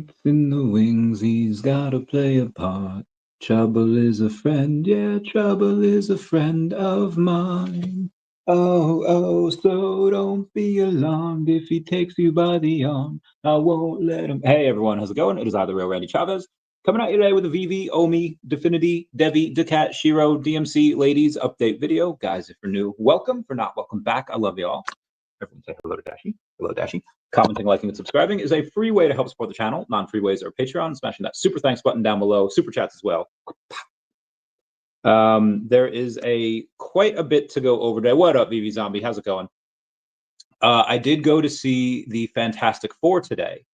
waits in the wings, he's gotta play a part. Trouble is a friend, yeah, trouble is a friend of mine. Oh, so don't be alarmed if he takes you by the arm. I won't let him. Hey everyone, how's it going? It is I, the real Randy Chavez, coming at you today with a VeVe, OMI, DEFINITY, DEVVE, daCat, SHIRO, DMC, ladies update video. Guys, if you're new, welcome. For not, welcome back. I love y'all. Everyone say hello to Dashi. Hello, Dashi. Commenting, liking, and subscribing is a free way to help support the channel. Non-free ways are Patreon, smashing that super thanks button down below, super chats as well. There is quite a bit to go over today. What up, VeVe Zombie? How's it going? I did go to see the Fantastic Four today.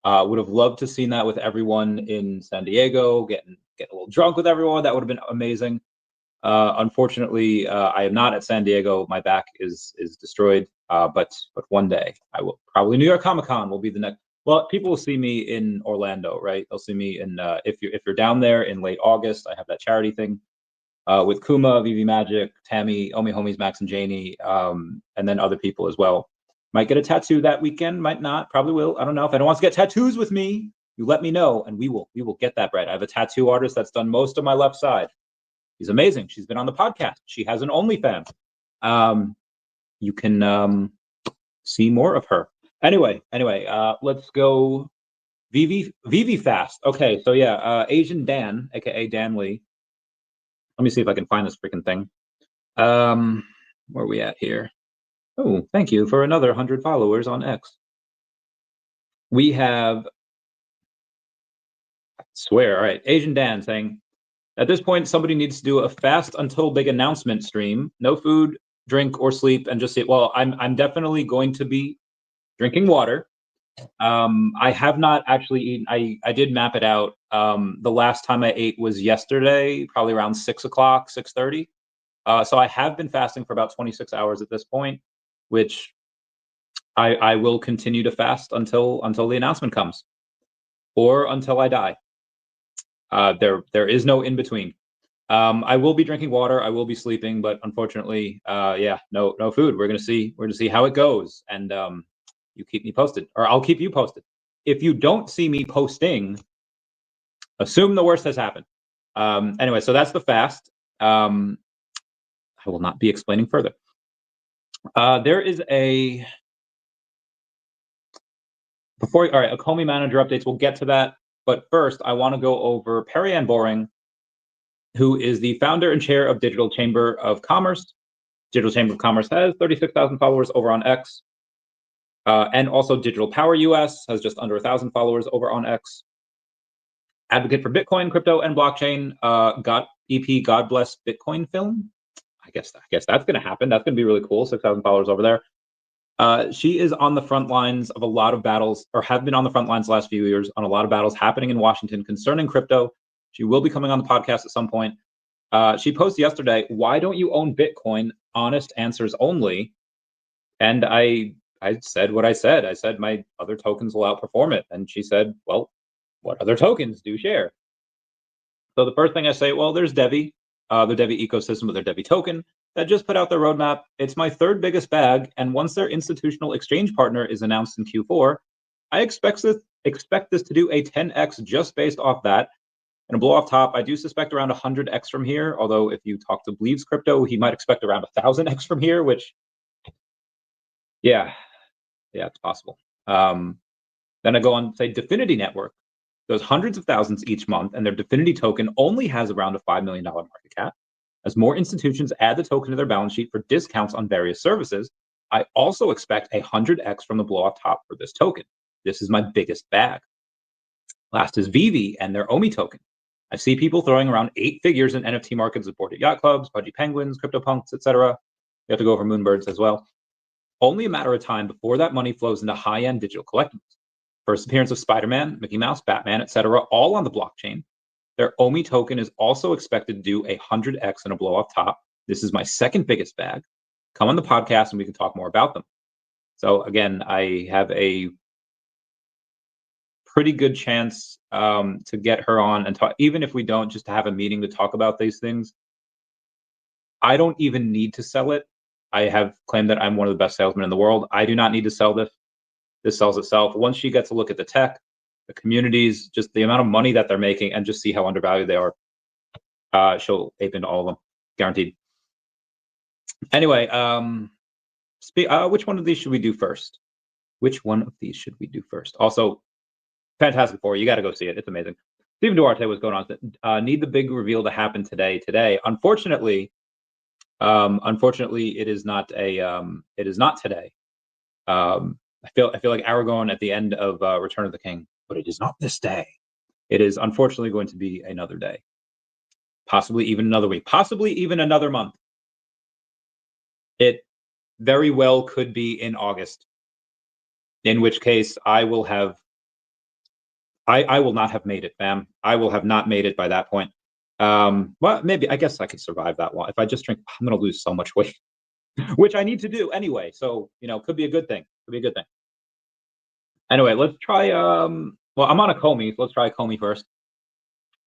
Would have loved to seen that with everyone in San Diego, getting a little drunk with everyone. That would have been amazing. Unfortunately, I am not at San Diego. My back is destroyed. But one day I will. Probably New York Comic Con will be the next. Well, people will see me in Orlando, right? They'll see me in if you're down there in late August. I have that charity thing with Kuma, VeVe Magic, Tammy, Omi Homies, Max and Janie, and then other people as well. Might get a tattoo that weekend. Might not. Probably will. I don't know. If anyone wants to get tattoos with me, you let me know, and we will get that bread. I have a tattoo artist that's done most of my left side. She's amazing. She's been on the podcast. She has an OnlyFans. You can see more of her. Anyway, let's go. VeVe fast. Okay, so yeah, Asian Dan, aka Dan Lee. Let me see if I can find this freaking thing. Where are we at here? Oh, thank you for another 100 followers on X. We have, I swear, all right, Asian Dan saying, at this point, somebody needs to do a fast until big announcement stream. No food, drink, or sleep, and just eat. Well, I'm definitely going to be drinking water. I have not actually eaten. I did map it out. The last time I ate was yesterday, probably around 6 o'clock, 6:30. So I have been fasting for about 26 hours at this point, which I will continue to fast until the announcement comes, or until I die. There is no in between. I will be drinking water. I will be sleeping, but unfortunately, yeah, no food. We're gonna see how it goes, and you keep me posted, or I'll keep you posted. If you don't see me posting, assume the worst has happened. Anyway, so that's the fast. I will not be explaining further. There is a ECOMI manager updates. We'll get to that, but first, I want to go over Perry Ann Boring, who is the founder and chair of Digital Chamber of Commerce. Digital Chamber of Commerce has 36,000 followers over on X. And also Digital Power US has just under 1,000 followers over on X. Advocate for Bitcoin, crypto, and blockchain. Got EP God Bless Bitcoin film. I guess that's going to happen. That's going to be really cool. 6,000 followers over there. She is on the front lines of a lot of battles, or have been on the front lines the last few years on a lot of battles happening in Washington concerning crypto. She will be coming on the podcast at some point. She posted yesterday, "Why don't you own Bitcoin? Honest answers only." And I said what I said. I said my other tokens will outperform it. And she said, well, what other tokens do share? So the first thing I say, well, there's DEVVE, the DEVVE ecosystem with their DEVVE token that just put out their roadmap. It's my third biggest bag. And once their institutional exchange partner is announced in Q4, I expect this to do a 10x just based off that. And a blow off top, I do suspect around 100x from here. Although if you talk to Bleaves Crypto, he might expect around 1,000x from here, which, yeah, it's possible. Then I go on, say, DEFINITY Network. Those hundreds of thousands each month, and their DEFINITY token only has around a $5 million market cap. As more institutions add the token to their balance sheet for discounts on various services, I also expect 100x from the blow off top for this token. This is my biggest bag. Last is VeVe and their OMI token. I see people throwing around 8 figures in NFT markets with boarded yacht clubs, pudgy penguins, CryptoPunks, etc. You have to go over Moonbirds as well. Only a matter of time before that money flows into high-end digital collectibles. First appearance of Spider-Man, Mickey Mouse, Batman, etc., all on the blockchain. Their OMI token is also expected to do 100x in a blow-off top. This is my second biggest bag. Come on the podcast and we can talk more about them. So again, I have a pretty good chance to get her on and talk, even if we don't, just to have a meeting to talk about these things. I don't even need to sell it. I have claimed that I'm one of the best salesmen in the world. I do not need to sell this. This sells itself. Once she gets a look at the tech, the communities, just the amount of money that they're making, and just see how undervalued they are. She'll ape into all of them, guaranteed. Anyway, which one of these should we do first? Which one of these should we do first? Also, Fantastic Four, you got to go see it. It's amazing. Stephen Duarte was going on. Need the big reveal to happen today. Unfortunately, it is not today. I feel like Aragorn at the end of Return of the King, but it is not this day. It is unfortunately going to be another day, possibly even another week, possibly even another month. It very well could be in August, in which case I will not have made it, fam. I will have not made it by that point. Well, maybe, I guess I could survive that one. If I just drink, I'm going to lose so much weight, which I need to do anyway. So, could be a good thing. Could be a good thing. Anyway, let's try, well, I'm on ECOMI, so let's try ECOMI first.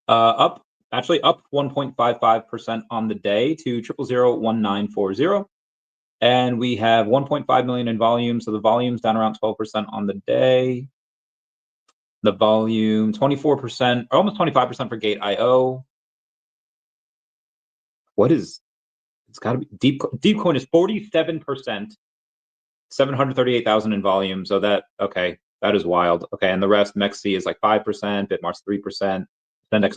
Up 1.55% on the day to 0001940. And we have 1.5 million in volume. So the volume's down around 12% on the day. The volume, 24%, or almost 25% for Gate.io. It's got to be, Deepcoin is 47%, 738,000 in volume. So that is wild. Okay, and the rest, MEXC is like 5%, Bitmars 3%, Sendex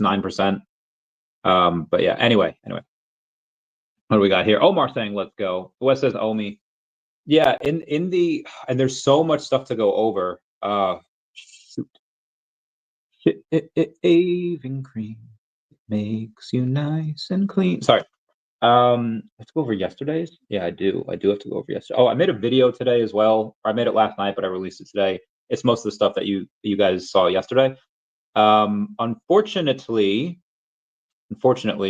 9%. But yeah, anyway. What do we got here? Omar saying, let's go. Wes says OMI. Yeah, and there's so much stuff to go over. Shoot. Shaving cream makes you nice and clean. Sorry. Let's go over yesterday's. Yeah, I do have to go over yesterday. Oh, I made a video today as well. I made it last night, but I released it today. It's most of the stuff that you guys saw yesterday. Unfortunately,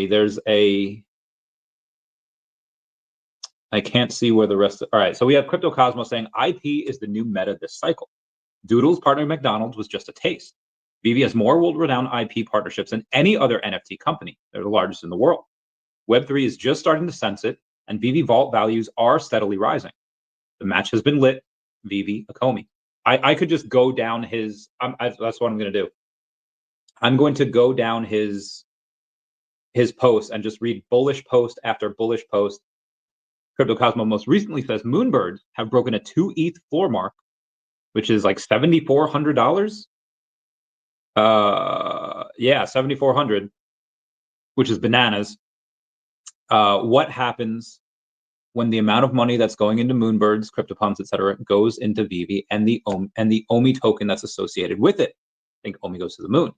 there's I can't see where the rest. All right, so we have Crypto Cosmos saying IP is the new meta this cycle. Doodle's partnering McDonald's was just a taste. VeVe has more world-renowned IP partnerships than any other NFT company. They're the largest in the world. Web3 is just starting to sense it, and VeVe vault values are steadily rising. The match has been lit. VeVe, ECOMI. I could just go down his. That's what I'm going to do. I'm going to go down his post and just read bullish post after bullish post. Crypto Cosmo most recently says Moonbirds have broken a 2 ETH floor mark, which is like $7,400. Yeah, 7,400, which is bananas. What happens when the amount of money that's going into Moonbirds, CryptoPunks, etc., goes into VeVe and the OMI token that's associated with it? I think OMI goes to the moon.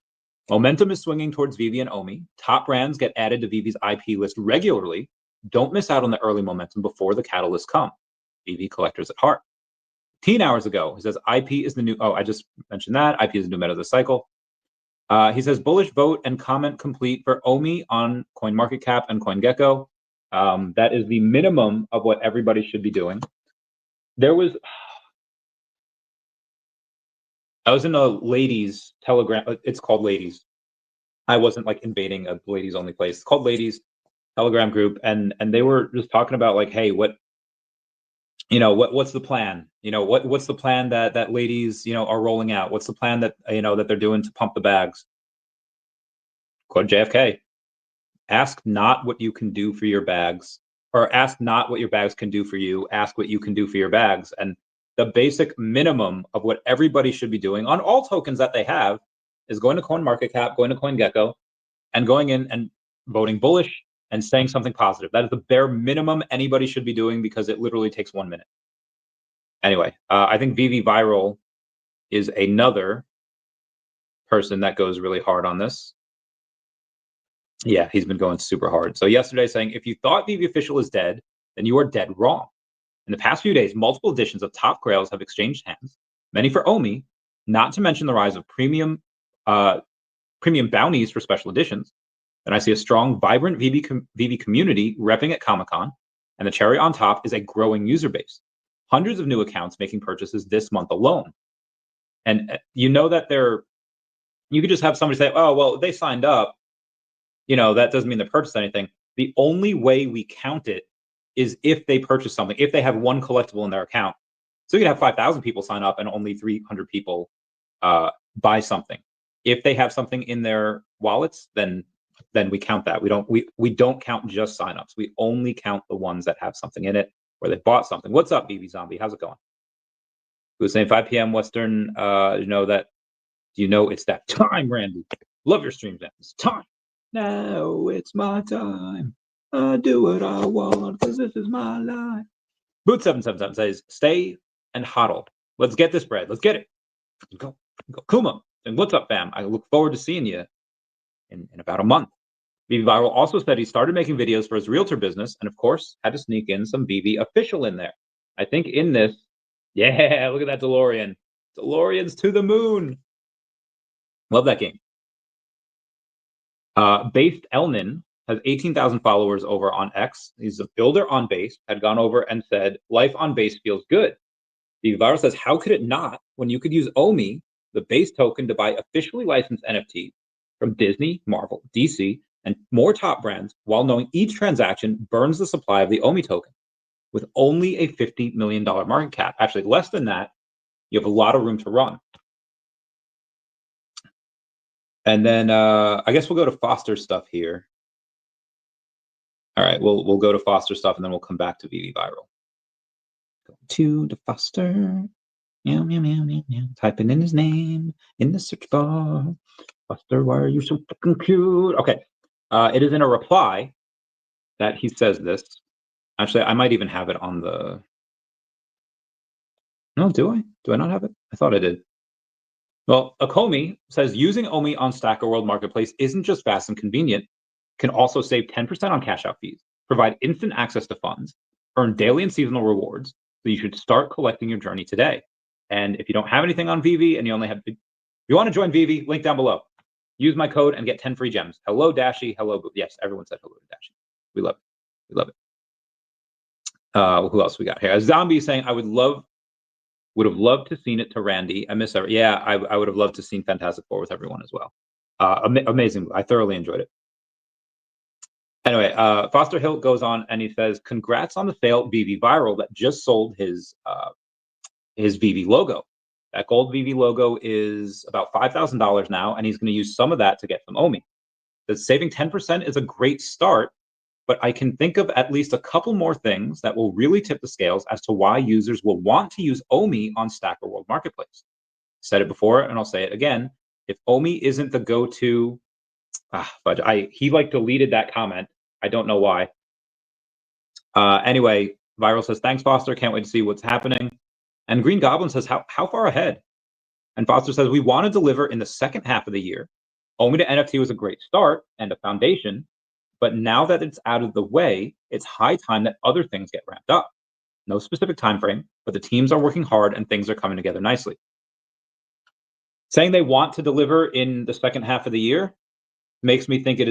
Momentum is swinging towards VeVe and OMI. Top brands get added to VeVe's IP list regularly. Don't miss out on the early momentum before the catalysts come. VeVe collectors at heart. 10 hours ago, he says IP is the new. Oh, I just mentioned that. IP is the new meta of the cycle. He says bullish vote and comment complete for OMI on CoinMarketCap and CoinGecko. That is the minimum of what everybody should be doing. I was in a ladies Telegram. It's called Ladies. I wasn't like invading a ladies only place. It's called Ladies Telegram group, and they were just talking about like, hey, what's the plan? What's the plan that ladies are rolling out? What's the plan that that they're doing to pump the bags? Quote JFK: ask not what you can do for your bags, or ask not what your bags can do for you. Ask what you can do for your bags. And the basic minimum of what everybody should be doing on all tokens that they have is going to CoinMarketCap, going to CoinGecko, and going in and voting bullish and saying something positive. That is the bare minimum anybody should be doing, because it literally takes 1 minute. Anyway, I think VeVe Viral is another person that goes really hard on this. Yeah, he's been going super hard. So yesterday saying, if you thought VeVe Official is dead, then you are dead wrong. In the past few days, multiple editions of top grails have exchanged hands, many for OMI, not to mention the rise of premium bounties for special editions. And I see a strong, vibrant VeVe community repping at Comic-Con, and the cherry on top is a growing user base. Hundreds of new accounts making purchases this month alone. And that you could just have somebody say, oh, well, they signed up. That doesn't mean they purchased anything. The only way we count it is if they purchase something, if they have one collectible in their account. So you can have 5,000 people sign up and only 300 people buy something. If they have something in their wallets, then we count that. We don't count just signups. We only count the ones that have something in it where they bought something. What's up, VeVe Zombie? How's it going? Who's saying 5 p.m. Western? You know it's that time, Randy. Love your streams, man. It's time. Now it's my time. I do what I want because this is my life. Boot777 says, stay and hodl. Let's get this bread. Let's get it. Go. Kuma. And what's up, fam? I look forward to seeing you in about a month. VeVe Viral also said he started making videos for his realtor business and, of course, had to sneak in some VeVe official in there. I think in this, yeah, look at that DeLorean. DeLorean's to the moon. Love that game. Based Elnin has 18,000 followers over on X. He's a builder on Base, had gone over and said, life on Base feels good. VeVe Viral says, how could it not when you could use OMI, the Base token, to buy officially licensed NFTs from Disney, Marvel, DC, and more top brands, while knowing each transaction burns the supply of the OMI token with only a $50 million market cap. Actually, less than that, you have a lot of room to run. And then I guess we'll go to Foster's stuff here. All right, we'll go to Foster's stuff, and then we'll come back to VeVe Viral. Go to the Foster. Meow, meow, meow, meow, meow. Typing in his name in the search bar. Foster, why are you so fucking cute? Okay. It is in a reply that he says this. Actually, I might even have it on the... No, do I? Do I not have it? I thought I did. Well, ECOMI says using OMI on Stacker World Marketplace isn't just fast and convenient, can also save 10% on cash out fees, provide instant access to funds, earn daily and seasonal rewards, so you should start collecting your journey today. And if you don't have anything on VeVe and you only have... If you want to join VeVe, link down below. Use my code and get 10 free gems. Hello, Dashi. Hello, Boo. Yes, everyone said hello to Dashi. We love it. We love it. Who else we got here? A zombie saying, I would have loved to seen it to Randy. I miss her. Yeah, I would have loved to seen Fantastic Four with everyone as well. Amazing. I thoroughly enjoyed it. Anyway, Foster Hill goes on and he says, congrats on the sale VeVe Viral that just sold his VeVe logo. That gold VeVe logo is about $5,000 now, and he's going to use some of that to get some OMI. The saving 10% is a great start, but I can think of at least a couple more things that will really tip the scales as to why users will want to use OMI on Stacker World Marketplace. Said it before, and I'll say it again. If OMI isn't the go-to, he deleted that comment. I don't know why. Anyway, Viral says, thanks, Foster. Can't wait to see what's happening. And Green Goblin says, how far ahead? And Foster says, we want to deliver in the second half of the year. OMI to NFT was a great start and a foundation, but now that it's out of the way, it's high time that other things get ramped up. No specific time frame, but the teams are working hard and things are coming together nicely. Saying they want to deliver in the second half of the year makes me think it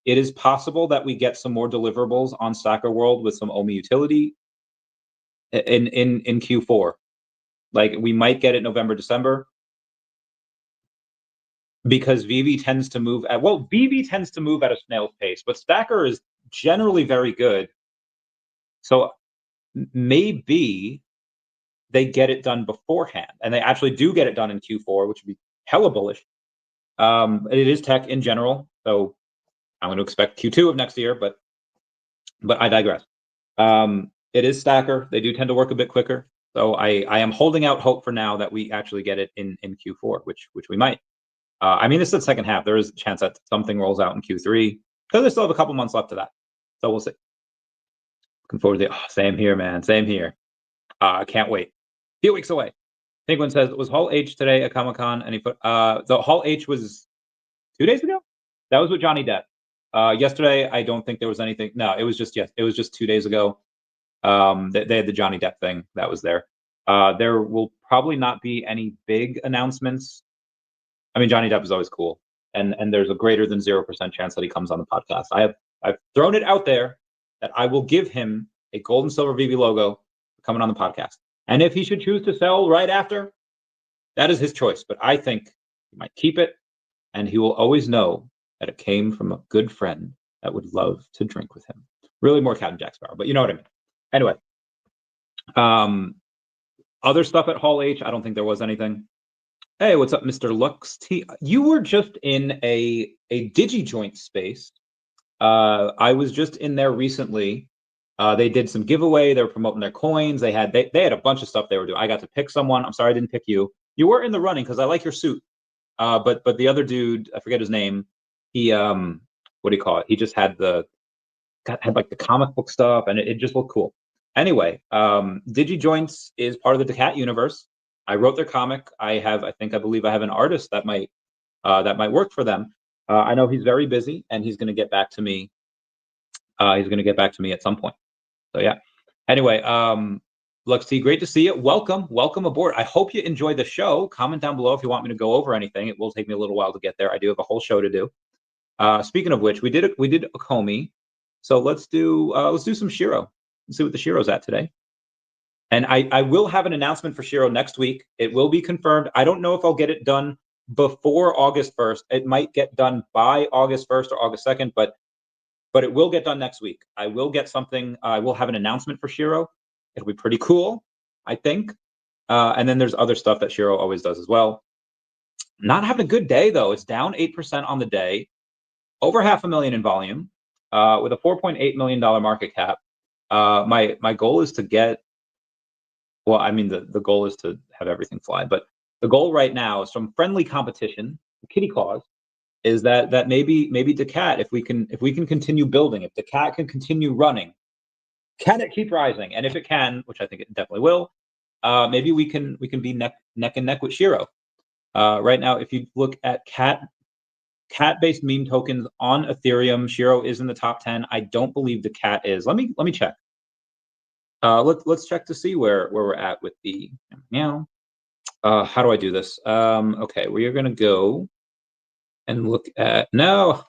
is possible that we get some more deliverables on Stacker World with some OMI utility in Q4. Like, we might get it November, December, because VeVe tends to move at a snail's pace, but Stacker is generally very good. So maybe they get it done beforehand, and they actually do get it done in Q4, which would be hella bullish. It is tech in general, so I'm going to expect Q2 of next year, but I digress. It is Stacker. They do tend to work a bit quicker. So I am holding out hope for now that we actually get it in Q4, which we might. I mean, this is the second half. There is a chance that something rolls out in Q3 because they still have a couple months left to that. So we'll see. Looking forward to same here, man. Same here. Can't wait. A few weeks away. Penguin says, was Hall H today at Comic-Con? And he put, the Hall H was 2 days ago? That was with Johnny Depp. Yesterday, I don't think there was anything. No, it was just 2 days ago. They had the Johnny Depp thing that was there. There will probably not be any big announcements. I mean, Johnny Depp is always cool, and there's a greater than 0% chance that he comes on the podcast. I've thrown it out there that I will give him a gold and silver VeVe logo coming on the podcast, and if he should choose to sell right after, that is his choice. But I think he might keep it, and he will always know that it came from a good friend that would love to drink with him. Really more Captain Jack Sparrow, but you know what I mean. Anyway, other stuff at Hall H, I don't think there was anything. Hey, what's up, Mr. Lux T? You were just in a DigiJoint space. I was just in there recently. They did some giveaway. They were promoting their coins. They had a bunch of stuff they were doing. I got to pick someone. I'm sorry I didn't pick you. You were in the running because I like your suit. But the other dude, I forget his name. He what do you call it? He just had had like the comic book stuff, and it just looked cool. Anyway, DigiJoints is part of the daCat universe. I wrote their comic. I believe I have an artist that might work for them. I know he's very busy, and he's going to get back to me. He's going to get back to me at some point. So yeah. Anyway, Lux T, great to see you. Welcome aboard. I hope you enjoy the show. Comment down below if you want me to go over anything. It will take me a little while to get there. I do have a whole show to do. Speaking of which, we did ECOMI. So let's do some Shiro. Let's see what the Shiro's at today. And I will have an announcement for Shiro next week. It will be confirmed. I don't know if I'll get it done before August 1st. It might get done by August 1st or August 2nd, but it will get done next week. I will get something. I will have an announcement for Shiro. It'll be pretty cool, I think. And then there's other stuff that Shiro always does as well. Not having a good day, though. It's down 8% on the day, over 500,000 in volume, with a $4.8 million market cap. My goal is to get, well, I mean, the goal is to have everything fly, but the goal right now is from friendly competition, kitty claws, is that maybe daCat, if we can continue building, if daCat can continue running, can it keep rising? And if it can, which I think it definitely will, maybe we can be neck and neck with Shiro. Right now, if you look at cat-based meme tokens on Ethereum, Shiro is in the top 10. I don't believe daCat is. Let me check. Let's check to see where we're at with the meow. How do I do this? Okay, we are gonna go and look at, no,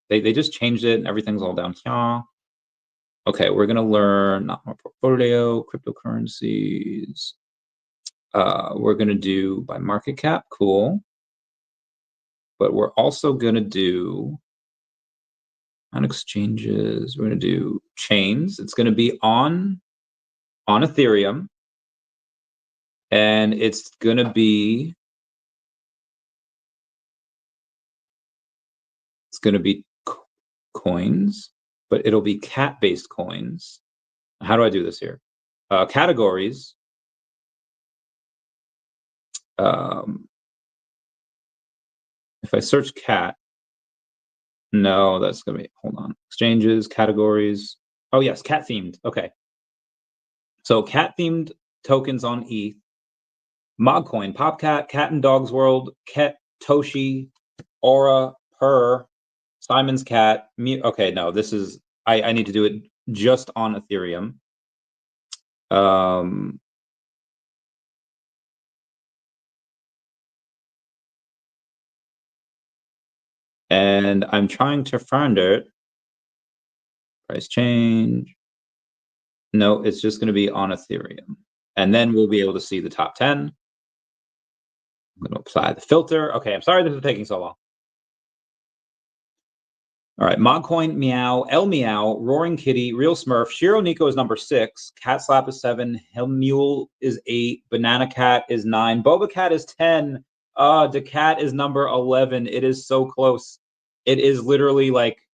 they just changed it and everything's all down here. Okay, we're gonna learn not more portfolio, cryptocurrencies. We're gonna do by market cap, cool. But we're also gonna do on exchanges, we're gonna do chains. It's gonna be on Ethereum, and it's gonna be coins, but it'll be cat-based coins. How do I do this here? Categories. If I search cat, no, that's gonna be, hold on. Exchanges, categories. Oh yes, cat themed. Okay. So cat themed tokens on ETH. Mogcoin, Popcat, Cat and Dogs World, Ket, Toshi, Aura, Purr, Simon's Cat. Okay, no, this is, I need to do it just on Ethereum. And I'm trying to find it. Price change. No, it's just going to be on Ethereum. And then we'll be able to see the top 10. I'm going to apply the filter. Okay, I'm sorry this is taking so long. All right, Mogcoin, Meow, El Meow, Roaring Kitty, Real Smurf, Shiro Nico is number 6, Cat Slap is 7, Helmule is 8, Banana Cat is 9, Boba Cat is 10, daCat is number 11. It is so close. It is literally like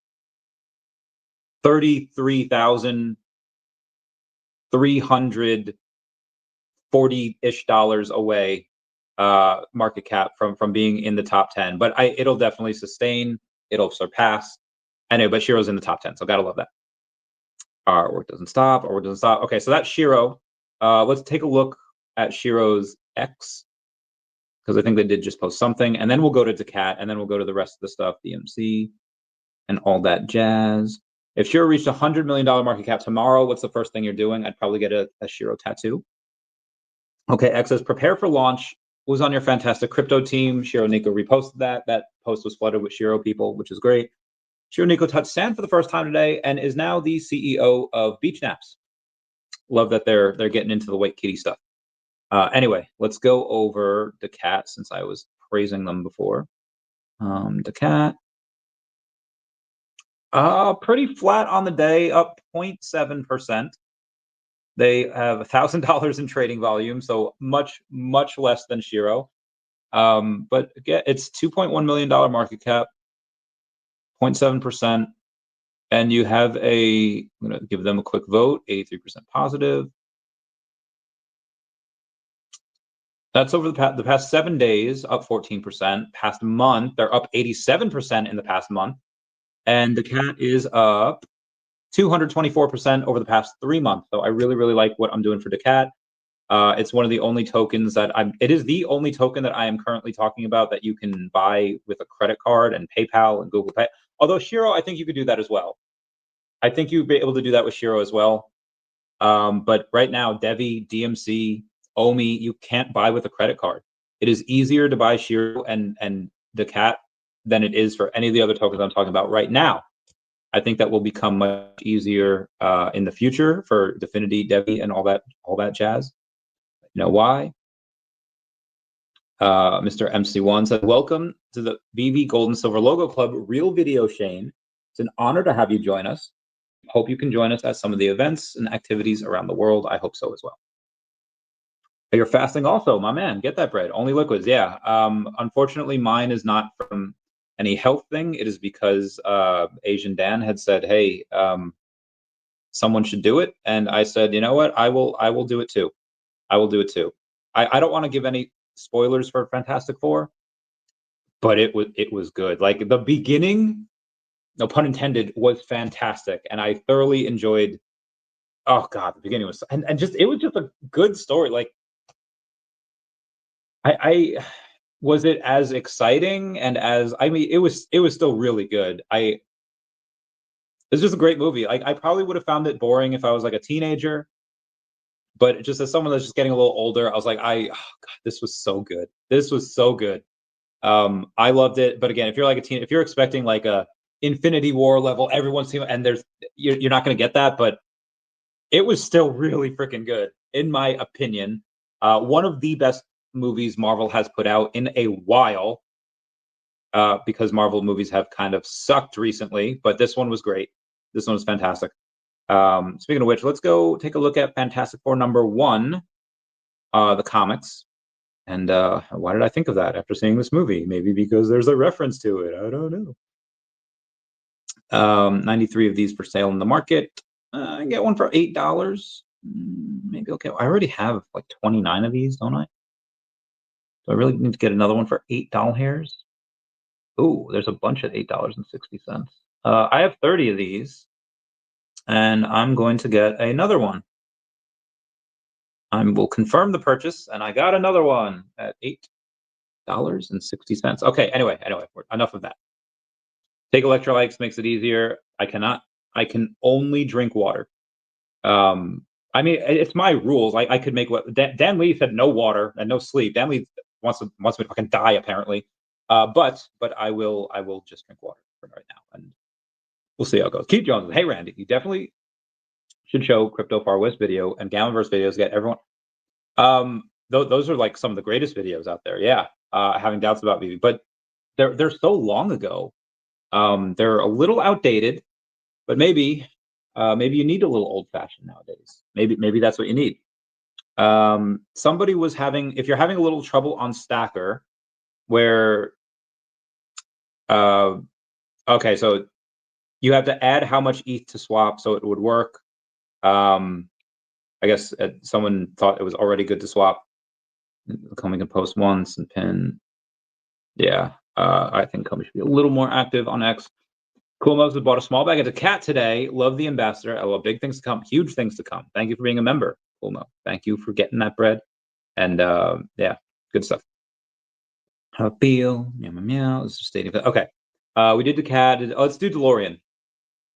$33,340-ish away, market cap from being in the top 10. But it'll definitely sustain. It'll surpass. Anyway, but Shiro's in the top 10, so gotta love that. Artwork doesn't stop. Okay, so that's Shiro. Let's take a look at Shiro's X, because I think they did just post something, and then we'll go to daCat, and then we'll go to the rest of the stuff, DMC, and all that jazz. If Shiro reached $100 million market cap tomorrow, what's the first thing you're doing? I'd probably get a Shiro tattoo. Okay, X says, prepare for launch. Who's on your fantastic crypto team? Shiro Nico reposted that. That post was flooded with Shiro people, which is great. Shiro Nico touched sand for the first time today and is now the CEO of Beach Naps. Love that they're getting into the white kitty stuff. Anyway, let's go over daCat since I was praising them before. daCat. Pretty flat on the day, up 0.7%. They have $1,000 in trading volume, so much less than Shiro. But again, it's $2.1 million market cap, 0.7%. And you have I'm going to give them a quick vote, 83% positive. That's over the past 7 days, up 14%. Past month, they're up 87% in the past month. And daCat is up 224% over the past 3 months. So I really, really like what I'm doing for daCat. It's one of the only tokens that it is the only token that I am currently talking about that you can buy with a credit card and PayPal and Google Pay. Although Shiro, I think you could do that as well. I think you'd be able to do that with Shiro as well. But right now, DEVVE, DMC, OMI, you can't buy with a credit card. It is easier to buy Shiro and daCat than it is for any of the other tokens I'm talking about right now. I think that will become much easier in the future for Definity, DEVVE, and all that jazz. You know why? Mr. MC1 said, "Welcome to the VeVe Gold and Silver Logo Club. Real video, Shane. It's an honor to have you join us. Hope you can join us at some of the events and activities around the world. I hope so as well." You're fasting also, my man. Get that bread. Only liquids, yeah. Unfortunately, mine is not from any health thing. It is because Asian Dan had said, "Hey, someone should do it," and I said, "You know what? I will do it too. I will do it too." I don't want to give any spoilers for Fantastic Four, but it was good. Like the beginning, no pun intended, was fantastic, and I thoroughly enjoyed. Oh God, the beginning was and just it was just a good story. Like I was it as exciting and as I mean it was still really good. It's just a great movie. Like I probably would have found it boring if I was like a teenager, but just as someone that's just getting a little older, I was like, oh God, this was so good. This was so good. I loved it. But again, if you're like a teen, if you're expecting like a Infinity War level, everyone's team, and you're not going to get that, but it was still really freaking good, in my opinion. One of the best movies Marvel has put out in a while, because Marvel movies have kind of sucked recently, but this one was great. This one was fantastic. Speaking of which, let's go take a look at Fantastic Four #1, the comics. And why did I think of that after seeing this movie? Maybe because there's a reference to it. I don't know. 93 of these for sale in the market. I can get one for $8. Maybe okay. I already have like 29 of these, don't I? Do I really need to get another one for $8 hairs? Oh, there's a bunch at $8.60. I have 30 of these, and I'm going to get another one. I will confirm the purchase, and I got another one at $8.60. Okay, anyway, enough of that. Take electrolytes makes it easier. I can only drink water. I mean, it's my rules. I could make what Dan Lee said: no water and no sleep. Dan Lee wants me to fucking die, apparently. But I will just drink water for right now, and we'll see how it goes. Keith Jones, hey Randy, you definitely should show Crypto Far West video and Gammaverse videos. Get everyone. Those are like some of the greatest videos out there. Yeah, having doubts about VeVe, but they're so long ago. They're a little outdated, but maybe you need a little old fashioned nowadays. Maybe that's what you need. Somebody was if you're having a little trouble on Stacker, where okay, so you have to add how much ETH to swap so it would work. I guess someone thought it was already good to swap. Coming can post once and pin. Yeah, I think Comey should be a little more active on X. Cool Moses bought a small bag of daCat today. Love the ambassador. I love big things to come, huge things to come. Thank you for being a member, Cool Mo. Thank you for getting that bread. And yeah, good stuff. How I feel, meow meow meow. This is stating. Okay, we did daCat. Let's do Delorean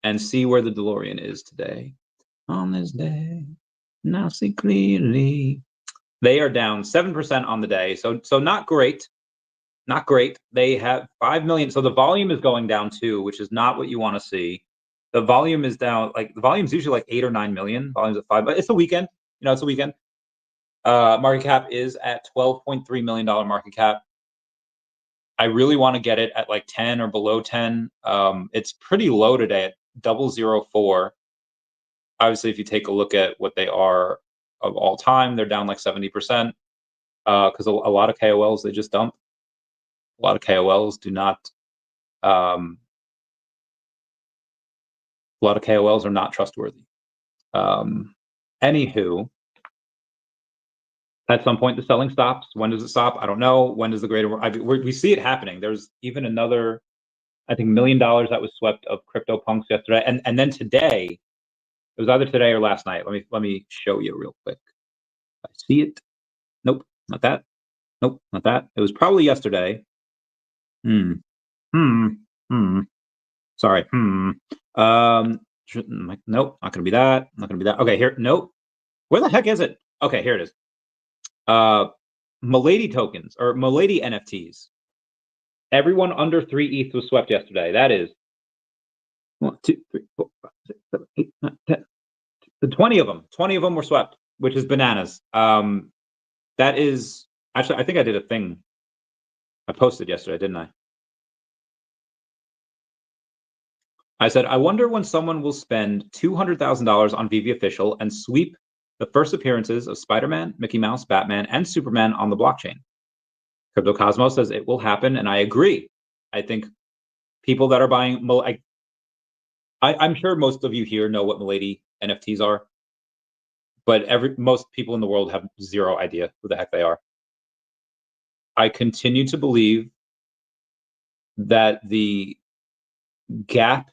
and see where the Delorean is today. On this day, now see clearly. They are down 7% on the day, so not great. Not great. They have 5 million. So the volume is going down too, which is not what you want to see. The volume is down. Like the volume is usually like 8 or 9 million. Volume's at 5, but it's a weekend. You know, it's a weekend. Market cap is at $12.3 million market cap. I really want to get it at like 10 or below 10. It's pretty low today at 0.004. Obviously, if you take a look at what they are of all time, they're down like 70%. Because a lot of KOLs, they just dump. A lot of KOLs do not. A lot of KOLs are not trustworthy. Anywho, at some point the selling stops. When does it stop? I don't know. When does the greater? We see it happening. There's even another, I think, $1 million that was swept of CryptoPunks yesterday, and then today. It was either today or last night. Let me show you real quick. I see it. Nope, not that. Nope, not that. It was probably yesterday. Sorry. Nope, not gonna be that. Not gonna be that. Okay, here. Nope. Where the heck is it? Okay, here it is. Milady tokens or Milady NFTs. Everyone under 3 ETH was swept yesterday. That is 1, 2, 3, 4, 5, 6, 7, 8, 9, 10. 20 of them. 20 of them were swept, which is bananas. That is actually, I think I did a thing. I posted yesterday, didn't I? I said, I wonder when someone will spend $200,000 on VeVe Official and sweep the first appearances of Spider-Man, Mickey Mouse, Batman, and Superman on the blockchain. Crypto Cosmos says it will happen, and I agree. I think people that are buying, I'm sure most of you here know what Milady NFTs are, but most people in the world have zero idea who the heck they are. I continue to believe that the gap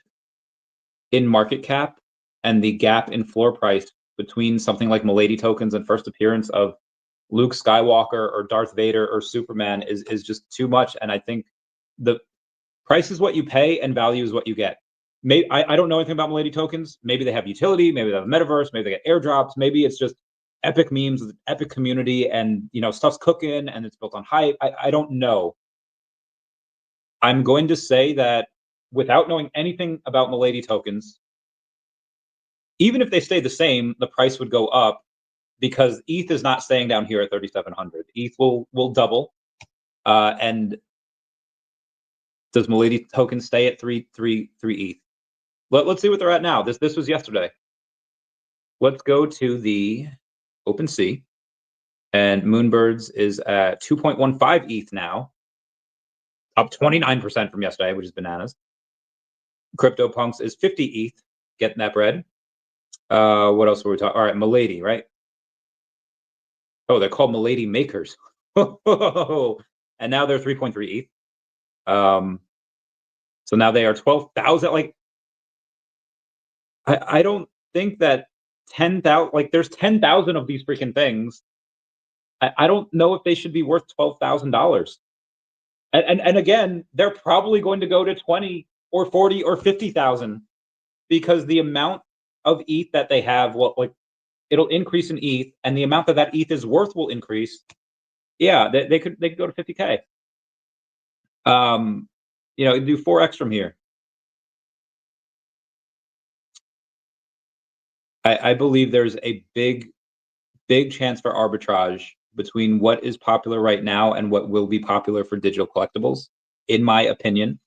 in market cap and the gap in floor price between something like Milady tokens and first appearance of Luke Skywalker or Darth Vader or Superman is just too much. And I think the price is what you pay and value is what you get. I don't know anything about Milady tokens. Maybe they have utility, maybe they have a metaverse, maybe they get airdrops, maybe it's just epic memes with an epic community and stuff's cooking and it's built on hype. I don't know. I'm going to say that without knowing anything about Milady tokens, even if they stay the same, the price would go up because ETH is not staying down here at 3,700. ETH will double. And does Milady token stay at 3 ETH? Let's see what they're at now. This was yesterday. Let's go to the OpenSea, and Moonbirds is at 2.15 ETH now, up 29% from yesterday, which is bananas. CryptoPunks is 50 ETH, getting that bread. What else were we talking? All right, Milady, right? Oh, they're called Milady makers. And now they're 3.3 ETH. So now they are 12,000. Like, I don't think that 10,000, like there's 10,000 of these freaking things. I don't know if they should be worth $12,000. And again, they're probably going to go to 20 or 40 or 50,000 because the amount of ETH that they have, it'll increase in ETH, and the amount that ETH is worth will increase. Yeah, they could go to 50K. Do 4x from here. I believe there's a big chance for arbitrage between what is popular right now and what will be popular for digital collectibles, in my opinion.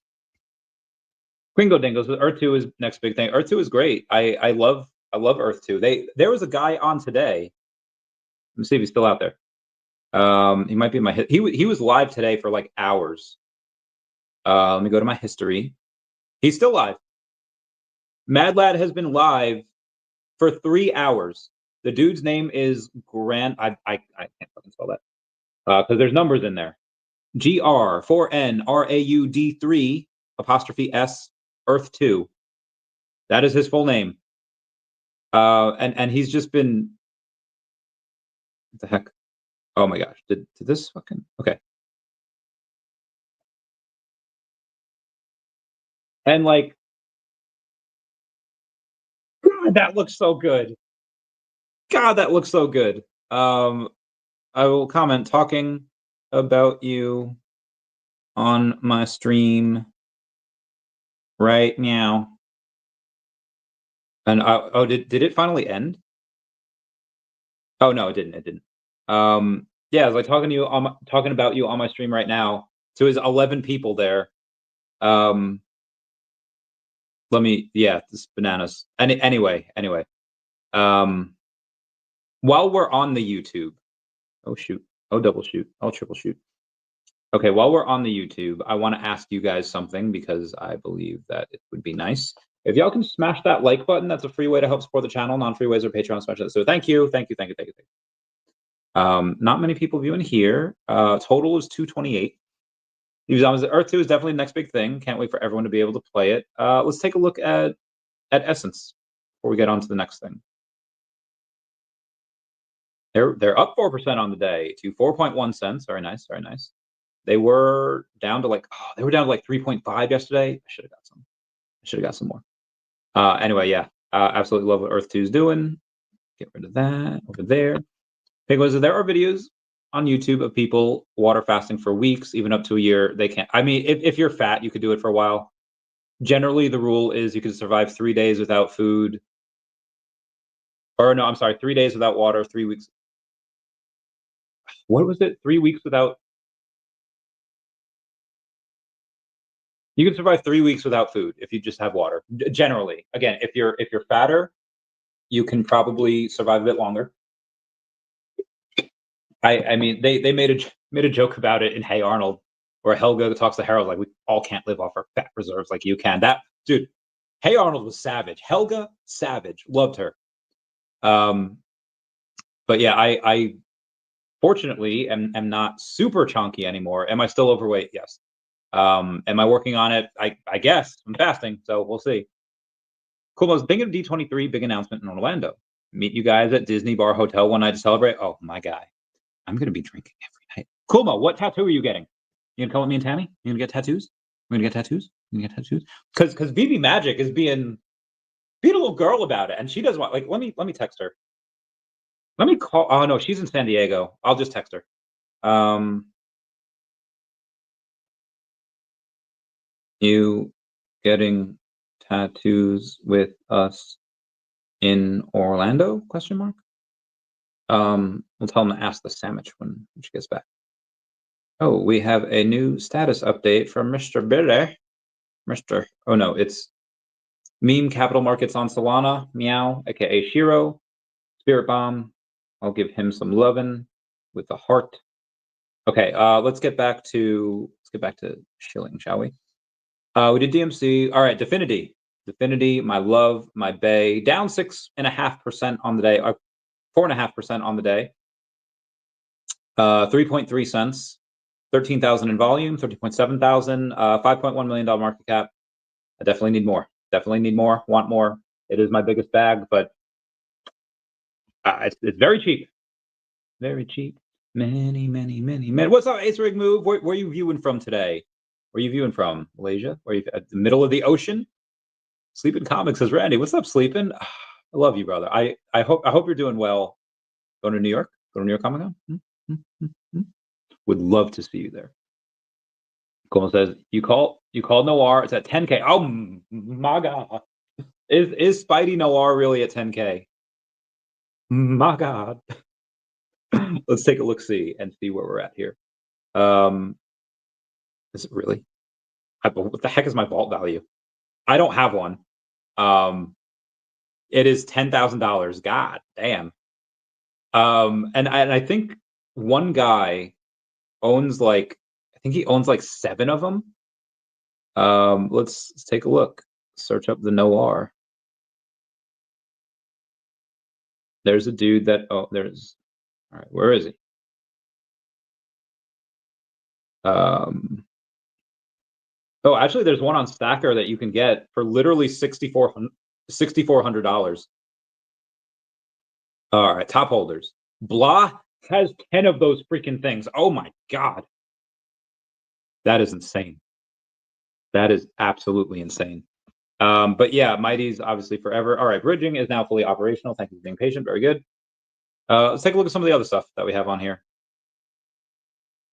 Gringo Dingos, Earth2 is next big thing. Earth2 is great. I love Earth2. There was a guy on today. Let me see if he's still out there. He might be in my he was live today for like hours. Let me go to my history. He's still live. Mad Lad has been live for 3 hours. The dude's name is Grant. I can't fucking spell that because there's numbers in there. GR4NRAUD3 Earth2. That is his full name. And he's just been. What the heck? Oh my gosh! Did this fucking okay? And like, God, that looks so good. God, that looks so good. I will comment talking about you on my stream right now. And did it finally end? Oh no, it didn't. It didn't. Yeah, I was like talking about you on my stream right now. So there's 11 people there. Yeah, this bananas. Anyway. While we're on the YouTube, oh shoot, oh double shoot, oh triple shoot. Okay, while we're on the YouTube, I want to ask you guys something because I believe that it would be nice. If y'all can smash that like button, that's a free way to help support the channel. Non-free ways are Patreon, smash that. So thank you. Not many people viewing here. Total is 228. Earth 2 is definitely the next big thing. Can't wait for everyone to be able to play it. Let's take a look at Essence before we get on to the next thing. They're up 4% on the day to 4.1 cents. Very nice, very nice. They were down to like 3.5 yesterday. I should have got some more. Anyway, yeah, absolutely love what Earth 2 is doing. Get rid of that over there. Thing was, there are videos on YouTube of people water fasting for weeks, even up to a year. They can't. I mean, if you're fat, you could do it for a while. Generally, the rule is you can survive 3 days without food. Or no, I'm sorry, 3 days without water, 3 weeks. What was it? 3 weeks without. You can survive 3 weeks without food if you just have water. Generally, again, if you're fatter, you can probably survive a bit longer. I mean, they made a joke about it in Hey Arnold, where Helga talks to Harold like, we all can't live off our fat reserves like you can. That dude, Hey Arnold was savage. Helga, savage. Loved her. But yeah, I fortunately am not super chunky anymore. Am I still overweight? Yes. Am I working on it? I guess I'm fasting, so we'll see. Cool. I was thinking of D23 big announcement in Orlando. Meet you guys at Disney Bar Hotel one night to celebrate. Oh my guy, I'm gonna be drinking every night. Kulma, what tattoo are you getting? You gonna come with me and Tammy? You gonna get tattoos? We're gonna get tattoos? You gonna get tattoos? Because VeVe Magic is being a little girl about it, and she doesn't want. Like, let me text her. Let me call. Oh no, she's in San Diego. I'll just text her. You getting tattoos with us in Orlando? Question mark. We'll tell him to ask the sandwich when she gets back. Oh, we have a new status update from Mr. Billy. Oh no, it's Meme Capital Markets on Solana, Meow, aka Shiro, Spirit Bomb. I'll give him some lovin' with the heart. Okay, let's get back to shilling, shall we? We did DMC. All right, Definity, my love, my bay, down 6.5% on the day, 4.5% on the day. 3.3 cents, 13,000 in volume, 13.7 thousand, $5.1 million market cap. I definitely need more. Want more. It is my biggest bag, but it's very cheap. Very cheap. Many. What's up, Ace Rig Move? Where are you viewing from today? Where are you viewing from? Malaysia? Where are you at the middle of the ocean? Sleeping Comics says Randy. What's up, Sleeping? I love you, brother. I hope you're doing well. Going to New York? Going to New York Comic Con? Would love to see you there. Coleman says you called Noir. It's at 10K. Oh my god. Is Spidey Noir really at 10K? My god. Let's take a look see and see where we're at here. Is it really? What the heck is my vault value? I don't have one. It is $10,000. God damn. And I think one guy owns like 7 of them. Let's take a look. Search up the Noir. There's a dude that all right, where is he? Oh, actually, there's one on Stacker that you can get for literally $6,400. All right, top holders. Blah has 10 of those freaking things. Oh my god, that is insane. That is absolutely insane. But yeah, Mighty's obviously forever. All right, bridging is now fully operational. Thank you for being patient. Very good. Let's take a look at some of the other stuff that we have on here.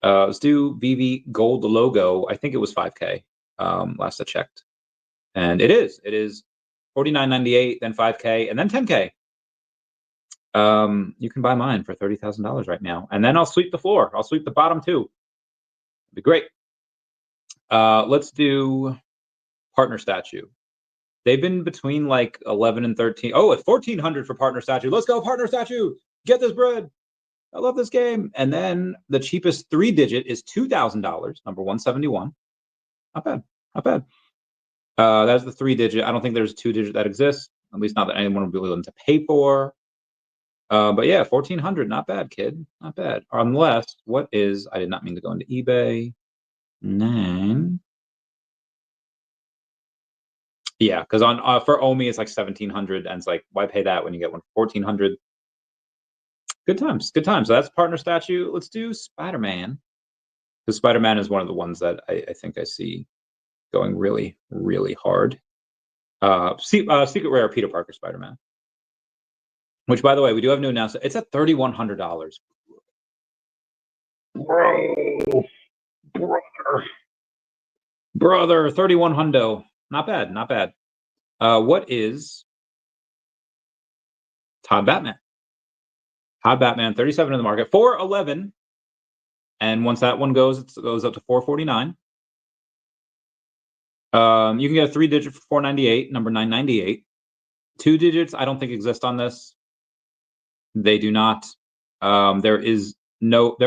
Let's do VeVe Gold logo. I think it was 5K last I checked, and it is $49.98, then 5K, and then 10K. You can buy mine for $30,000 right now, and then I'll sweep the floor. I'll sweep the bottom too. It'd be great. Let's do partner statue. They've been between like 11 and 13. Oh, at 1,400 for partner statue. Let's go, partner statue. Get this bread. I love this game. And then the cheapest 3-digit is $2,000, number 171. Not bad. Not bad. That's the 3-digit. I don't think there's a 2-digit that exists, at least not that anyone would be willing to pay for. But yeah, 1,400, not bad, kid. Not bad. Unless, what is, I did not mean to go into eBay. 9. Yeah, because on for OMI it's like 1,700, and it's like, why pay that when you get one for 1,400? Good times, good times. So that's partner statue. Let's do Spider-Man, because Spider-Man is one of the ones that I think I see going really, really hard. Secret Rare Peter Parker Spider-Man, which, by the way, we do have new announcement. It's at $3,100. Brother, 3,100. Not bad, not bad. What is Todd Batman? Todd Batman, 37 in the market, 411. And once that one goes, it goes up to 449. You can get a 3-digit for 498, number 998. 2 digits, I don't think exist on this. They do not. There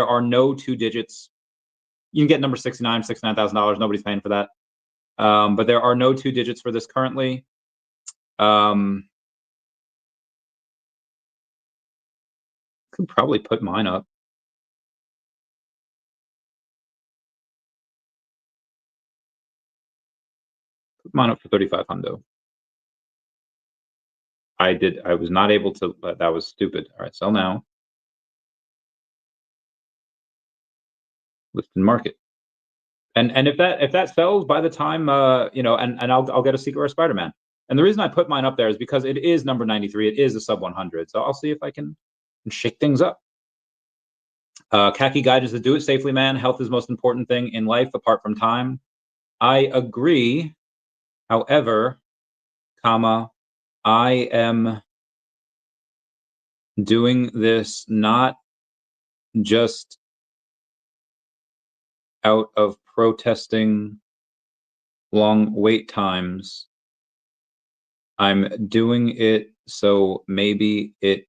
are no 2 digits. You can get number 69, $69,000. Nobody's paying for that. But there are no 2 digits for this currently. Could probably put mine up. Put mine up for 3,500. I was not able to, but that was stupid. All right, sell now. List and market. And if that sells by the time and I'll get a Secret Rare Spider-Man. And the reason I put mine up there is because it is number 93. It is a sub 100. So I'll see if I can shake things up. Khaki Guide is to do it safely, man. Health is the most important thing in life apart from time. I agree. However, I am doing this not just out of protesting long wait times. I'm doing it so maybe it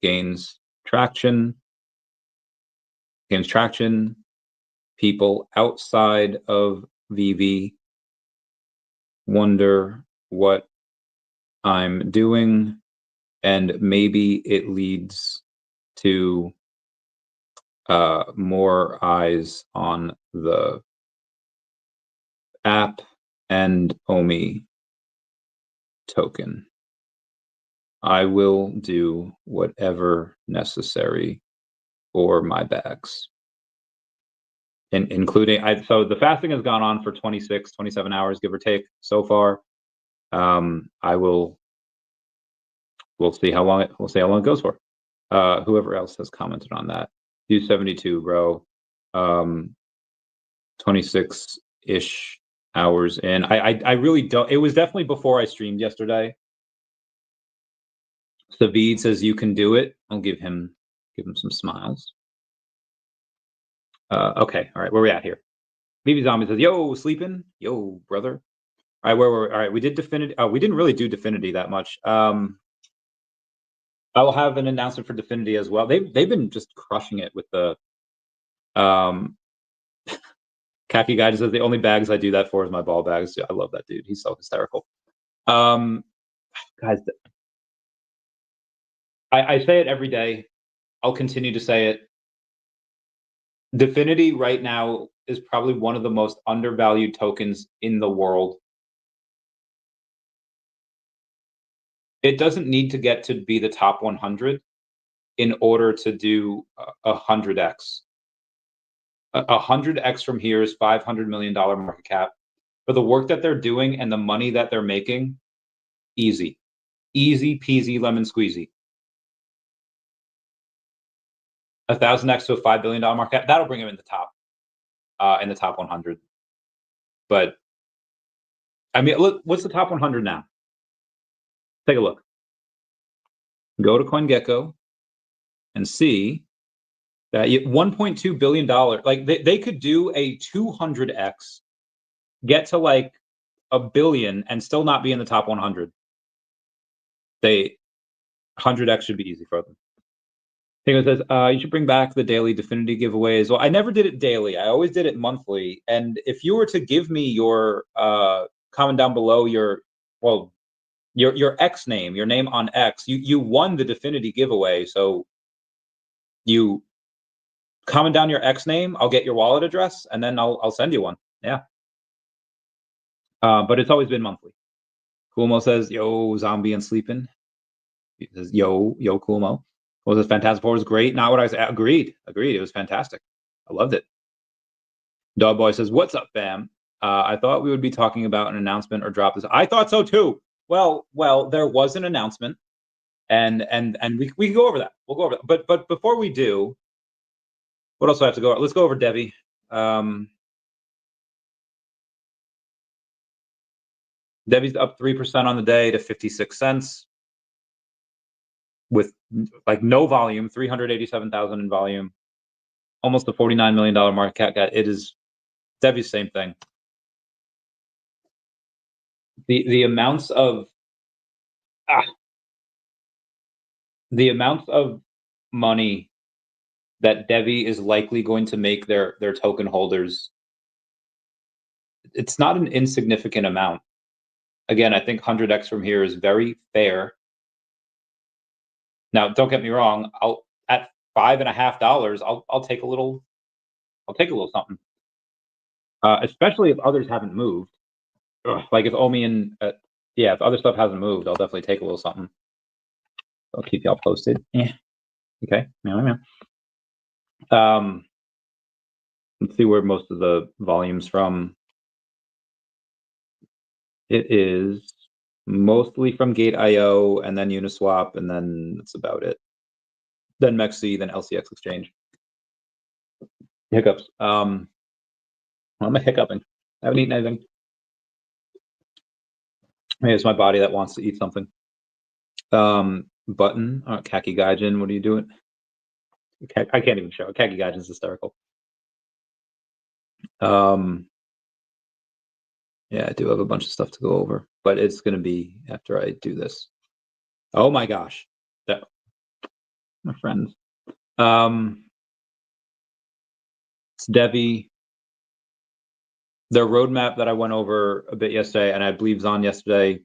gains traction. People outside of VeVe wonder what I'm doing, and maybe it leads to more eyes on the app and OMI token. I will do whatever necessary for my bags. Including, so the fasting has gone on for 26, 27 hours, give or take, so far. We'll see how long it goes for. Whoever else has commented on that. 272, bro. 26-ish hours in. I really don't. It was definitely before I streamed yesterday. Savid says you can do it. I'll give him some smiles. Okay, all right, where we at here? BB Zombie says, yo, sleeping? Yo, brother. All right, where were we? All right, we did Definity. We didn't really do Definity that much. I will have an announcement for Definity as well. They've been just crushing it with the Khaki Guy says the only bags I do that for is my ball bags. I love that dude. He's so hysterical. Guys, I say it every day. I'll continue to say it. Definity right now is probably one of the most undervalued tokens in the world. It doesn't need to get to be the top 100 in order to do 100x. 100x from here is $500 million market cap. For the work that they're doing and the money that they're making, easy peasy lemon squeezy. 1,000x to a $5 billion market cap, that'll bring him in the top 100. But I mean, look, what's the top 100 now? Take a look. Go to CoinGecko and see that $1.2 billion. Like they could do a 200x, get to like $1 billion, and still not be in the top 100. 100x should be easy for them. Tingo says, you should bring back the daily Definity giveaways. Well, I never did it daily. I always did it monthly. And if you were to give me your comment down below your X name, your name on X, you won the Definity giveaway. So you comment down your X name, I'll get your wallet address, and then I'll send you one. Yeah. But it's always been monthly. Kulmo says, yo, zombie and sleeping. He says, yo, Kulmo. Was this Fantastic Four was great? Not what I said. Agreed. It was fantastic. I loved it. Dog Boy says, what's up, fam? I thought we would be talking about an announcement or drop this. I thought so too. Well, there was an announcement, and we can go over that. We'll go over that. But before we do, what else do I have to go over? Let's go over DEVVE. DEVVE's up 3% on the day to 56 cents. With like no volume, 387,000 in volume, almost a $49 million market cap. It is DEVVE's same thing. The amounts of money that DEVVE is likely going to make their token holders, it's not an insignificant amount. Again, I think 100x from here is very fair. Now, don't get me wrong. At $5.50, I'll take a little. I'll take a little something. Especially if others haven't moved. Like if OMI and if other stuff hasn't moved, I'll definitely take a little something. I'll keep y'all posted. Yeah. Okay. Let's see where most of the volume's from. It is mostly from Gate.io and then Uniswap, and then that's about it. Then MEXC, then LCX Exchange. Hiccups. I'm hiccuping. I haven't eaten anything. Maybe it's my body that wants to eat something. Button. Khaki Gaijin, what are you doing? I can't even show it. Khaki Gaijin's hysterical. Yeah, I do have a bunch of stuff to go over, but it's going to be after I do this. Oh my gosh. My friends. It's DEVVE. Their roadmap that I went over a bit yesterday, and I believe Zon yesterday,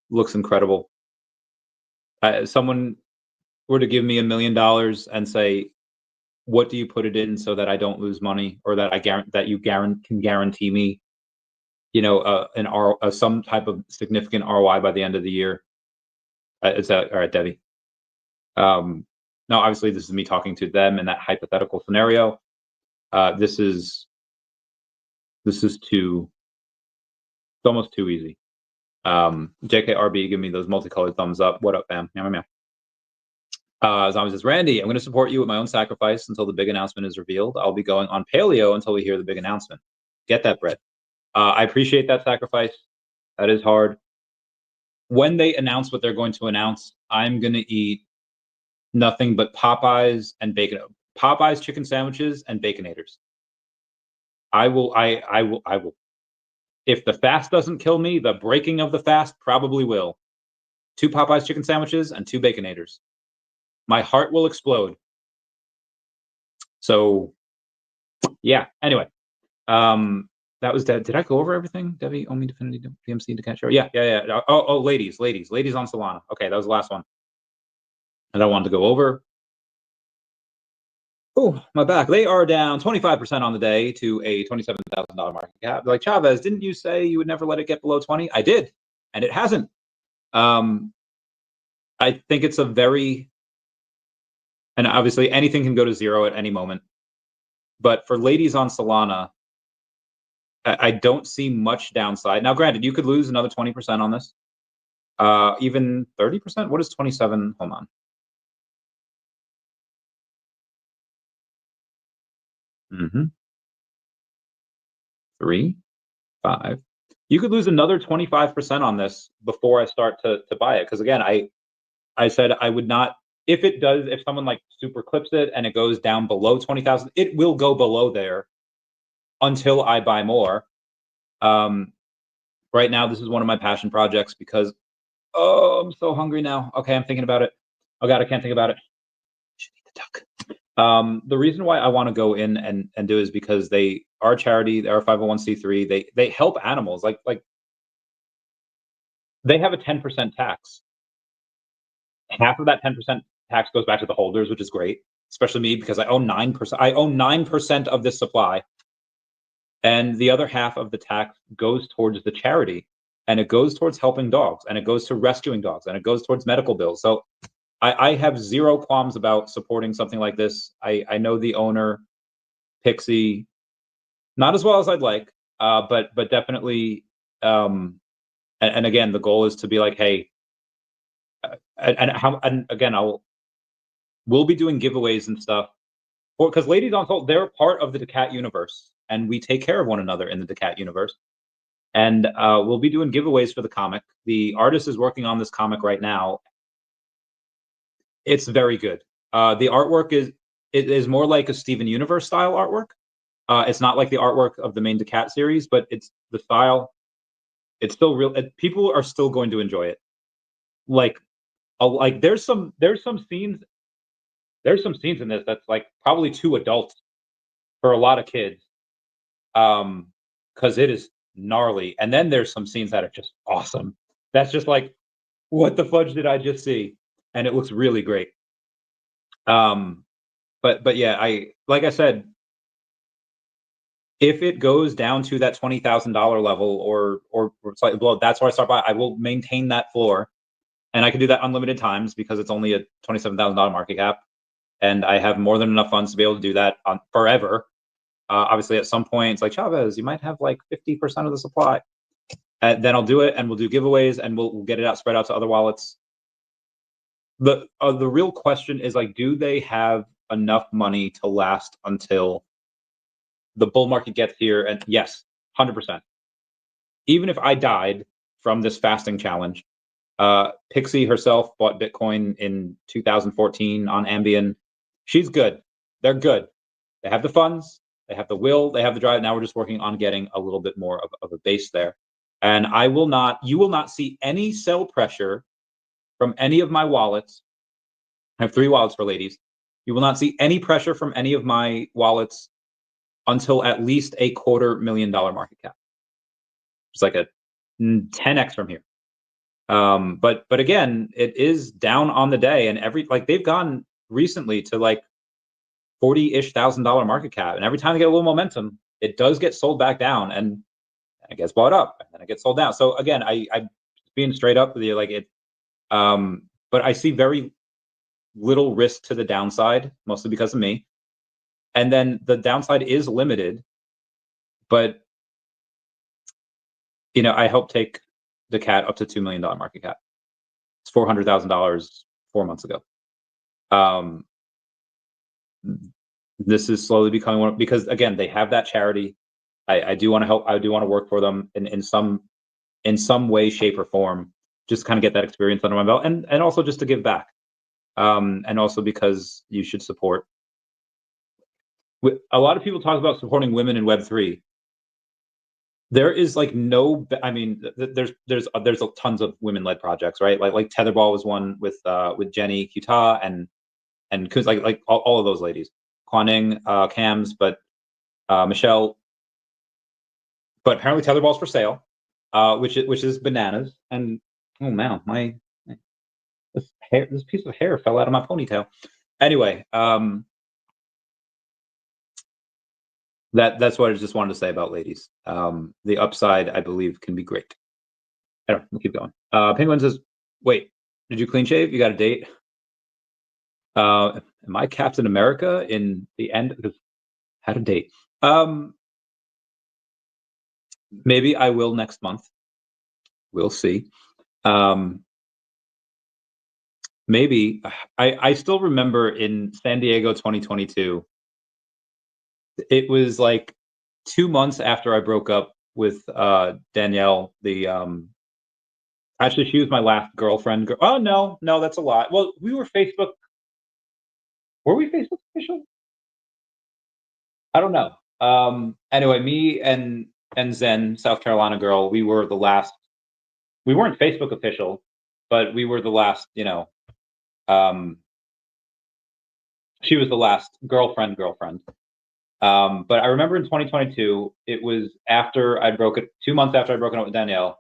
looks incredible. Someone were to give me $1 million and say, what do you put it in so that I don't lose money, or that you can guarantee me, some type of significant ROI by the end of the year? It's all right, DEVVE. Now, obviously, this is me talking to them in that hypothetical scenario. This is almost too easy. JKRB, give me those multicolored thumbs up. What up, fam? Zombie says, Randy, I'm going to support you with my own sacrifice until the big announcement is revealed. I'll be going on paleo until we hear the big announcement. Get that bread. I appreciate that sacrifice. That is hard. When they announce what they're going to announce, I'm going to eat nothing but Popeyes and bacon. Popeyes chicken sandwiches and Baconators. I will. If the fast doesn't kill me, the breaking of the fast probably will. 2 Popeyes chicken sandwiches and 2 Baconators. My heart will explode. So, yeah. Anyway, that was dead. Did I go over everything? DEVVE, OMI, Definity, DMC, daCat, Shiro. Yeah. Oh, ladies on Solana. Okay, that was the last one. And I wanted to go over. Oh, my back. They are down 25% on the day to a $27,000 market cap. Like, Chavez, didn't you say you would never let it get below 20? I did, and it hasn't. I think it's a very, and obviously anything can go to 0 at any moment. But for ladies on Solana, I don't see much downside. Now, granted, you could lose another 20% on this. Even 30%? What is 27? Hold on. Mm-hmm. 3, 5. You could lose another 25% on this before I start to buy it. Because again, I said I would not, if someone like super clips it and it goes down below 20,000, it will go below there until I buy more. Right now, this is one of my passion projects because, I'm so hungry now. Okay, I'm thinking about it. Oh God, I can't think about it. I should eat the duck. The reason why I want to go in and do is because they are a charity, they are 501c3. They help animals. Like they have a 10% tax. Half of that 10% tax goes back to the holders, which is great, especially me because I own 9%. I own 9% of this supply. And the other half of the tax goes towards the charity, and it goes towards helping dogs, and it goes to rescuing dogs, and it goes towards medical bills. So I have zero qualms about supporting something like this. I know the owner, Pixie, not as well as I'd like, but definitely. And again, the goal is to be like, hey, and again, we'll be doing giveaways and stuff, because Ladies on Salt, they're part of the daCat universe, and we take care of one another in the daCat universe. And we'll be doing giveaways for the comic. The artist is working on this comic right now. It's very good. The artwork is more like a Steven Universe style artwork. It's not like the artwork of the main daCat series, but it's the style. It's still real. People are still going to enjoy it. Like there's some scenes. There's some scenes in this that's like probably too adult for a lot of kids. Because it is gnarly. And then there's some scenes that are just awesome. That's just like, what the fudge did I just see? And it looks really great. But yeah, like I said, if it goes down to that $20,000 level or slightly below, that's where I start by. I will maintain that floor, and I can do that unlimited times because it's only a $27,000 market cap, and I have more than enough funds to be able to do that on forever. Obviously, at some point, it's like, Chavez, you might have like 50% of the supply. Then I'll do it, and we'll do giveaways, and we'll get it out, spread out to other wallets. The real question is like, do they have enough money to last until the bull market gets here? And yes, 100%. Even if I died from this fasting challenge, Pixie herself bought Bitcoin in 2014 on Ambien. She's good. They're good. They have the funds. They have the will, they have the drive. Now we're just working on getting a little bit more of a base there. And you will not see any sell pressure from any of my wallets. I have 3 wallets for ladies. You will not see any pressure from any of my wallets until at least a $250,000 market cap. It's like a 10x from here. But again, it is down on the day, and they've gone recently to like $40,000-ish market cap, and every time they get a little momentum, it does get sold back down, and it gets bought up, and then it gets sold down. So again, I'm being straight up with you, like it. But I see very little risk to the downside, mostly because of me, and then the downside is limited. But I helped take daCat up to $2 million market cap. It's $400,000 4 months ago. This is slowly becoming one, because again, they have that charity. I do want to help. I do want to work for them in some way, shape, or form, just kind of get that experience under my belt, and also just to give back, and also because you should support. A lot of people talk about supporting women in Web3. There is like no, I mean, there's tons of women-led projects, right? Like Tetherball was one with Jenny Kuta and like all of those ladies, Kwaning, Cams, but Michelle. But apparently Tetherball's for sale, which is bananas. And oh man, this piece of hair fell out of my ponytail. Anyway, that's what I just wanted to say about ladies. The upside, I believe, can be great. We'll keep going. Penguin says, "Wait, did you clean shave? You got a date? Am I Captain America in the end? Had a date. Maybe I will next month. We'll see. Maybe I still remember in San Diego 2022. It was like 2 months after I broke up with Danielle. Actually, she was my last girlfriend. Oh no, that's a lie. Well, we were Facebook. Were we Facebook official? I don't know. Anyway, me and Zen, South Carolina girl, we were the last. We weren't Facebook official, but we were the last, She was the last girlfriend. But I remember in 2022, it was after I broke it, 2 months after I broken up with Danielle.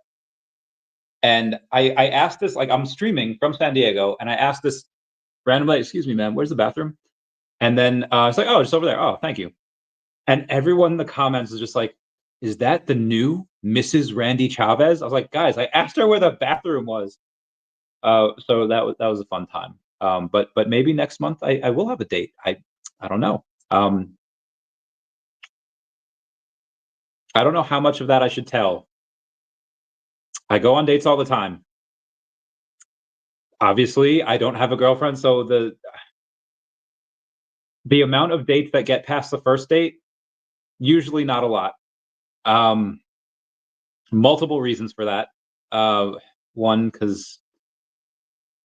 And I asked this, like, I'm streaming from San Diego, and I asked this randomly, excuse me, ma'am, where's the bathroom? And then it's like, oh, it's over there. Oh, thank you. And everyone in the comments is just like, is that the new Mrs. Randy Chavez? I was like, guys, I asked her where the bathroom was. So that was a fun time. But maybe next month I will have a date. I don't know. I don't know how much of that I should tell. I go on dates all the time. Obviously, I don't have a girlfriend, so the amount of dates that get past the first date, usually not a lot. Multiple reasons for that. One, because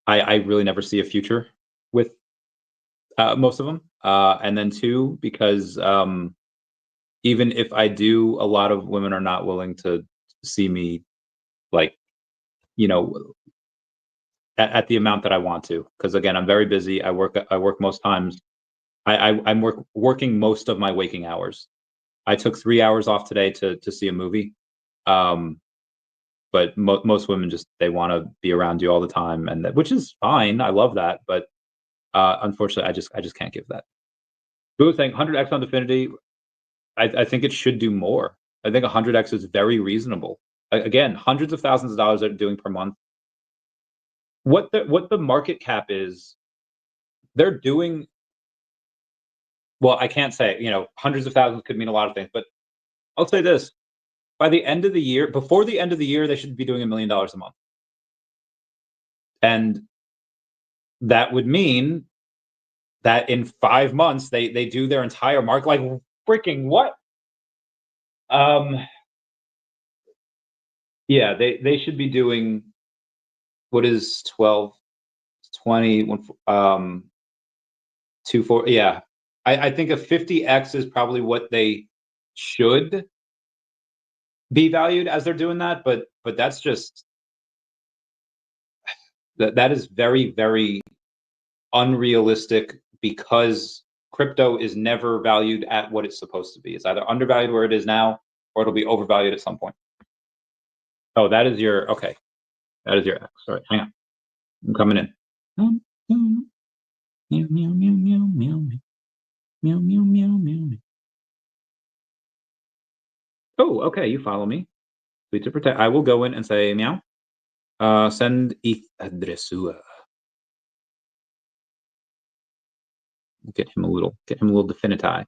I really never see a future with most of them. And then two, because even if I do, a lot of women are not willing to see me, like, you know, at the amount that I want to. Because again, I'm very busy. I work most times. I'm working most of my waking hours. I took 3 hours off today to see a movie. But most women just, they want to be around you all the time, and which is fine. I love that, but unfortunately, I just can't give that. Boo was saying 100x on Definity. I think it should do more. I think 100x is very reasonable. Again, hundreds of thousands of dollars they're doing per month. What the market cap is, they're doing. Well, I can't say, hundreds of thousands could mean a lot of things, but I'll say this: by the end of the year, before the end of the year, they should be doing $1 million a month, and that would mean that in 5 months they do their entire market. Like, freaking what? Yeah, they should be doing, what is 12, 20, 2, 4. Yeah, I think a 50x is probably what they should be valued as they're doing that, but that's just that is very, very unrealistic, because crypto is never valued at what it's supposed to be. It's either undervalued where it is now, or it'll be overvalued at some point. Oh, that is your, okay. That is your X. All right, hang on. I'm coming in. Meow, meow, meow, meow, meow, meow, meow, meow, meow. Oh, okay, you follow me. Sweet to protect. I will go in and say meow. Send ETH address. Get him a little definiti.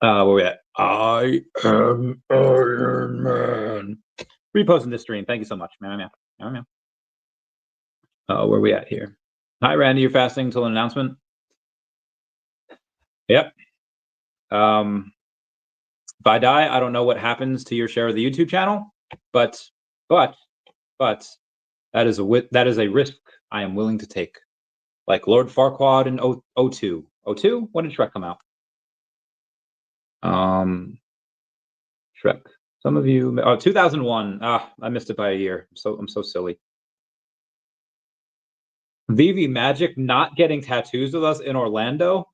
Where we at? I am Iron Man. Reposting this stream. Thank you so much. Meow, meow, meow, meow. Where we at here? Hi, Randy. You're fasting until an announcement? Yep. If I die, I don't know what happens to your share of the YouTube channel, but that is a risk I am willing to take. Like Lord Farquaad in 02. 02? When did Shrek come out? Shrek. Some of you, 2001. I missed it by a year. I'm so silly. VeVe Magic not getting tattoos with us in Orlando?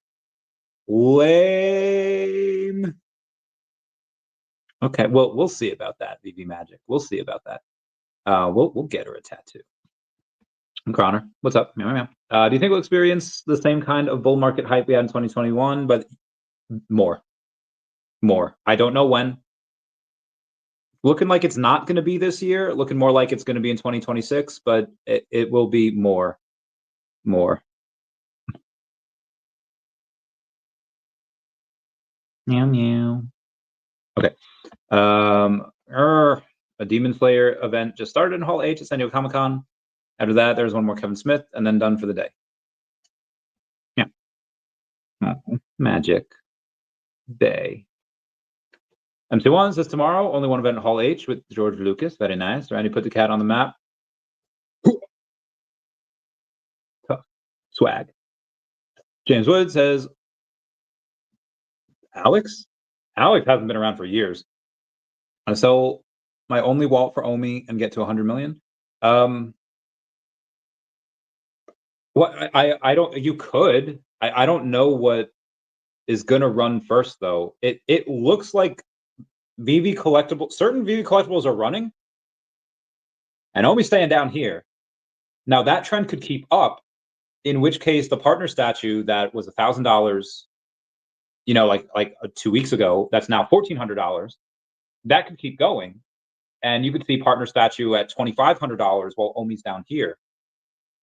Lame. Okay, well, we'll see about that, VeVe Magic. We'll see about that. We'll get her a tattoo. Connor, what's up? Do you think we'll experience the same kind of bull market hype we had in 2021, but more? I don't know when. Looking like it's not going to be this year. Looking more like it's going to be in 2026, but it will be more. Meow, meow. Okay. A Demon Slayer event just started in Hall H at San Diego Comic-Con. After that, there's one more Kevin Smith, and then done for the day. Yeah. Magic Day. MC1 says tomorrow, only one event in Hall H with George Lucas. Very nice. Randy put the cat on the map. Tough. Swag. James Wood says, Alex hasn't been around for years. I sell my only wallet for OMI and get to 100 million. What I don't. You could. I don't know what is gonna run first though. It looks like VeVe collectible, certain VeVe collectibles are running, and OMI staying down here. Now that trend could keep up, in which case the partner statue that was $1,000, you know, like 2 weeks ago, that's now $1,400. That could keep going, and you could see partner statue at $2,500 while OMI's down here.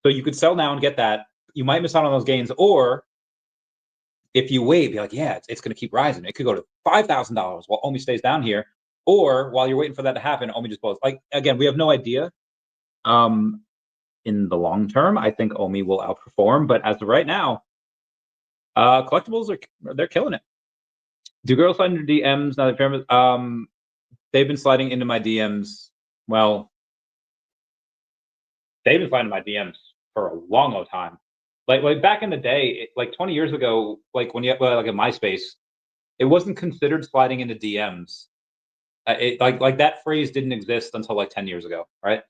So you could sell now and get that. You might miss out on those gains, or if you wait, be like, yeah, it's going to keep rising. It could go to $5,000 while OMI stays down here, or while you're waiting for that to happen, OMI just blows. Like again, we have no idea. In the long term, I think OMI will outperform, but as of right now, collectibles they're killing it. Do girls slide into DMs now that they've been sliding into my DMs? Well, they've been sliding into my DMs for a long time. Like back in the day, like 20 years ago, like when you had like a MySpace, it wasn't considered sliding into DMs. Like that phrase didn't exist until like 10 years ago, right?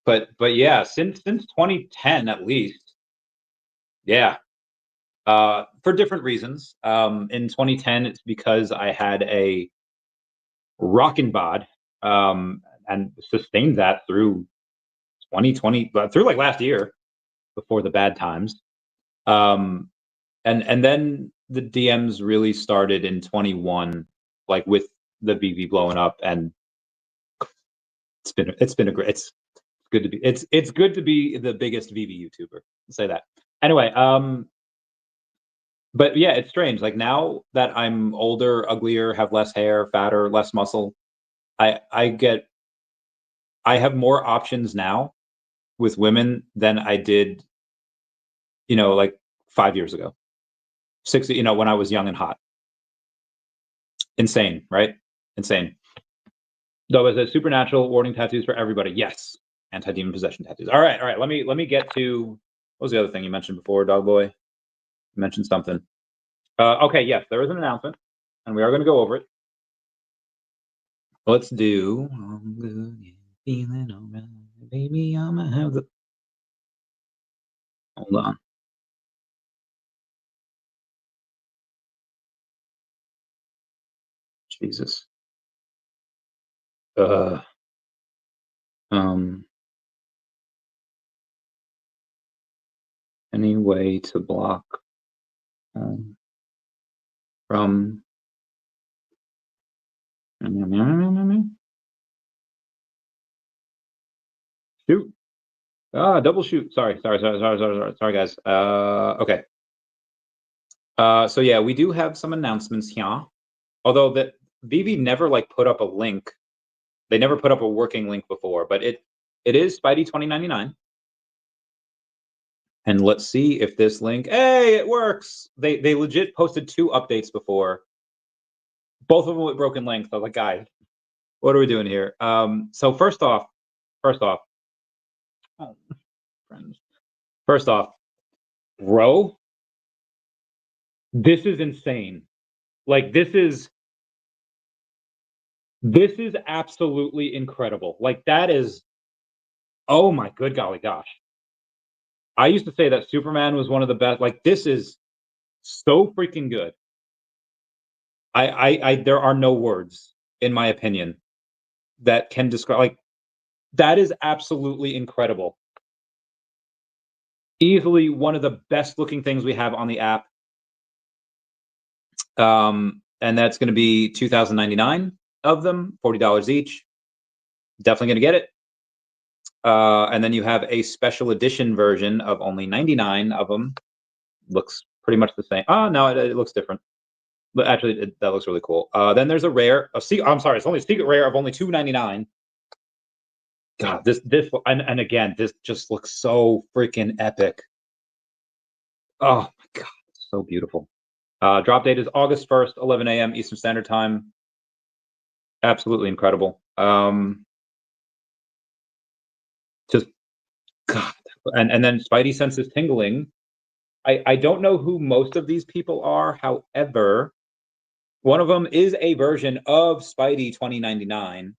But yeah, since 2010 at least, yeah. For different reasons. In 2010, it's because I had a rockin' bod, and sustained that through 2020, but through like last year before the bad times. And then the DMs really started in 21, like with the VeVe blowing up, and it's been a great. It's good to be. It's good to be the biggest VeVe YouTuber. I'll say that. Anyway, but yeah, it's strange. Like now that I'm older, uglier, have less hair, fatter, less muscle, I have more options now with women than I did, you know, like 5 years ago, 6, you know, when I was young and hot. Insane, right? Insane. Though, as a supernatural warning tattoos for everybody. Yes, anti-demon possession tattoos. All right. Let me get to, what was the other thing you mentioned before, Dog Boy? You mentioned something. Okay, yes, there is an announcement, and we are going to go over it. Let's do. I'm good, yeah, feeling alright, baby. I'ma have the. Hold on. Jesus. Any way to block from shoot. Double shoot. Sorry, guys. Okay. So yeah, we do have some announcements here. Although that VeVe never like put up a link. They never put up a working link before, but it is Spidey 2099. And let's see if this link, hey, it works. They legit posted 2 updates before. Both of them with broken links. I was like, guys, what are we doing here? So first off, oh, friends. First off, bro, this is insane. Like this is absolutely incredible. Like that is, oh my good golly gosh. I used to say that Superman was one of the best. Like this is so freaking good. There are no words, in my opinion, that can describe. Like that is absolutely incredible. Easily one of the best looking things we have on the app. And that's going to be 2,099 of them, $40 each. Definitely going to get it. And then you have a special edition version of only 99 of them. Looks pretty much the same. Oh no, it looks different. But actually, that looks really cool. Then there's a rare. I'm sorry, it's only a secret rare of only $299. God, this and again, this just looks so freaking epic. Oh my God, it's so beautiful. Drop date is August 1st, 11 a.m. Eastern Standard Time. Absolutely incredible. Just God, and then Spidey senses tingling. I don't know who most of these people are. However, one of them is a version of Spidey 2099.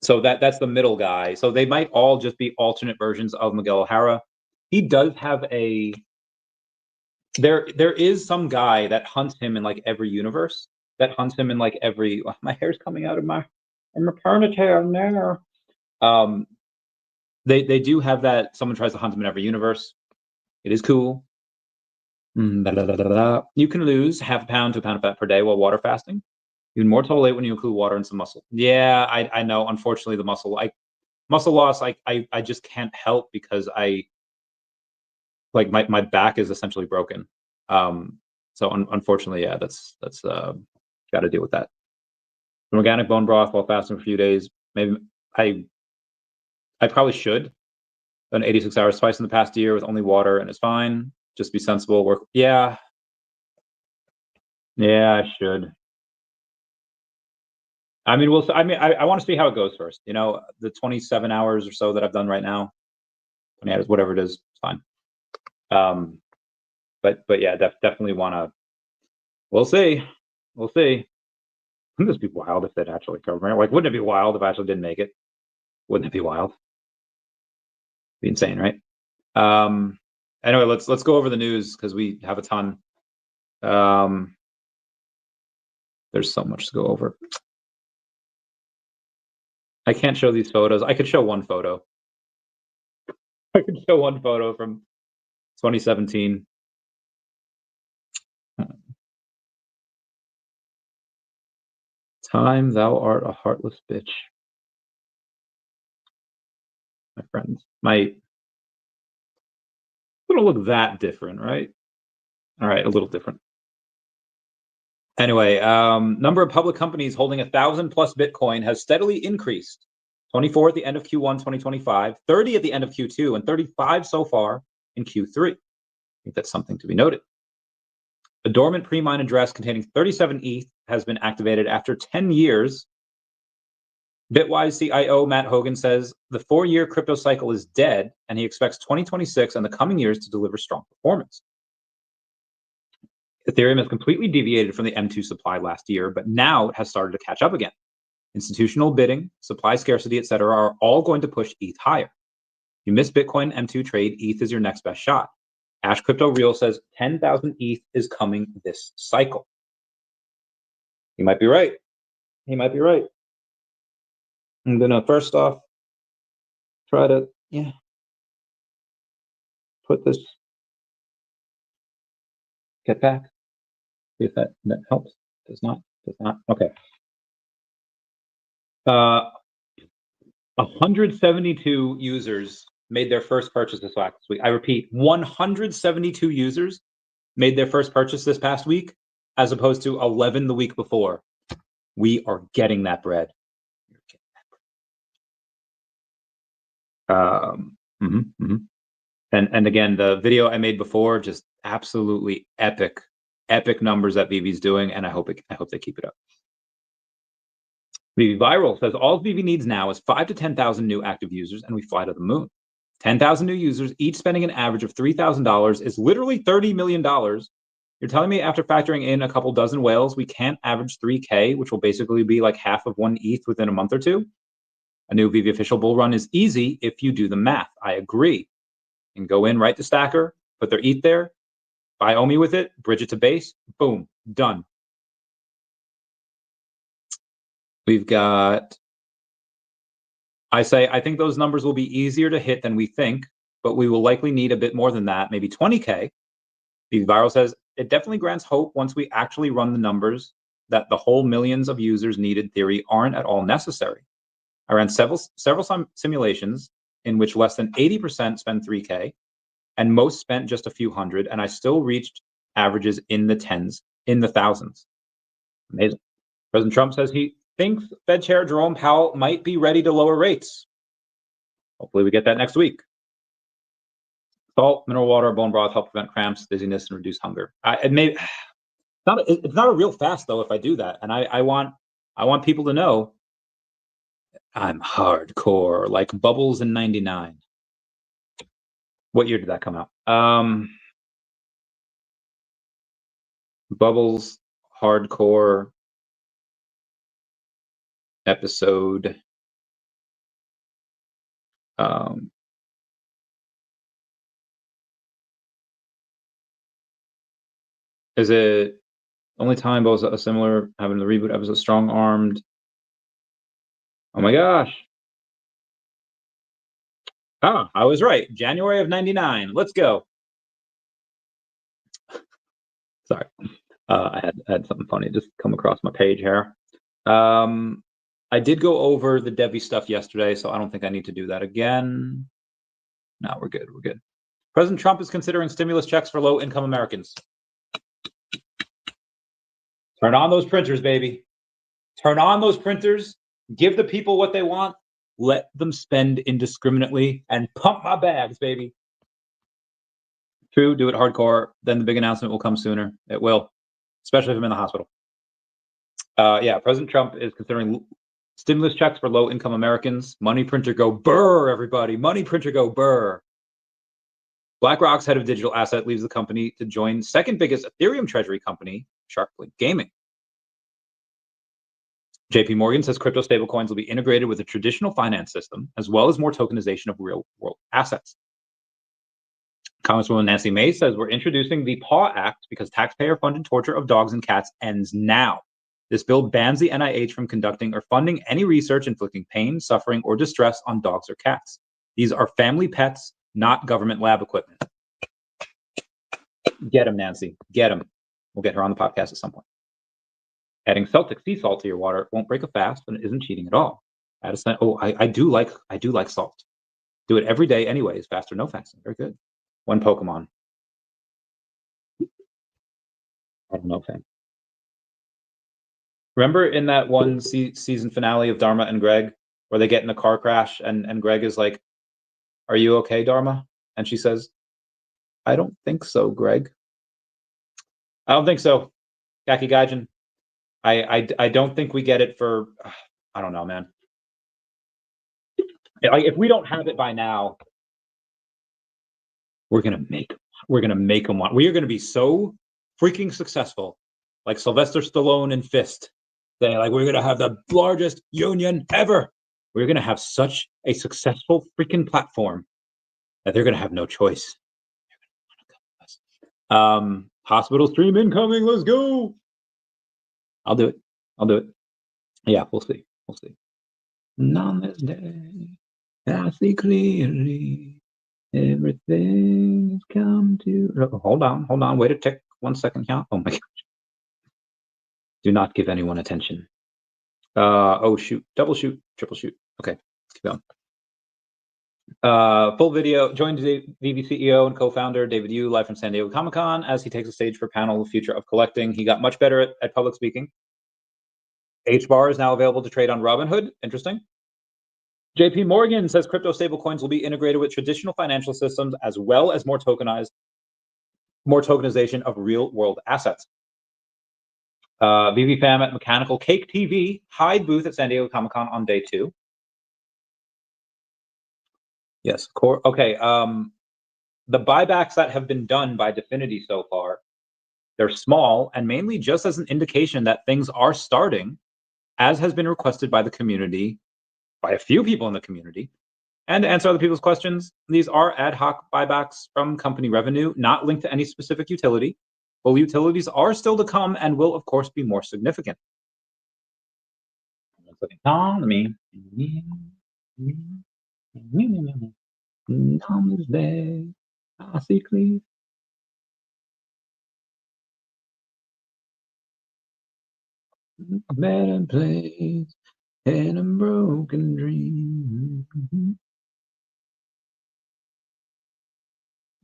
So that's the middle guy. So they might all just be alternate versions of Miguel O'Hara. He does have a there is some guy that hunts him in like every universe. That hunts him in like every my hair's coming out of my maternity now. They do have that someone tries to hunt him in every universe. It is cool. You can lose half a pound to a pound of fat per day while water fasting. Even more total weight when you include water and some muscle. Yeah, I know. Unfortunately, the muscle loss, I just can't help because my back is essentially broken. So unfortunately, yeah, that's got to deal with that. Some organic bone broth while fasting for a few days. Maybe I probably should. Done 86 hours twice in the past year with only water and it's fine. Just be sensible. Work. Yeah, I should. I mean, I want to see how it goes first. You know, the 27 hours or so that I've done right now, 20 hours, whatever it is, it's fine. But yeah, definitely want to. We'll see. Wouldn't this be wild if it actually covered? Like, wouldn't it be wild if I actually didn't make it? Wouldn't it be wild? Be insane, right? Anyway, let's go over the news because we have a ton. There's so much to go over. I can't show these photos. I could show one photo. I could show one photo from 2017. Time, thou art a heartless bitch. My friends. It don't look that different, right? All right, a little different. Anyway, number of public companies holding 1,000 plus Bitcoin has steadily increased. 24 at the end of Q1 2025, 30 at the end of Q2, and 35 so far in Q3. I think that's something to be noted. A dormant pre-mine address containing 37 ETH has been activated after 10 years. Bitwise CIO Matt Hogan says the 4-year crypto cycle is dead, and he expects 2026 and the coming years to deliver strong performance. Ethereum has completely deviated from the M2 supply last year, but now it has started to catch up again. Institutional bidding, supply scarcity, etc., are all going to push ETH higher. If you miss Bitcoin M2 trade, ETH is your next best shot. Ash Crypto Real says 10,000 ETH is coming this cycle. He might be right. I'm gonna first off try to put this get back. See if that helps. Does not. Okay. 172 users made their first purchase this last week. I repeat, 172 users made their first purchase this past week, as opposed to 11 the week before. We are getting that bread. And again, the video I made before, just absolutely epic numbers that VeVe's doing, and I hope they keep it up. VeVe Viral says all VeVe needs now is 5 to 10,000 new active users, and we fly to the moon. 10,000 new users, each spending an average of $3,000, is literally $30 million. You're telling me after factoring in a couple dozen whales, we can't average 3K, which will basically be like half of one ETH within a month or two? A new VeVe official bull run is easy if you do the math. I agree. And go in, write the stacker, put their ETH there, buy OMI with it, bridge it to base, boom, done. We've got, I think those numbers will be easier to hit than we think, but we will likely need a bit more than that, maybe 20K. VeVe Viral says, it definitely grants hope once we actually run the numbers that the whole millions of users needed theory aren't at all necessary. I ran several simulations in which less than 80% spend 3K and most spent just a few hundred, and I still reached averages in the tens, in the thousands. Amazing. President Trump says he thinks Fed Chair Jerome Powell might be ready to lower rates. Hopefully we get that next week. Salt, mineral water, bone broth help prevent cramps, dizziness, and reduce hunger. It's not a real fast though if I do that, and I want people to know I'm hardcore, like Bubbles in '99. What year did that come out? Bubbles hardcore episode Is it only time was a similar having the reboot episode strong armed? Oh my gosh. Ah, I was right. January of 99. Let's go. Sorry. I had something funny just come across my page here. I did go over the DEVVE stuff yesterday, so I don't think I need to do that again. No, we're good. We're good. President Trump is considering stimulus checks for low-income Americans. Turn on those printers, baby. Turn on those printers. Give the people what they want. Let them spend indiscriminately and pump my bags, baby. True, do it hardcore. Then the big announcement will come sooner. It will, especially if I'm in the hospital. Yeah, President Trump is considering stimulus checks for low-income Americans. Money printer go burr, everybody. Money printer go burr. BlackRock's head of digital asset leaves the company to join second biggest Ethereum treasury company, Sharplink Gaming. JP Morgan says crypto stablecoins will be integrated with a traditional finance system, as well as more tokenization of real-world assets. Congresswoman Nancy Mace says we're introducing the PAW Act because taxpayer-funded torture of dogs and cats ends now. This bill bans the NIH from conducting or funding any research inflicting pain, suffering, or distress on dogs or cats. These are family pets, not government lab equipment. Get him, Nancy. Get him. We'll get her on the podcast at some point. Adding Celtic sea salt to your water won't break a fast and it isn't cheating at all. I do like salt. Do it every day anyways, fast or no fasting. Very good. One Pokemon. I don't know, fan. Remember in that one season finale of Dharma and Greg, where they get in a car crash and Greg is like, "Are you okay, Dharma?" And she says, "I don't think so, Greg." I don't think so, Gaki Gaijin. I don't think we get it for, I don't know, man. Like, if we don't have it by now, we're gonna make them want. We are gonna be so freaking successful, like Sylvester Stallone in Fist. Saying like we're gonna have the largest union ever. We're gonna have such a successful freaking platform that they're gonna have no choice. Hospital stream incoming. Let's go. I'll do it. Yeah, we'll see. On this day, I see clearly everything has come to. Hold on. Wait a tick. 1 second count. Oh my gosh. Do not give anyone attention. Oh shoot, double shoot, triple shoot. Okay, let's keep going. Full video. Joined VeVe CEO and co-founder David Yu live from San Diego Comic-Con as he takes the stage for panel The Future of Collecting. He got much better at public speaking. HBAR is now available to trade on Robinhood. Interesting. JP Morgan says crypto stablecoins will be integrated with traditional financial systems as well as more tokenization of real-world assets. VeVe fam at Mechanical Cake TV hide booth at San Diego Comic-Con on day 2. Yes, okay. The buybacks that have been done by Definity so far, they're small and mainly just as an indication that things are starting, as has been requested by the community, by a few people in the community. And to answer other people's questions, these are ad hoc buybacks from company revenue, not linked to any specific utility. Well, utilities are still to come and will, of course, be more significant. On this day, I see clear. A better place and a broken dream.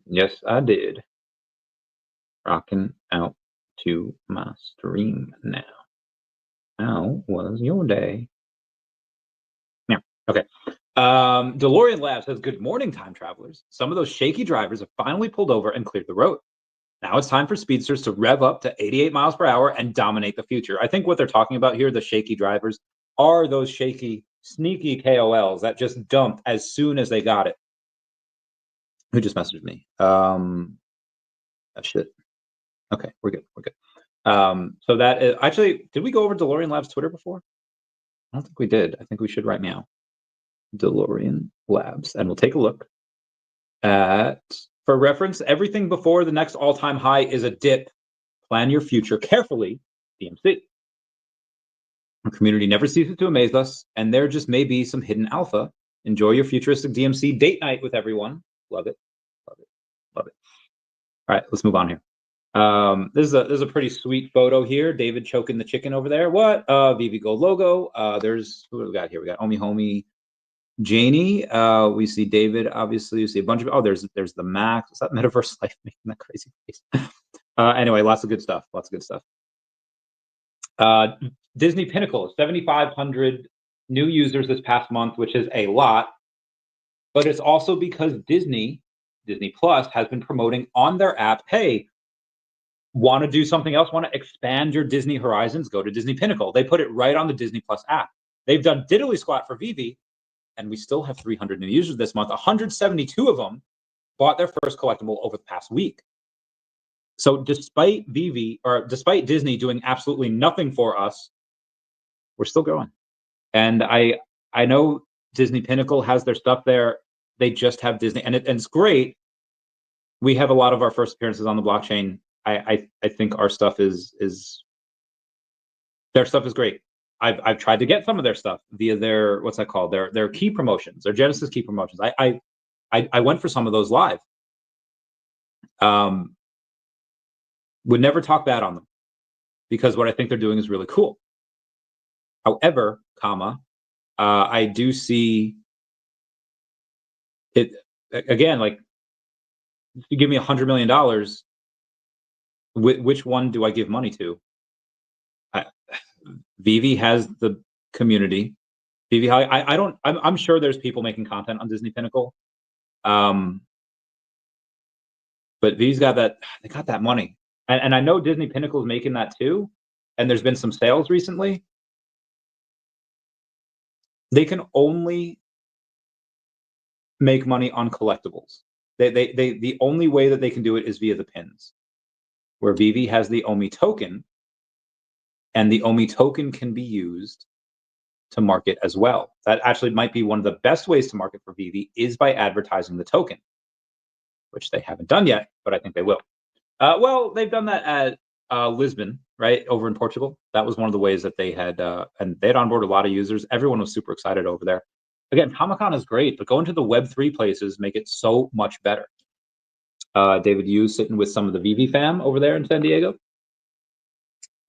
Yes, I did. Rocking out to my stream now. How was your day? Yeah, okay. Delorean Labs says, good morning, time travelers. Some of those shaky drivers have finally pulled over and cleared the road. Now it's time for speedsters to rev up to 88 miles per hour and dominate the future. I think what they're talking about here, the shaky drivers, are those shaky, sneaky KOLs that just dumped as soon as they got it. Who just messaged me? Shit. Okay, we're good. So that is, actually, did we go over Delorean Labs Twitter before? I don't think we did. I think we should right now. Delorean Labs, and we'll take a look at, for reference, everything before the next all-time high is a dip. Plan your future carefully, DMC. Our community never ceases to amaze us, and there just may be some hidden alpha. Enjoy your futuristic DMC date night with everyone. Love it, love it, love it. All right, let's move on here. This is a pretty sweet photo here. David choking the chicken over there. What? VeVe Gold logo. There's, who do we got here? We got OMI Homie Janie. We see David, obviously. You see a bunch of, oh, there's the Max. Is that Metaverse Life making that crazy face? Anyway, lots of good stuff. Lots of good stuff. Disney Pinnacle, 7,500 new users this past month, which is a lot. But it's also because Disney Plus has been promoting on their app, hey, want to do something else, want to expand your Disney horizons, go to Disney Pinnacle. They put it right on the Disney Plus app. They've done Diddly Squat for VeVe, and we still have 300 new users this month. 172 of them bought their first collectible over the past week. So despite VeVe, or despite Disney doing absolutely nothing for us, we're still growing. And I know Disney Pinnacle has their stuff there. They just have Disney, and it's great. We have a lot of our first appearances on the blockchain. I think our stuff is their stuff is great. I've tried to get some of their stuff via their, what's that called? Their key promotions, their Genesis key promotions. I went for some of those live. Would never talk bad on them because what I think they're doing is really cool. However, I do see it again, like if you give me $100 million, which one do I give money to? VeVe has the community. VeVe, I'm sure there's people making content on Disney Pinnacle. But VeVe's got that, they got that money. And I know Disney Pinnacle is making that too. And there's been some sales recently. They can only make money on collectibles. The only way that they can do it is via the pins, where VeVe has the OMI token, and the OMI token can be used to market as well. That actually might be one of the best ways to market for VeVe is by advertising the token, which they haven't done yet, but I think they will. Well, they've done that at Lisbon, right, over in Portugal. That was one of the ways that they had, and they had onboarded a lot of users. Everyone was super excited over there. Again, Comic-Con is great, but going to the Web3 places make it so much better. David Yu sitting with some of the VeVe fam over there in San Diego.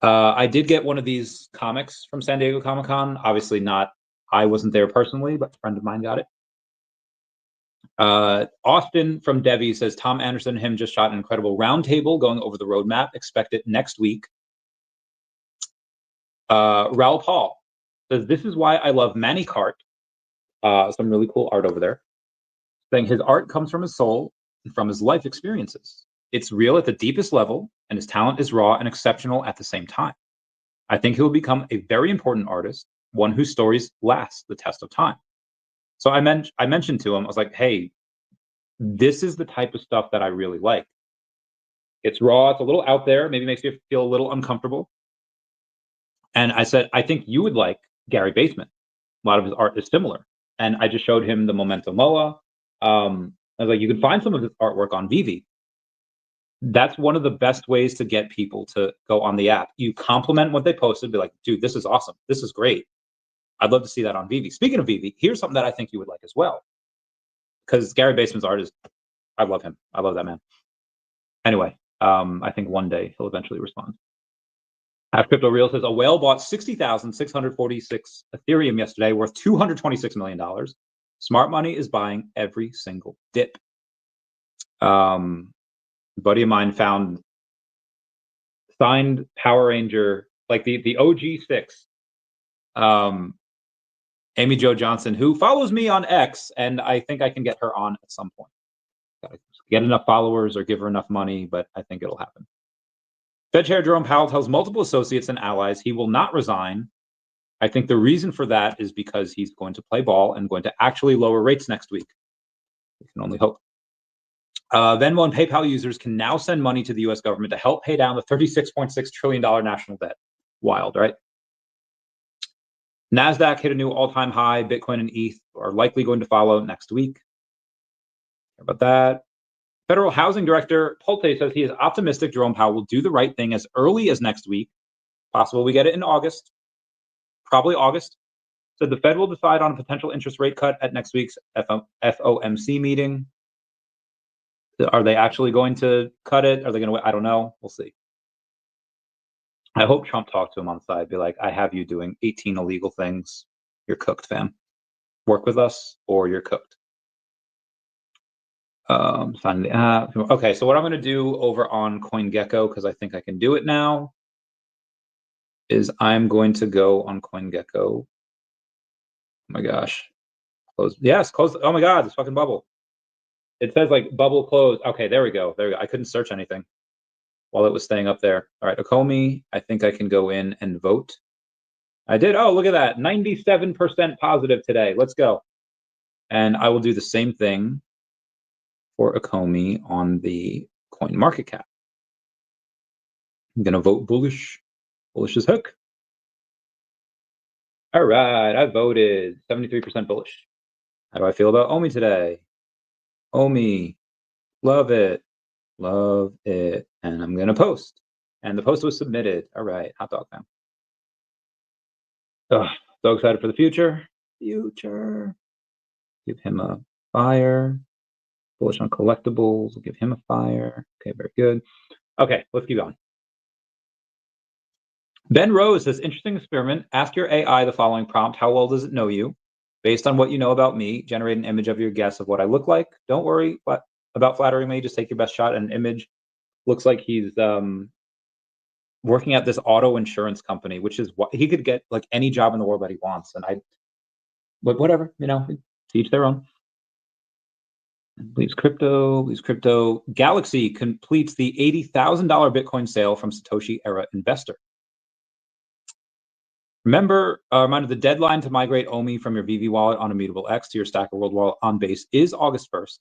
I did get one of these comics from San Diego Comic-Con. Obviously not, I wasn't there personally, but a friend of mine got it. Austin from Devi says, Tom Anderson and him just shot an incredible roundtable going over the roadmap. Expect it next week. Raul Paul says, this is why I love Manny Cart. Some really cool art over there. Saying his art comes from his soul and from his life experiences. It's real at the deepest level, and his talent is raw and exceptional at the same time. I think he will become a very important artist, one whose stories last the test of time. So I mentioned to him, I was like, hey, this is the type of stuff that I really like. It's raw, it's a little out there, maybe makes you feel a little uncomfortable. And I said, I think you would like Gary Basement. A lot of his art is similar. And I just showed him the Memento Moa. I was like, you can find some of his artwork on VeVe. That's one of the best ways to get people to go on the app. You compliment what they posted, be like, dude, this is awesome. This is great. I'd love to see that on VeVe. Speaking of VeVe, here's something that I think you would like as well. Because Gary Basement's art is, I love him. I love that man. Anyway, I think one day he'll eventually respond. Crypto Real says, a whale bought 60,646 Ethereum yesterday, worth $226 million. Smart money is buying every single dip. A buddy of mine found signed Power Ranger, like the OG6. Amy Jo Johnson, who follows me on X, and I think I can get her on at some point. Gotta get enough followers or give her enough money, but I think it'll happen. Fed Chair Jerome Powell tells multiple associates and allies he will not resign. I think the reason for that is because he's going to play ball and going to actually lower rates next week. We can only hope. Venmo and PayPal users can now send money to the U.S. government to help pay down the $36.6 trillion national debt. Wild, right? NASDAQ hit a new all-time high. Bitcoin and ETH are likely going to follow next week. How about that? Federal Housing Director Polte says he is optimistic Jerome Powell will do the right thing as early as next week. Possible we get it in August. Probably August. Said the Fed will decide on a potential interest rate cut at next week's FOMC meeting. Are they actually going to cut it? Are they going to? I don't know. We'll see. I hope Trump talked to him on the side. Be like, I have you doing 18 illegal things. You're cooked, fam. Work with us or you're cooked. Sign the app. Okay, so what I'm going to do over on CoinGecko, because I think I can do it now, is I'm going to go on CoinGecko. Oh my gosh. Close. Yes, close. Oh my God, this fucking bubble. It says like bubble closed. Okay, there we go. There we go. I couldn't search anything while it was staying up there. All right, ECOMI, I think I can go in and vote. I did. Oh, look at that. 97% positive today. Let's go. And I will do the same thing for ECOMI on the coin market cap. I'm going to vote bullish. Bullish as heck. All right, I voted 73% bullish. How do I feel about OMI today? OMI, love it. Love it. And I'm going to post. And the post was submitted. All right, hot dog now. Oh, so excited for the future. Future. Give him a fire. Bullish on collectibles. We'll give him a fire. Okay, very good. Okay, let's keep going. Ben Rose says, interesting experiment. Ask your AI the following prompt. How well does it know you? Based on what you know about me, generate an image of your guess of what I look like. Don't worry about flattering me. Just take your best shot. An image looks like he's working at this auto insurance company, which is what he could get like any job in the world that he wants. And but whatever, you know, to each their own. Leaves crypto. Galaxy completes the $80,000 Bitcoin sale from Satoshi Era investor. Remember, reminder, the deadline to migrate OMI from your VeVe wallet on Immutable X to your Stacker World wallet on Base is August 1st.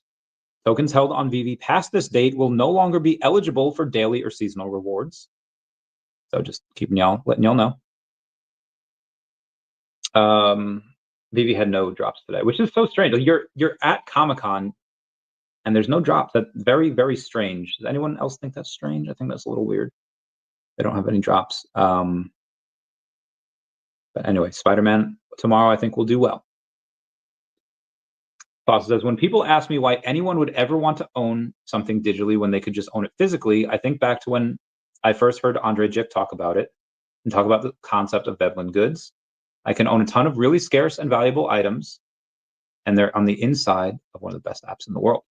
Tokens held on VeVe past this date will no longer be eligible for daily or seasonal rewards. So just letting y'all know. VeVe had no drops today, which is so strange. You're at Comic-Con and there's no drops. That's very, very strange. Does anyone else think that's strange? I think that's a little weird. They don't have any drops. But anyway, Spider-Man tomorrow I think will do well. Foster says, when people ask me why anyone would ever want to own something digitally when they could just own it physically, I think back to when I first heard Andre Jip talk about it and talk about the concept of Vevlin goods. I can own a ton of really scarce and valuable items, and they're on the inside of one of the best apps in the world.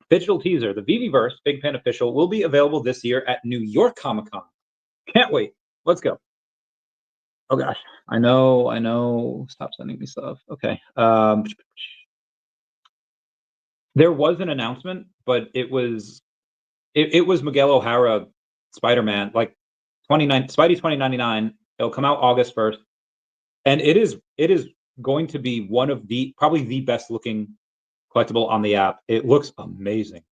Digital teaser, the VeVeverse Big Pen Official will be available this year at New York Comic-Con. Can't wait. Let's go. Oh gosh, I know. Stop sending me stuff. Okay. There was an announcement, but it was Miguel O'Hara Spider-Man, like Spidey 2099. It'll come out August 1st, and it is going to be one of probably the best looking collectible on the app. It looks amazing,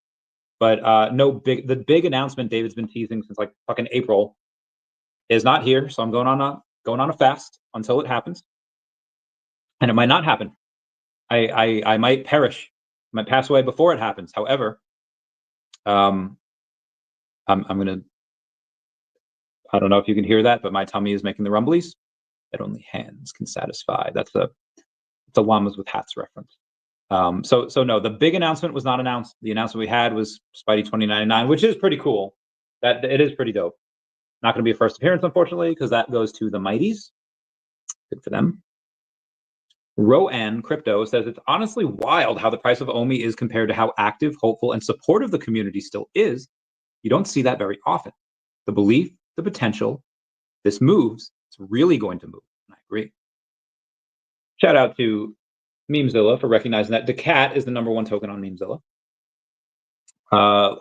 but the big announcement David's been teasing since like fucking April is not here. So I'm going on a fast until it happens, and it might not happen. I might perish. I might pass away before it happens. However, I'm gonna. I don't know if you can hear that, but my tummy is making the rumblies that only hands can satisfy. It's a llamas with hats reference. So no, the big announcement was not announced. The announcement we had was Spidey 2099, which is pretty cool. That it is pretty dope. Not going to be a first appearance, unfortunately, because that goes to the Mighties. Good for them. Roan Crypto says, it's honestly wild how the price of OMI is compared to how active, hopeful, and supportive the community still is. You don't see that very often. The belief, the potential, this moves. It's really going to move. And I agree. Shout out to Memezilla for recognizing that daCat is the #1 token on Memezilla. I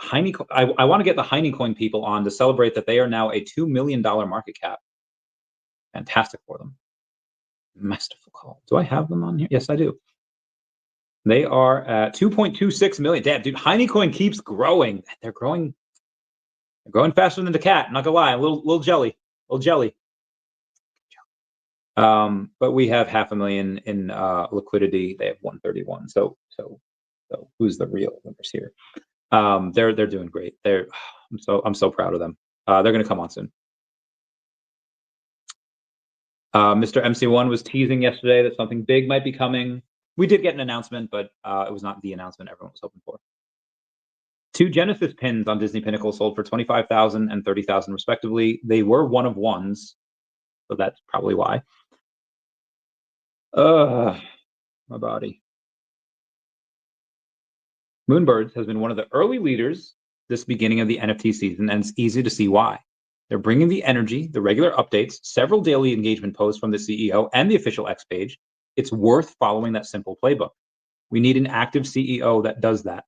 want to get the Heinecoin people on to celebrate that they are now a $2 million market cap. Fantastic for them. Masterful call. Do I have them on here? Yes, I do. They are at 2.26 million. Damn, dude, Heinecoin keeps growing. They're growing faster than daCat. I'm not gonna lie, a little jelly. But we have 500,000 in liquidity. They have 131. So who's the real winners here? They're doing great. I'm so proud of them. They're going to come on soon. Mr. MC1 was teasing yesterday that something big might be coming. We did get an announcement, but it was not the announcement everyone was hoping for. 2 Genesis pins on Disney Pinnacle sold for $25,000 and $30,000 respectively. They were one of ones, so that's probably why. My body. Moonbirds has been one of the early leaders this beginning of the NFT season, and it's easy to see why. They're bringing the energy, the regular updates, several daily engagement posts from the CEO and the official X page. It's worth following that simple playbook. We need an active CEO that does that.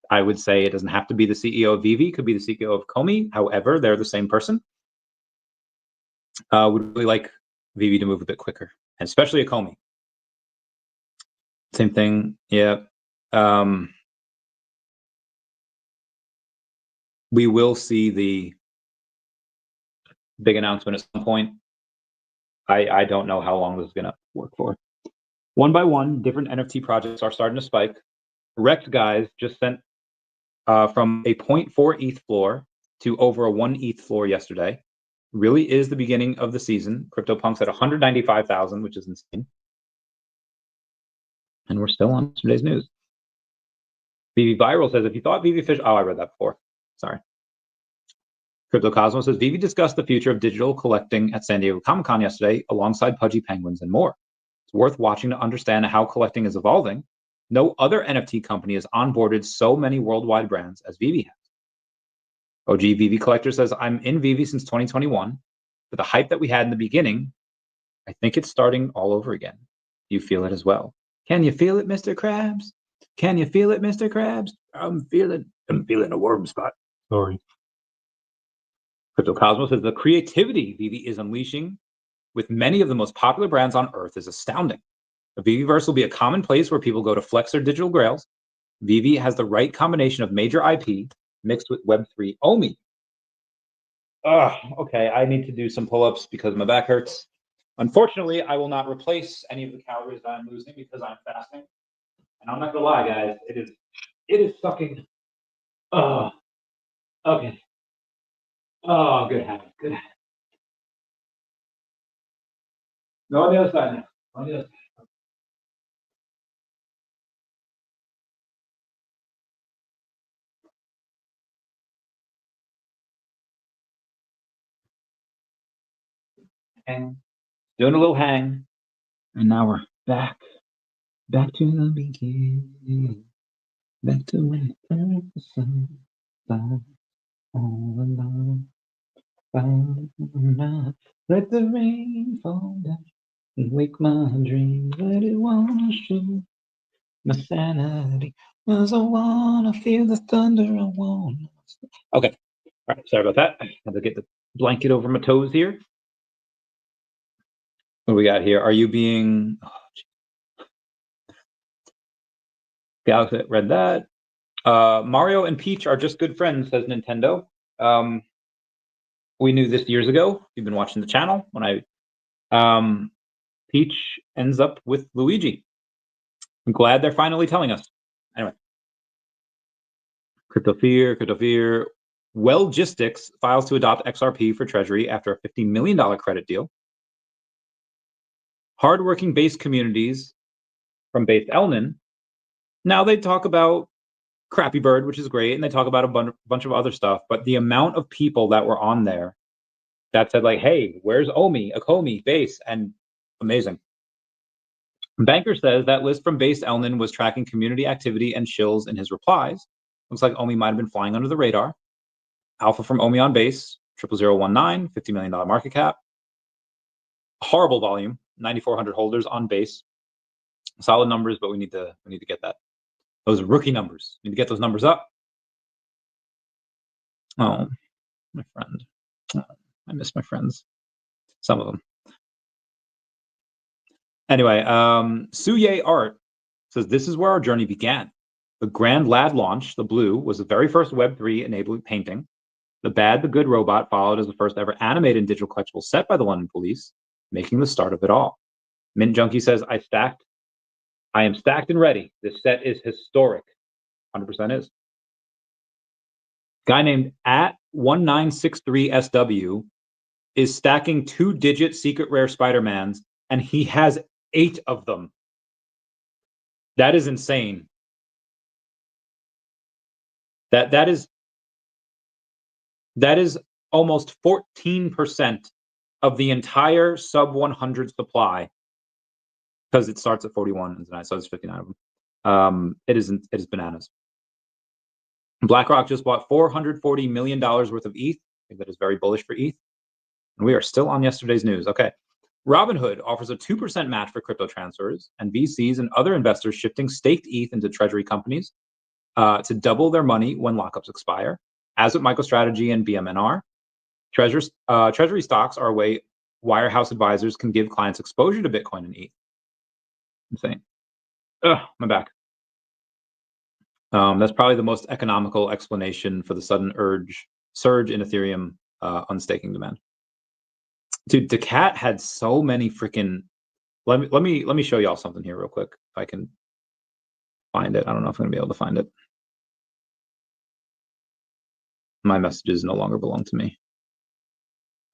I would say it doesn't have to be the CEO of VeVe, could be the CEO of ECOMI. However, they're the same person. Would really like VeVe to move a bit quicker, and especially ECOMI. Same thing, yeah. We will see the big announcement at some point. I don't know how long this is going to work for. One by one, different NFT projects are starting to spike. Wrecked guys just sent from a 0.4 ETH floor to over a 1 ETH floor yesterday. Really is the beginning of the season. CryptoPunks at 195,000, which is insane. And we're still on today's news. VeVe Viral says, if you thought VeVe Fish... Oh, I read that before. Sorry. Crypto Cosmos says, VeVe discussed the future of digital collecting at San Diego Comic-Con yesterday alongside Pudgy Penguins and more. It's worth watching to understand how collecting is evolving. No other NFT company has onboarded so many worldwide brands as VeVe has. OG VeVe Collector says, I'm in VeVe since 2021. But the hype that we had in the beginning, I think it's starting all over again. You feel it as well. Can you feel it, Mr. Krabs? Can you feel it, Mr. Krabs? I'm feeling a warm spot. Sorry. Crypto Cosmos says the creativity VeVe is unleashing with many of the most popular brands on Earth is astounding. The VeVeverse will be a common place where people go to flex their digital grails. VeVe has the right combination of major IP mixed with Web3 OMI. Okay, I need to do some pull-ups because my back hurts. Unfortunately, I will not replace any of the calories that I'm losing because I'm fasting. And I'm not gonna lie, guys, it is fucking. Okay. Oh, good habit, good habit. Go on the other side now. On the other side. Hang. Doing a little hang. And now we're back to the beginning. Back to when the sun all alone. Let the rain fall down and wake my dreams. Let it wash through my sanity. Cause I wanna feel the thunder. I wanna. Okay. All right. Sorry about that. I had to get the blanket over my toes here. What do we got here? Are you being... Galaxy read that. Mario and Peach are just good friends, says Nintendo. We knew this years ago. You've been watching the channel when Peach ends up with Luigi. I'm glad they're finally telling us. Anyway. Crypto Fear. Wellgistics files to adopt XRP for Treasury after a $50 million credit deal. Hardworking base communities from Base Elnan. Now they talk about Crappy Bird, which is great, and they talk about a bunch of other stuff, but the amount of people that were on there that said, like, hey, where's OMI, ECOMI, Base, and amazing. Banker says that list from Base Elnan was tracking community activity and shills in his replies. Looks like OMI might have been flying under the radar. Alpha from OMI on Base, 0019, $50 million market cap. Horrible volume, 9,400 holders on Base. Solid numbers, but we need to get that. Those rookie numbers. Need to get those numbers up. Oh, my friend. Oh, I miss my friends. Some of them. Anyway, Suye Art says, this is where our journey began. The Grand Lad launch, the blue, was the very first Web3 enabling painting. The Bad, the Good robot followed as the first ever animated and digital collectible set by the London police, making the start of it all. Mint Junkie says, I am stacked and ready. This set is historic. 100% is. Guy named @1963SW is stacking 2-digit secret rare Spider-Mans, and he has 8 of them. That is insane. That is almost 14% of the entire sub 100 supply, because it starts at 41 tonight, so it's 59 of them. It is bananas. BlackRock just bought $440 million worth of ETH. I think that is very bullish for ETH. And we are still on yesterday's news. Okay. Robinhood offers a 2% match for crypto transfers, and VCs and other investors shifting staked ETH into treasury companies to double their money when lockups expire. As with MicroStrategy and BMNR, treasury stocks are a way wirehouse advisors can give clients exposure to Bitcoin and ETH. Insane. Ugh, my back. That's probably the most economical explanation for the sudden surge in Ethereum unstaking demand. Dude, daCat had so many freaking. Let me show y'all something here real quick if I can find it. I don't know if I'm gonna be able to find it. My messages no longer belong to me.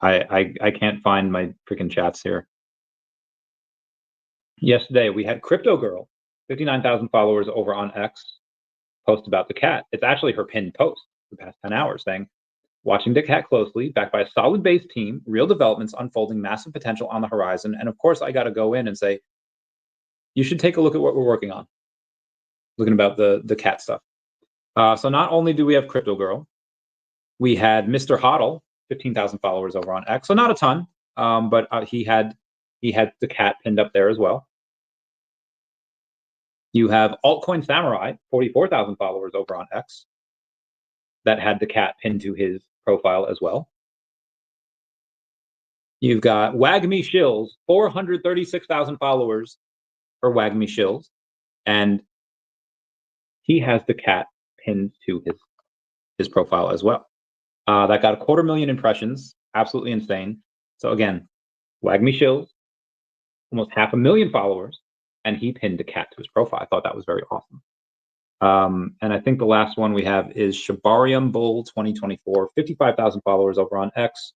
I can't find my freaking chats here. Yesterday we had Crypto Girl, 59,000 followers over on X, post about daCat. It's actually her pinned post for the past 10 hours saying, watching daCat closely, backed by a solid base team, real developments unfolding massive potential on the horizon. And of course, I got to go in and say, you should take a look at what we're working on. Looking about the cat stuff. So not only do we have Crypto Girl, we had Mr. Hodl, 15,000 followers over on X. So not a ton, but he had daCat pinned up there as well. You have Altcoin Samurai, 44,000 followers over on X, that had daCat pinned to his profile as well. You've got Wagme Shills, 436,000 followers for Wagme Shills, and he has daCat pinned to his profile as well. That got 250,000 impressions, absolutely insane. So again, Wagme Shills, almost 500,000 followers, and he pinned daCat to his profile. I thought that was very awesome. And I think the last one we have is Shabarium Bull 2024, 55,000 followers over on X.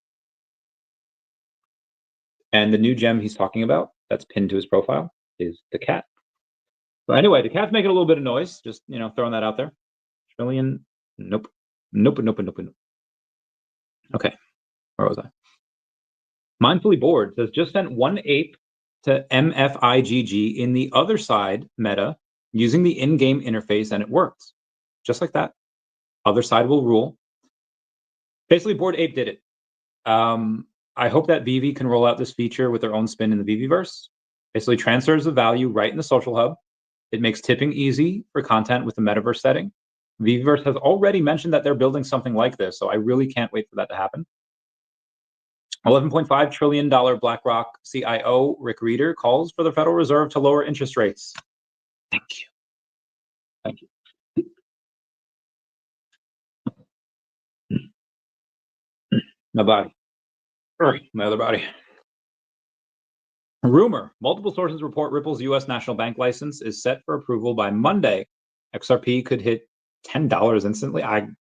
And the new gem he's talking about that's pinned to his profile is daCat. So anyway, daCat's making a little bit of noise. Just, throwing that out there. Trillion, nope. Okay, where was I? Mindfully Bored says, just sent 1 ape to MFIGG in the other side meta using the in-game interface, and it works. Just like that. Other side will rule. Basically, Bored Ape did it. I hope that VeVe can roll out this feature with their own spin in the VeVeverse. Basically transfers the value right in the social hub. It makes tipping easy for content with the metaverse setting. VeVeverse has already mentioned that they're building something like this, so I really can't wait for that to happen. $11.5 trillion BlackRock CIO Rick Reeder calls for the Federal Reserve to lower interest rates. Thank you. Thank you. My body. My other body. Rumor. Multiple sources report Ripple's U.S. national bank license is set for approval by Monday. XRP could hit $10 instantly. It's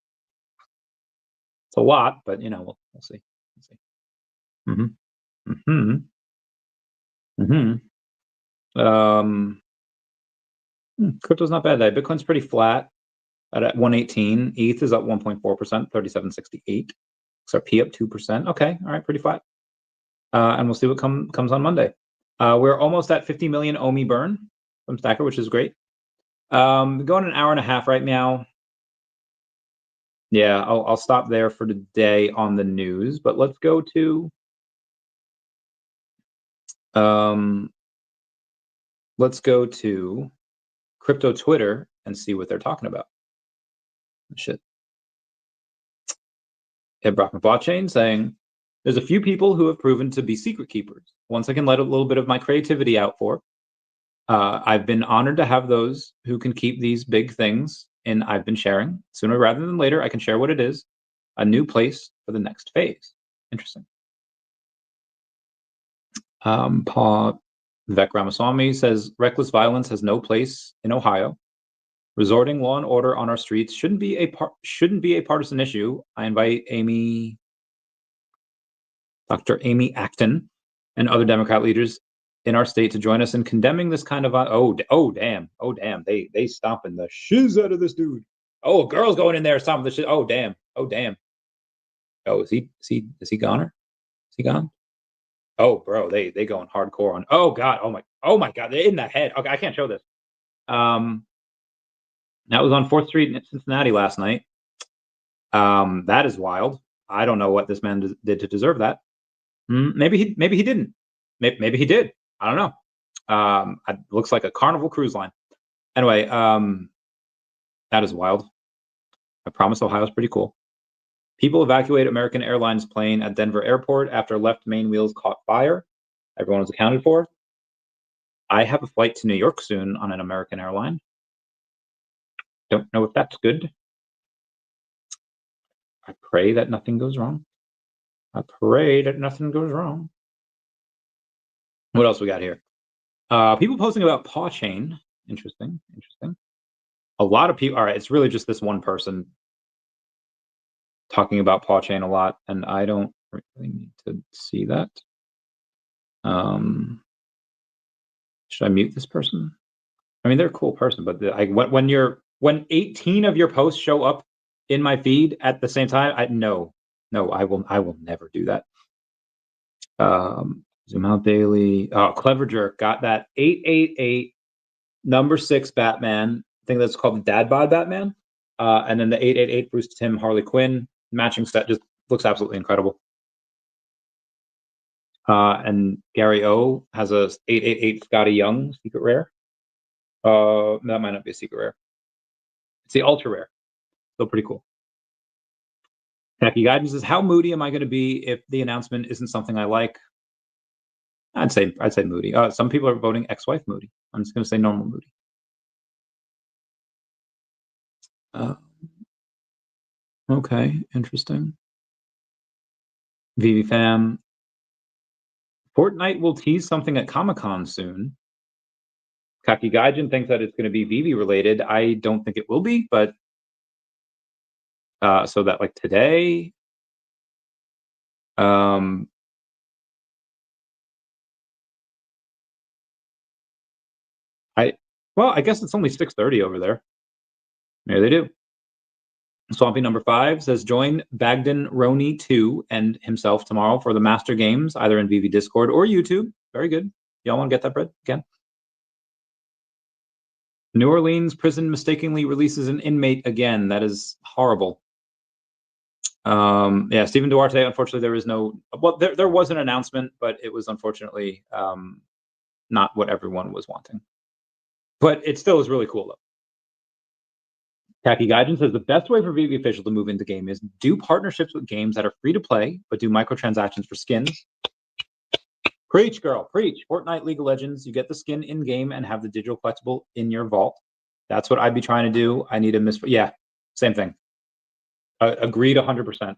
a lot, but we'll see. Crypto's not bad. Bitcoin's pretty flat at 118. ETH is up 1.4%, 37.68. XRP up 2%. Okay, all right, pretty flat. And we'll see what comes on Monday. We're almost at 50 million OMI burn from Stacker, which is great. Going an hour and a half right now. Yeah, I'll stop there for today on the news, but let's go to crypto Twitter and see what they're talking about. Shit. Ed Brockman Blockchain saying, there's a few people who have proven to be secret keepers. Once I can let a little bit of my creativity out for. I've been honored to have those who can keep these big things, and I've been sharing. Sooner rather than later, I can share what it is. a new place for the next phase. Interesting. Paul Vivek Ramaswamy says reckless violence has no place in Ohio. Resorting law and order on our streets shouldn't be a partisan issue. I invite Dr. Amy Acton, and other Democrat leaders in our state to join us in condemning this kind of oh damn, they stomping the shiz out of this dude. Oh, a girl's going in there stomping the shit. Oh damn. Oh is he goner? Is he gone? Oh bro, they going hardcore on. Oh god, oh my god, they're in the head. Okay, I can't show this. That was on 4th Street in Cincinnati last night. That is wild. I don't know what this man did to deserve that. Maybe he didn't. Maybe he did. I don't know. It looks like a Carnival cruise line. Anyway, that is wild. I promise Ohio's pretty cool. People evacuate American Airlines plane at Denver Airport after left main wheels caught fire. Everyone was accounted for. I have a flight to New York soon on an American airline. Don't know if that's good. I pray that nothing goes wrong. I pray that nothing goes wrong. What else we got here? People posting about paw chain. Interesting. A lot of people. All right, it's really just this one person talking about paw chain a lot, and I don't really need to see that. Should I mute this person? I mean, they're a cool person, but when 18 of your posts show up in my feed at the same time, I will never do that. Zoom out daily. Oh, Clever Jerk got that 888 number 6 Batman. I think that's called the Dad Bod Batman. And then the 888 Bruce Timm Harley Quinn matching set just looks absolutely incredible. And Gary O has a 888 Scotty Young secret rare. That might not be a secret rare. It's the ultra rare. Still pretty cool. Tacky Guidance says, how moody am I going to be if the announcement isn't something I like? I'd say moody. Some people are voting ex-wife moody. I'm just going to say normal moody. Okay, interesting. VeVe fam. Fortnite will tease something at Comic-Con soon. Kaki Gaijin thinks that it's going to be VeVe related. I don't think it will be, but so that like today, I guess it's only 6:30 over there. Maybe they do. Swampy number 5 says join Bagden Roney 2 and himself tomorrow for the Master Games, either in VeVe Discord or YouTube. Very good. Y'all want to get that bread again? New Orleans prison mistakenly releases an inmate again. That is horrible. Yeah, Stephen Duarte, unfortunately, there is no... Well, there was an announcement, but it was unfortunately not what everyone was wanting. But it still is really cool, though. Tacky Gaijin says the best way for VeVe official to move into game is do partnerships with games that are free to play, but do microtransactions for skins. Preach, girl, preach. Fortnite, League of Legends, you get the skin in game and have the digital collectible in your vault. That's what I'd be trying to do. I need a yeah, same thing. Agreed 100%.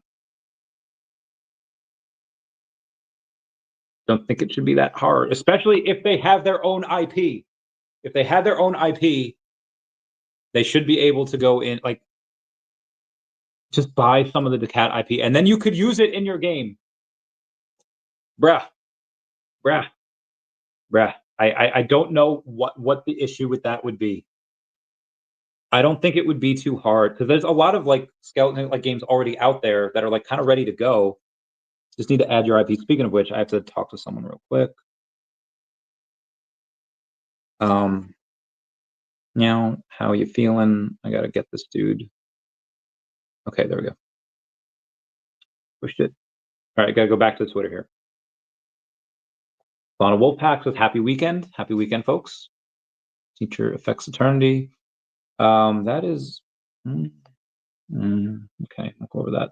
Don't think it should be that hard, especially if they have their own IP. If they have their own IP, they should be able to go in, like, just buy some of the daCat IP, and then you could use it in your game. Bruh. I don't know what the issue with that would be. I don't think it would be too hard, because there's a lot of, like, skeleton like games already out there that are, like, kind of ready to go. Just need to add your IP. Speaking of which, I have to talk to someone real quick. Now, how you feeling? I gotta get this dude. Okay, there we go. Pushed it. All right, gotta go back to the Twitter here. Lana Wolfpack says, happy weekend. Happy weekend, folks. Teacher Affects Eternity. That is... okay, I'll go over that.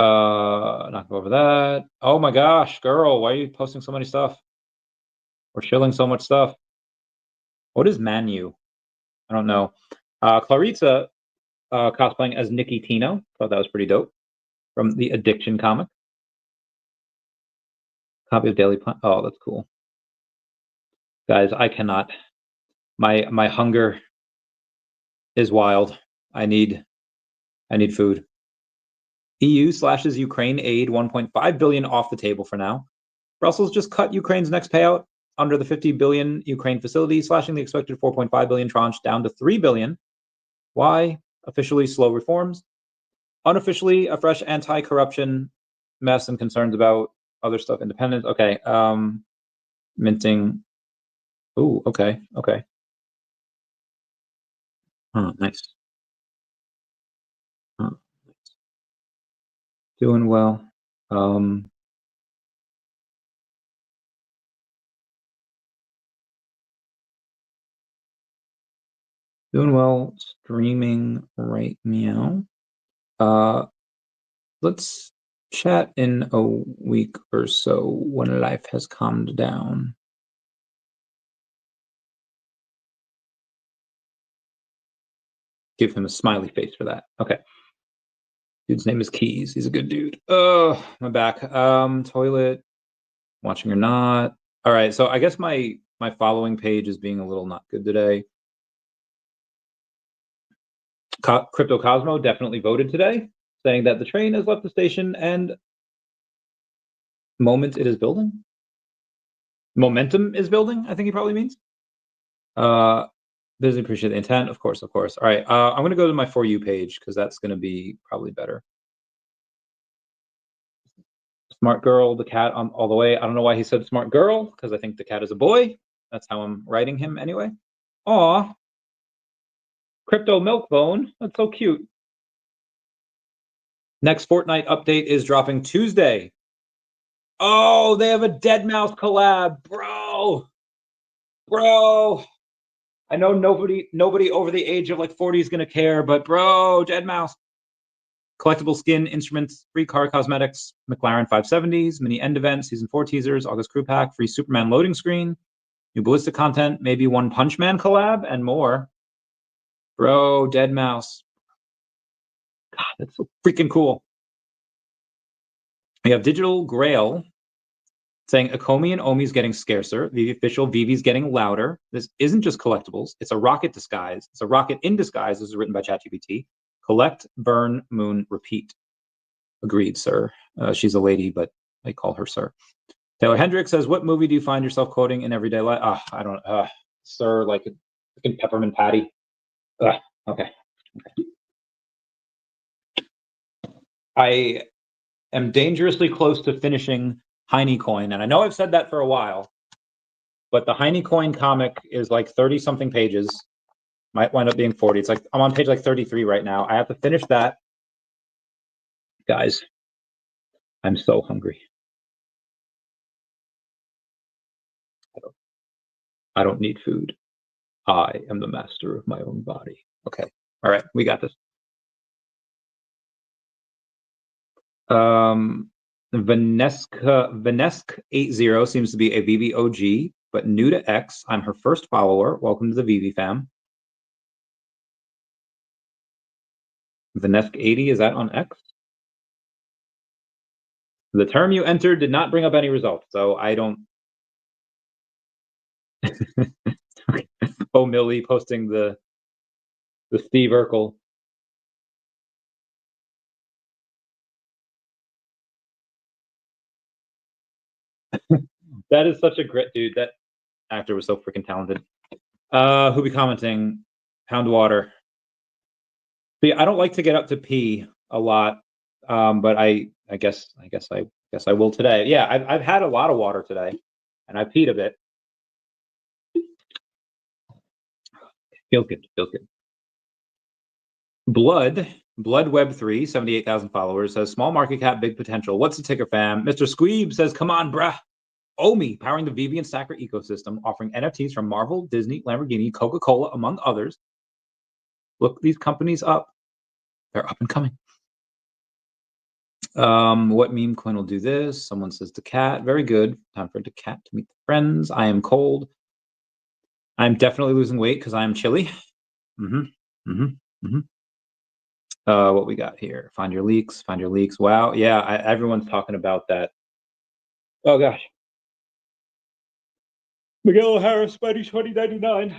Not go over that. Oh my gosh, girl, why are you posting so many stuff? Or shilling so much stuff? What is Manu? I don't know. Clarita cosplaying as Nikki Tino. Thought that was pretty dope. From the Addiction comic. Copy of Daily Plan. Oh, that's cool. Guys, I cannot. My hunger is wild. I need food. EU slashes Ukraine aid 1.5 billion off the table for now. Brussels just cut Ukraine's next payout under the 50 billion Ukraine facility, slashing the expected 4.5 billion tranche down to 3 billion. Why? Officially slow reforms. Unofficially, a fresh anti-corruption mess and concerns about other stuff. Independence. Okay. Minting. Ooh, okay. Okay. Oh, nice. Oh, nice. Doing well. Doing well. Streaming right meow. Let's chat in a week or so when life has calmed down. Give him a smiley face for that. Okay. Dude's name is Keys. He's a good dude. Oh, my back. Toilet. Watching or not. All right. So I guess my following page is being a little not good today. Crypto Cosmo definitely voted today, saying that the train has left the station and it is building. Momentum is building, I think he probably means. Busy, appreciate the intent. Of course, of course. All right. I'm going to go to my For You page because that's going to be probably better. Smart girl, the cat all the way. I don't know why he said smart girl because I think the cat is a boy. That's how I'm writing him anyway. Aw. Crypto Milkbone. That's so cute. Next Fortnite update is dropping Tuesday. Oh, they have a deadmau5 collab, bro. Bro. I know nobody over the age of like 40 is gonna care, but bro, deadmau5. Collectible skin, instruments, free car cosmetics, McLaren 570s, mini end event, season 4 teasers, August crew pack, free Superman loading screen, new ballistic content, maybe one Punch Man collab, and more. Bro, deadmau5. God, that's so freaking cool. We have Digital Grail saying ECOMI and OMI is getting scarcer. The official VeVe is getting louder. This isn't just collectibles. It's a rocket disguise. It's a rocket in disguise. This is written by ChatGPT. Collect, burn, moon, repeat. Agreed, sir. She's a lady, but I call her sir. Taylor Hendrick says, what movie do you find yourself quoting in everyday life? I don't, sir, like a freaking peppermint patty. Okay. I am dangerously close to finishing Heinecoin, and I know I've said that for a while, but the Heinecoin comic is like 30-something pages. Might wind up being 40. It's like I'm on page like 33 right now. I have to finish that. Guys, I'm so hungry. I don't need food. I am the master of my own body. Okay. All right. We got this. Vanesk80 seems to be a VeVe OG, but new to X. I'm her first follower. Welcome to the VeVe fam. Vanesk80, is that on X? The term you entered did not bring up any results, so I don't. Oh, Millie posting the Steve Urkel. That is such a great dude. That actor was so freaking talented. Who be commenting? Pound water. See, I don't like to get up to pee a lot, but I guess I will today. Yeah, I've had a lot of water today, and I peed a bit. Feels good. Feels good. Blood Web 3, 78,000 followers, says small market cap, big potential. What's the ticker, fam? Mr. Squeeb says, come on, bruh. OMI, powering the VeVe and Stacker ecosystem, offering NFTs from Marvel, Disney, Lamborghini, Coca-Cola, among others. Look these companies up. They're up and coming. What meme coin will do this? Someone says daCat. Very good. Time for daCat to meet the friends. I am cold. I'm definitely losing weight because I am chilly. What we got here? Find your leaks. Find your leaks. Wow. Yeah. Everyone's talking about that. Oh gosh. Miguel Harris, Spidey 2099.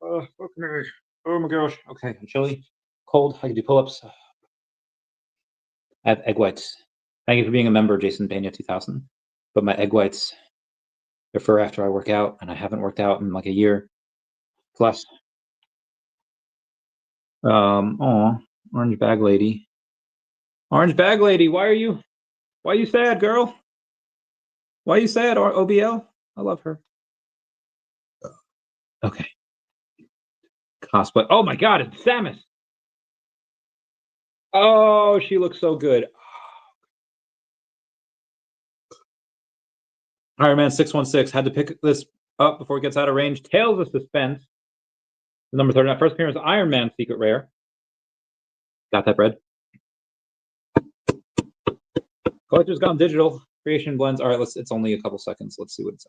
Fucking oh my gosh. Okay, I'm chilly, cold. I can do pull-ups. I have egg whites. Thank you for being a member, Jason Pena 2000. But my egg whites, they're for after I work out, and I haven't worked out in like a year plus. Orange bag lady. Orange bag lady, why are you sad, girl? Why are you sad, OBL? I love her. Okay. Cosplay. Oh my god, it's Samus. Oh, she looks so good. Iron Man 616 had to pick this up before it gets out of range. Tales of Suspense. Number 39. First appearance, Iron Man Secret Rare. Got that, bread? Collector's Gone Digital. Creation blends. All right, it's only a couple seconds. Let's see what it's.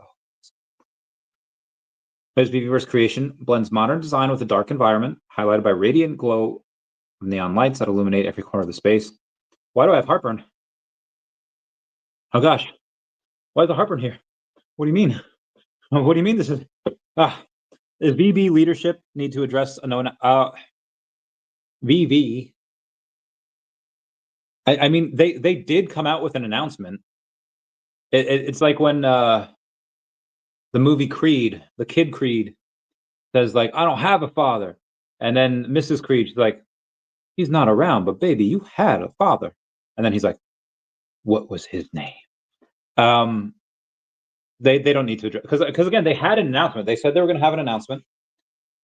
There's VeVe Creation. Blends modern design with a dark environment, highlighted by radiant glow of neon lights that illuminate every corner of the space. Why do I have heartburn? Oh gosh. Why is the heartburn here? What do you mean? What do you mean this is... Does VeVe leadership need to address a known... VeVe... I mean, they did come out with an announcement. It's like when the movie Creed, the kid Creed, says like, I don't have a father. And then Mrs. Creed, she's like, he's not around, but baby, you had a father. And then he's like, what was his name? They don't need to address, because again, they had an announcement. They said they were going to have an announcement.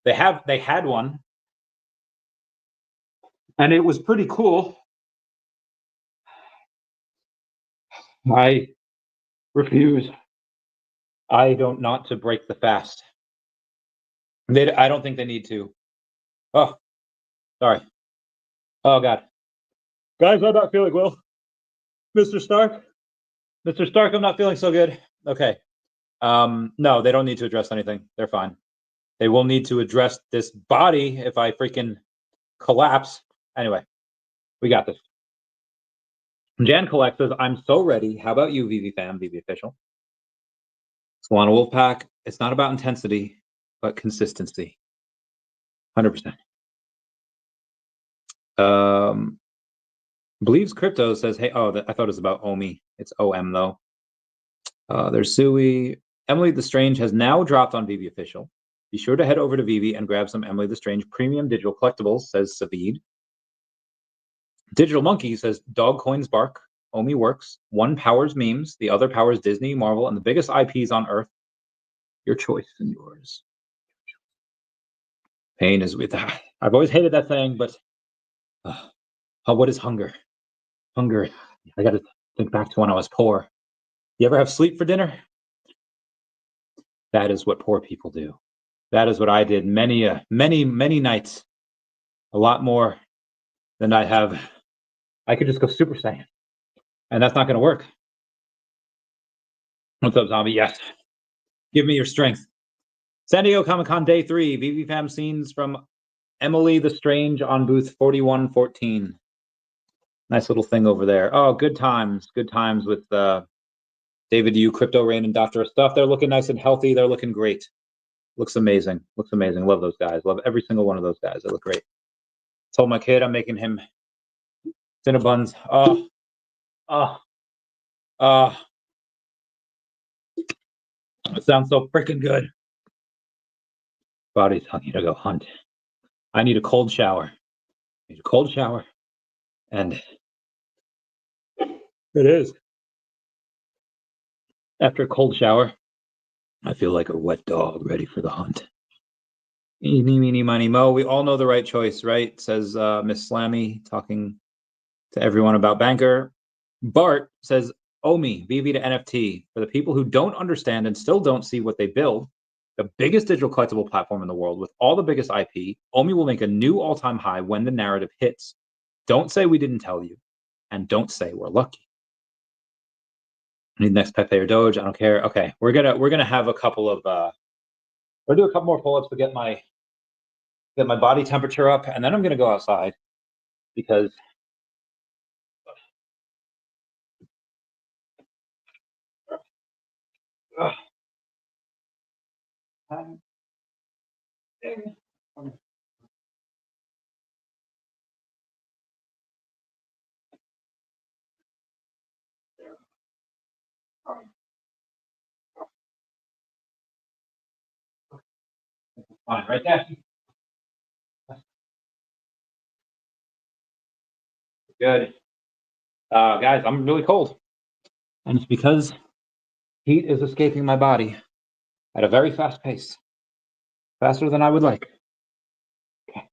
They had one, and it was pretty cool. I refuse. I don't not to break the fast. I don't think they need to. Oh, sorry. Oh God, guys, I'm not feeling well. Mr. Stark, I'm not feeling so good. Okay. No, they don't need to address anything. They're fine. They will need to address this body if I freaking collapse. Anyway, we got this. Jan Collect says, I'm so ready. How about you, VeVe fam, VeVe official? Solana Wolfpack, it's not about intensity, but consistency. 100%. Believes Crypto says, hey, I thought it was about OMI. It's OM, though. There's Sui. Emily the Strange has now dropped on VeVe official. Be sure to head over to VeVe and grab some Emily the Strange premium digital collectibles, says Savid. Digital Monkey says, dog coins bark, OMI works. One powers memes, the other powers Disney, Marvel, and the biggest IPs on Earth. Your choice and yours. Pain is with that. I've always hated that saying, but what is hunger? Hunger. I got to think back to when I was poor. You ever have sleep for dinner? That is what poor people do. That is what I did many nights. A lot more than I have. I could just go Super Saiyan, and that's not going to work. What's up, zombie? Yes. Give me your strength. San Diego Comic-Con Day 3. VeVe fam scenes from Emily the Strange on booth 4114. Nice little thing over there. Oh, good times. Good times with David Yu, Crypto Rain, and Dr. Stuff. They're looking nice and healthy. They're looking great. Looks amazing. Looks amazing. Love those guys. Love every single one of those guys. They look great. Told my kid I'm making him Cinnabons. It sounds so freaking good. Body's telling you to go hunt. I need a cold shower. I need a cold shower. And it is. After a cold shower, I feel like a wet dog ready for the hunt. Eeny, meeny, miny, mo. We all know the right choice, right? Says Miss Slammy, talking to everyone about Banker. Bart says, OMI, VeVe to NFT. For the people who don't understand and still don't see what they build, the biggest digital collectible platform in the world with all the biggest IP, OMI will make a new all-time high when the narrative hits. Don't say we didn't tell you, and don't say we're lucky. I need next Pepe or Doge. I don't care. Okay, we're gonna have a couple of we'll do a couple more pull-ups to get my body temperature up, and then I'm gonna go outside because fine, right there. Good. Guys, I'm really cold. And it's because heat is escaping my body at a very fast pace. Faster than I would like. Okay.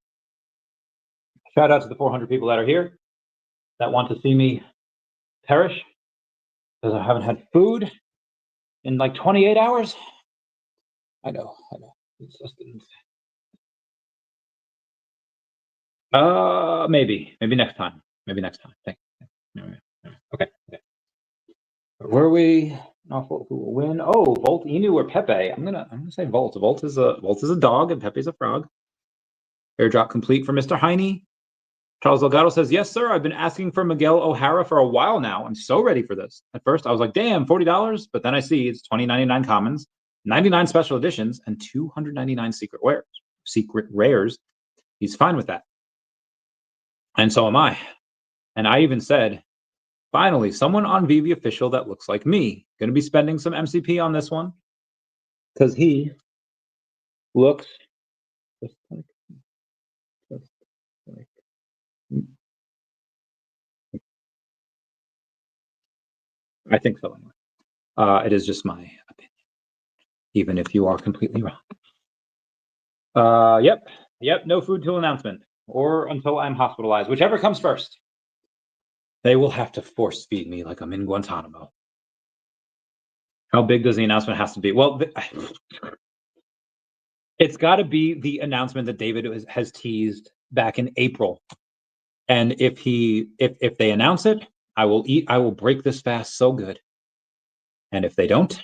Shout out to the 400 people that are here that want to see me perish because I haven't had food in like 28 hours. I know. It's just maybe next time. Thank you. Okay. Were we? Who will win? Oh, Volt, Inu, or Pepe? I'm gonna say Volt. Volt is a dog, and Pepe's a frog. Airdrop complete for Mr. Heine. Charles Delgado says, yes, sir. I've been asking for Miguel O'Hara for a while now. I'm so ready for this. At first, I was like, damn, $40. But then I see it's 20.99 commons, 99 special editions, and 299 secret rares. He's fine with that. And so am I. And I even said, finally, someone on VeVe official that looks like me. Going to be spending some MCP on this one because he looks just like. I think so. It is just my opinion, even if you are completely wrong. Yep. No food till announcement, or until I'm hospitalized, whichever comes first. They will have to force feed me like I'm in Guantanamo. How big does the announcement have to be? Well, it's got to be the announcement that David has teased back in April. And if they announce it, I will break this fast so good. And if they don't,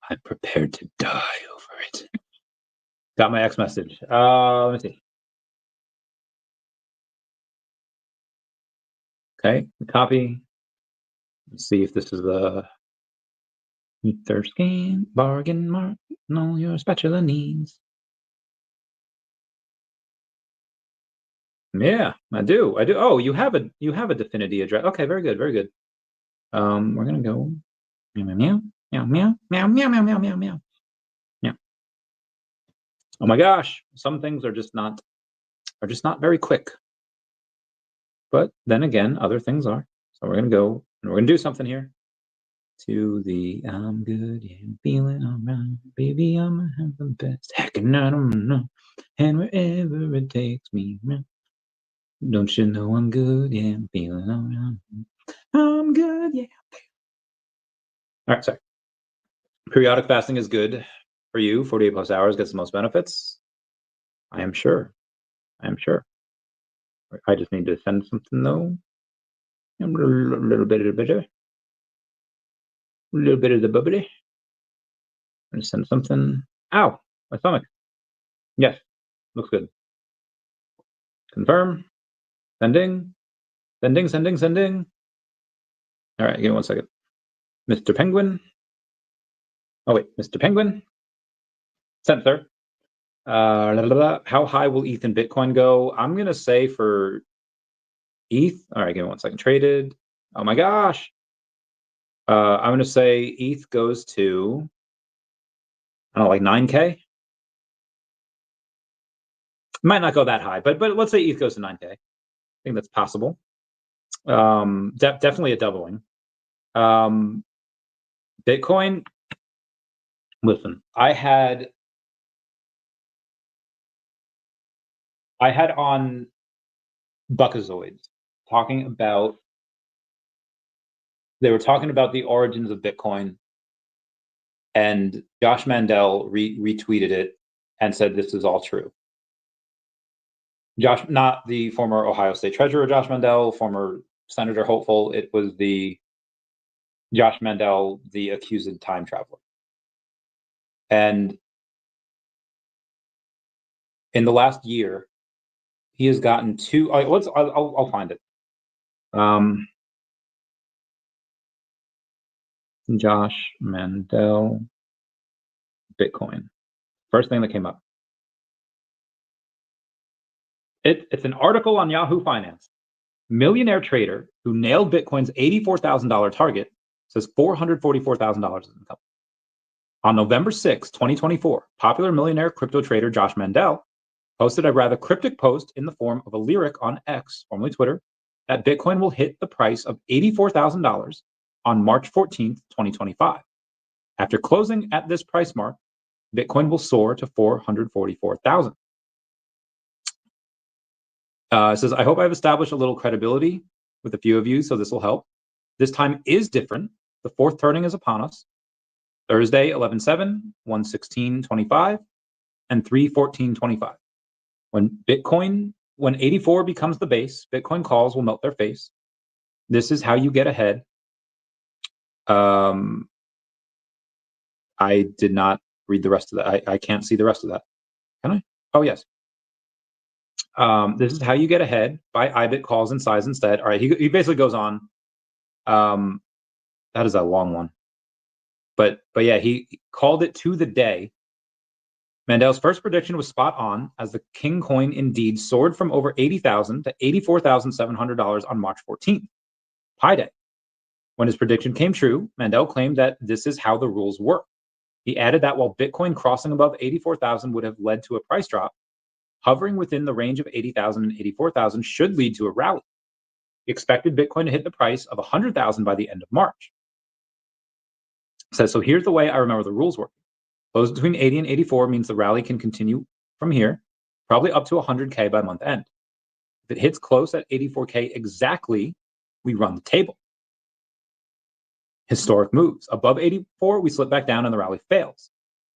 I'm prepared to die over it. Got my X message. Let me see. Okay, copy. Let's see if this is the Ether scan bargain mark. No, your spatula needs. Yeah, I do. Oh, you have a Definity address. Okay, very good. We're gonna go meow meow meow meow meow meow meow meow meow meow. Yeah. Oh my gosh, some things are just not very quick. But then again, other things are. So we're gonna go and we're gonna do something here. To the I'm good, yeah, I'm feeling alright, baby, I'ma have the best. Heck, and I don't know. And wherever it takes me, don't you know I'm good, yeah, I'm feeling alright. I'm good, yeah. All right, sorry. Periodic fasting is good for you. 48 plus hours gets the most benefits. I am sure. I just need to send something though. A little bit of the bubbly. I'm gonna send something. Ow, my stomach. Yes, looks good. Confirm. Sending. All right, give me 1 second. Mr. Penguin. Oh wait, Mr. Penguin. Sent, sir. How high will ETH and Bitcoin go? I'm gonna say for ETH. All right, give me 1 second. Traded. Oh my gosh. I'm gonna say ETH goes to, I don't know, like 9K. Might not go that high, but let's say ETH goes to 9K. I think that's possible. Definitely a doubling. Bitcoin. Listen, I had on Buckazoids talking about. They were talking about the origins of Bitcoin, and Josh Mandel retweeted it and said this is all true. Josh, not the former Ohio State Treasurer Josh Mandel, former Senator Hopeful. It was the Josh Mandel, the accused time traveler. And in the last year, he has gotten two. I'll find it. Josh Mandel Bitcoin. First thing that came up. It's an article on Yahoo Finance. Millionaire trader who nailed Bitcoin's $84,000 target says $444,000 is income. On November 6, 2024, popular millionaire crypto trader Josh Mandel posted a rather cryptic post in the form of a lyric on X, formerly Twitter, that Bitcoin will hit the price of $84,000 on March 14th, 2025. After closing at this price mark, Bitcoin will soar to 444,000. It says, I hope I've established a little credibility with a few of you, so this will help. This time is different. The fourth turning is upon us. Thursday, 11/7, 1/16/25, and 3/14/25. When 84 becomes the base, Bitcoin calls will melt their face. This is how you get ahead. I did not read the rest of that. I can't see the rest of that. Can I? Oh, yes. This is how you get ahead. Buy IBIT calls in size instead. All right, he basically goes on. That is a long one. But yeah, he called it to the day. Mandel's first prediction was spot on, as the King coin indeed soared from over $80,000 to $84,700 on March 14th, Pi Day. When his prediction came true, Mandel claimed that this is how the rules work. He added that while Bitcoin crossing above 84,000 would have led to a price drop, hovering within the range of 80,000 and 84,000 should lead to a rally. He expected Bitcoin to hit the price of 100,000 by the end of March. Says, so here's the way I remember the rules working. Close between 80 and 84 means the rally can continue from here, probably up to 100K by month end. If it hits close at 84K exactly, we run the table. Historic moves. Above 84, we slip back down and the rally fails.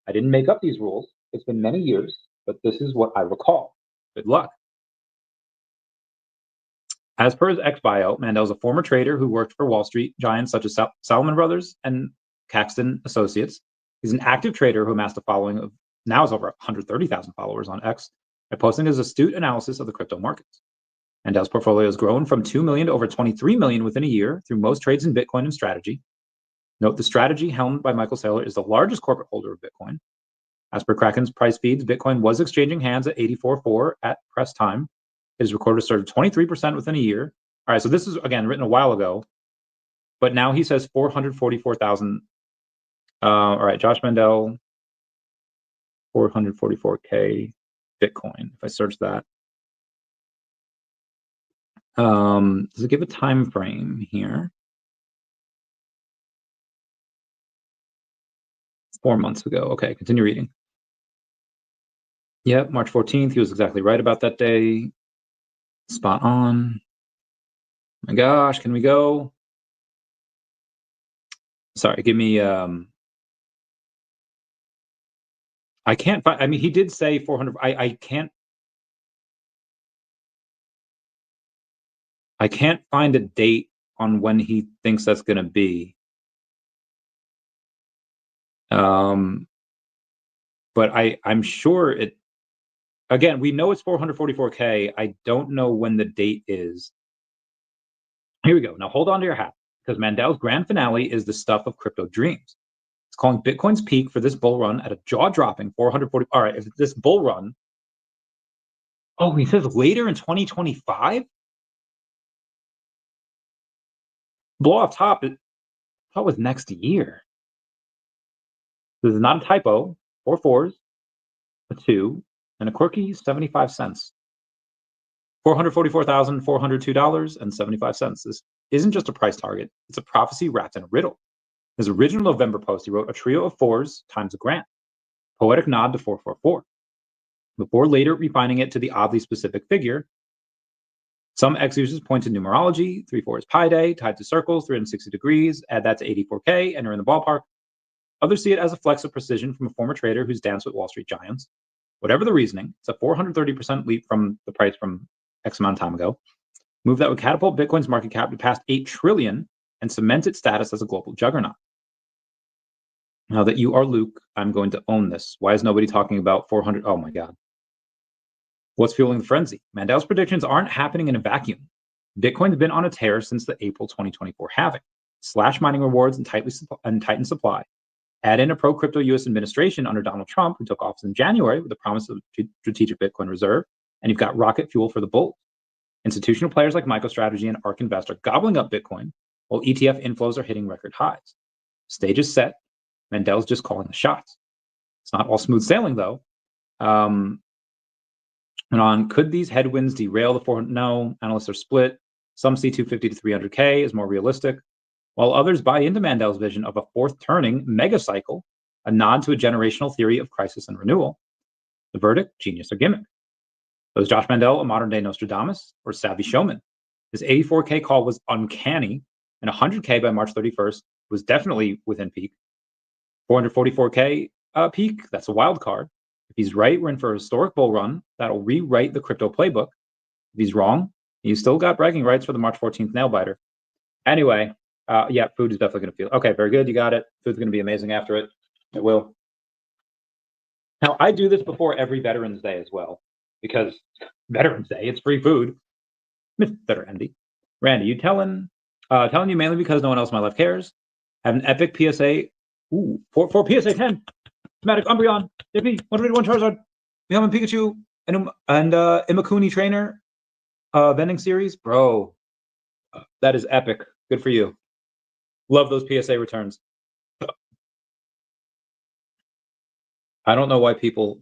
I didn't make up these rules. It's been many years, but this is what I recall. Good luck. As per his ex-bio, Mandel's a former trader who worked for Wall Street giants such as Salomon Brothers and Caxton Associates. He's an active trader who amassed a following of now is over 130,000 followers on X by posting his astute analysis of the crypto markets. Mandel's portfolio has grown from 2 million to over 23 million within a year through most trades in Bitcoin and strategy. Note the strategy helmed by Michael Saylor is the largest corporate holder of Bitcoin. As per Kraken's price feeds, Bitcoin was exchanging hands at 84.4 at press time. His recorder started 23% within a year. All right, so this is, again, written a while ago, but now he says 444,000. All right, Josh Mandel, 444K Bitcoin. If I search that, does it give a time frame here? 4 months ago. Okay, continue reading. Yep, March 14th. He was exactly right about that day. Spot on. My gosh, can we go? Sorry, give me. I can't find. I mean, he did say 400. I can't find a date on when he thinks that's going to be. But I'm sure it. Again, we know it's 444K. I don't know when the date is. Here we go. Now hold on to your hat, because Mandel's grand finale is the stuff of crypto dreams. It's calling Bitcoin's peak for this bull run at a jaw-dropping 440. All right, if this bull run. Oh, he says later in 2025. Blow off top. It was next year. This is not a typo. 4 4s, a 2, and a quirky 75 cents. $444,402.75. This isn't just a price target. It's a prophecy wrapped in a riddle. His original November post, he wrote a trio of 4s times a grand. Poetic nod to 444. Before later refining it to the oddly specific figure. Some X users point to numerology. 3/4 is Pi Day, tied to circles, 360 degrees. Add that to 84K, and you're in the ballpark. Others see it as a flex of precision from a former trader who's danced with Wall Street giants. Whatever the reasoning, it's a 430% leap from the price from X amount of time ago. Move that would catapult Bitcoin's market cap to past 8 trillion and cement its status as a global juggernaut. Now that you are Luke, I'm going to own this. Why is nobody talking about 400? Oh my God. What's fueling the frenzy? Mandel's predictions aren't happening in a vacuum. Bitcoin's been on a tear since the April 2024 halving. Slash mining rewards and tighten supply. Add in a pro-crypto U.S. administration under Donald Trump, who took office in January with the promise of a strategic Bitcoin reserve, and you've got rocket fuel for the bulls. Institutional players like MicroStrategy and ARK Invest are gobbling up Bitcoin, while ETF inflows are hitting record highs. Stage is set. Mandel's just calling the shots. It's not all smooth sailing, though. And could these headwinds derail the 400? No, analysts are split. Some see 250 to 300K is more realistic, while others buy into Mandel's vision of a fourth turning mega cycle, a nod to a generational theory of crisis and renewal. The verdict, genius or gimmick. Was Josh Mandel a modern-day Nostradamus or savvy showman? His 84K call was uncanny, and 100K by March 31st was definitely within peak. 444K peak, that's a wild card. If he's right, we're in for a historic bull run that'll rewrite the crypto playbook. If he's wrong, he's still got bragging rights for the March 14th nail biter. Anyway, yeah, food is definitely going to feel. Okay, very good. You got it. Food's going to be amazing after it. It will. Now, I do this before every Veterans Day as well, because Veterans Day, it's free food. Mr. Randy, you telling you mainly because no one else in my life cares. Have an epic PSA. Ooh, for PSA 10. Thematic Umbreon, DEVVE, 151 Charizard, Meowman Pikachu, and Imakuni Trainer vending series. Bro, that is epic. Good for you. Love those PSA returns. I don't know why people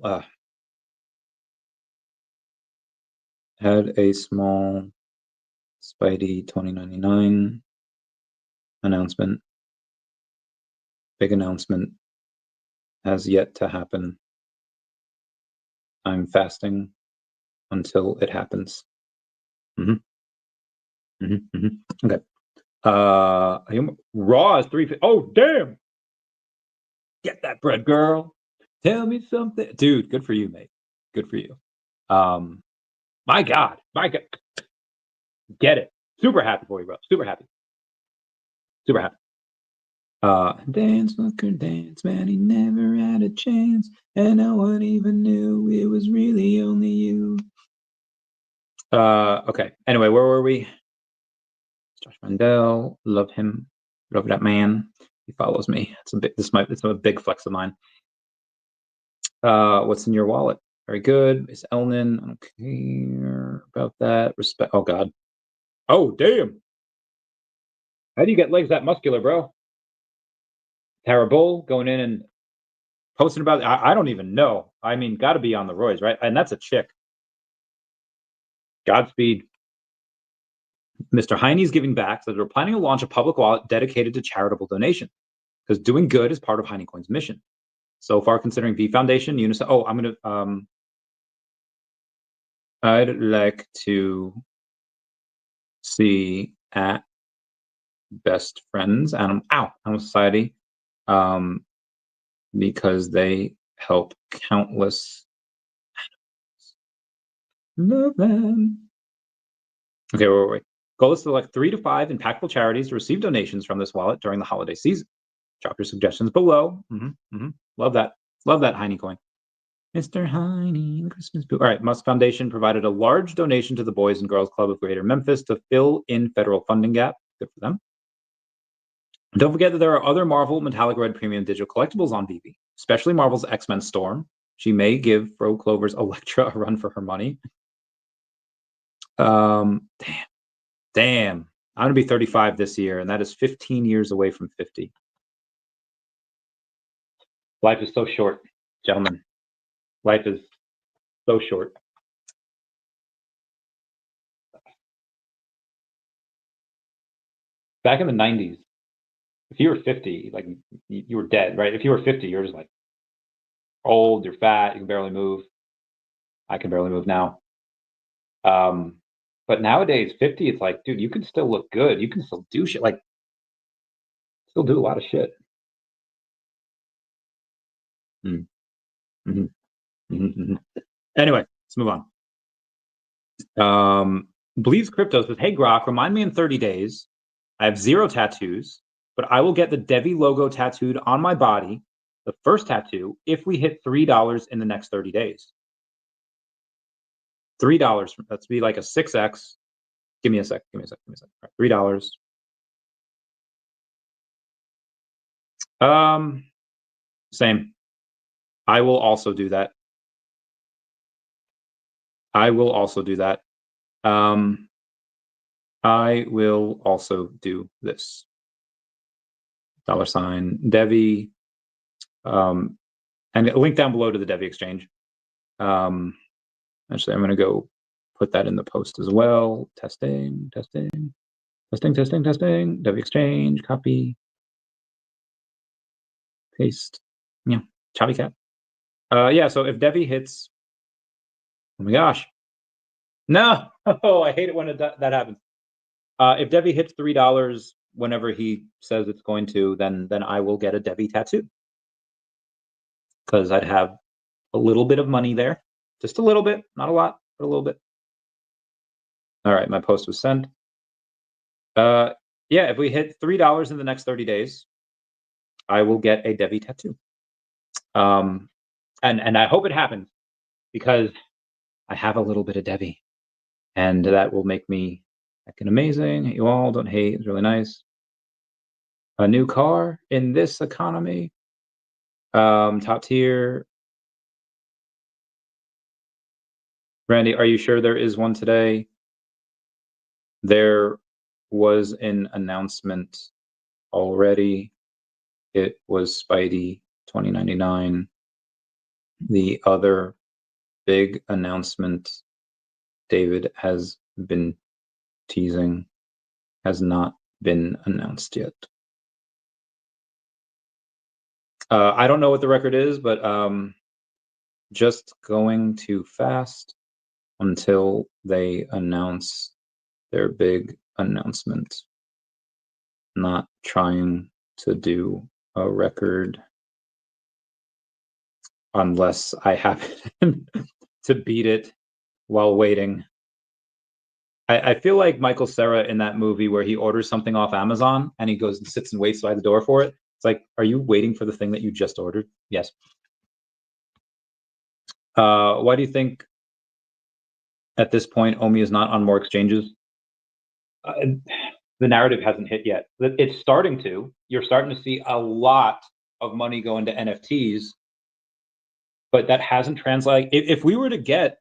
had a small Spidey 2099 announcement. Big announcement has yet to happen. I'm fasting until it happens. Okay. Raw is 350. Oh, damn. Get that bread, girl. Tell me something. Dude, good for you, mate. Good for you. My God. Get it. Super happy for you, bro. Super happy. Dance, Booker, dance, man. He never had a chance, and no one even knew it was really only you. Okay. Anyway, where were we? Josh Mandel, love him, love that man. He follows me. It's a big flex of mine. What's in your wallet? Very good. It's Elnan. I don't care about that. Respect. Oh God. Oh damn. How do you get legs that muscular, bro? Tara Bull going in and posting about it. I don't even know. I mean, got to be on the roids, right? And that's a chick. Godspeed. Mr. Heine's giving back, so they're planning to launch a public wallet dedicated to charitable donation, because doing good is part of Heinecoin's mission. So far, considering V Foundation, Unisys. Oh, I'm gonna. I'd like to see at Best Friends Animal Society, because they help countless animals. Love them. Okay, where were we? Goal is to select 3 to 5 impactful charities to receive donations from this wallet during the holiday season. Drop your suggestions below. Love that. Love that Heinecoin. Mr. Heine, the Christmas boo. All right, Musk Foundation provided a large donation to the Boys and Girls Club of Greater Memphis to fill in federal funding gap. Good for them. And don't forget that there are other Marvel Metallic Red Premium digital collectibles on VeVe, especially Marvel's X-Men Storm. She may give Fro Clover's Elektra a run for her money. Damn. I'm going to be 35 this year, and that is 15 years away from 50. Life is so short, gentlemen. Life is so short. Back in the 90s, if you were 50, like, you were dead, right? If you were 50, you're just like old, you're fat, you can barely move. I can barely move now. But nowadays, 50, it's like, dude, you can still look good. You can still do shit. Like, still do a lot of shit. Anyway, let's move on. Believes Crypto says, hey, Grok, remind me in 30 days. I have 0 tattoos, but I will get the DEVVE logo tattooed on my body, the first tattoo, if we hit $3 in the next 30 days. $3. That's be like a 6x. Give me a sec. Give me a sec. Give me a sec. All right, $3. Same. I will also do that. I will also do that. I will also do this. $DEVVE. And a link down below to the DEVVE exchange. Actually, I'm going to go put that in the post as well. Testing. DEVVE exchange, copy, paste. Yeah, daCat. Yeah, so if DEVVE hits, oh my gosh. No, oh, I hate it when that happens. If DEVVE hits $3 whenever he says it's going to, then I will get a DEVVE tattoo. Because I'd have a little bit of money there. Just a little bit, not a lot, but a little bit. All right, my post was sent. Yeah, if we hit $3 in the next 30 days, I will get a DEVVE tattoo. And I hope it happens because I have a little bit of DEVVE, and that will make me fucking amazing. You all don't hate. It's really nice. A new car in this economy. Top tier. Randy, are you sure there is one today? There was an announcement already. It was Spidey 2099. The other big announcement David has been teasing has not been announced yet. I don't know what the record is, but just going too fast until they announce their big announcement. Not trying to do a record unless I happen to beat it while waiting. I feel like Michael Cera in that movie where he orders something off Amazon and he goes and sits and waits by the door for it. It's like, are you waiting for the thing that you just ordered? Yes. Why do you think at this point OMI is not on more exchanges? The narrative hasn't hit yet. It's starting to. You're starting to see a lot of money go into NFTs, but that hasn't translated. If we were to get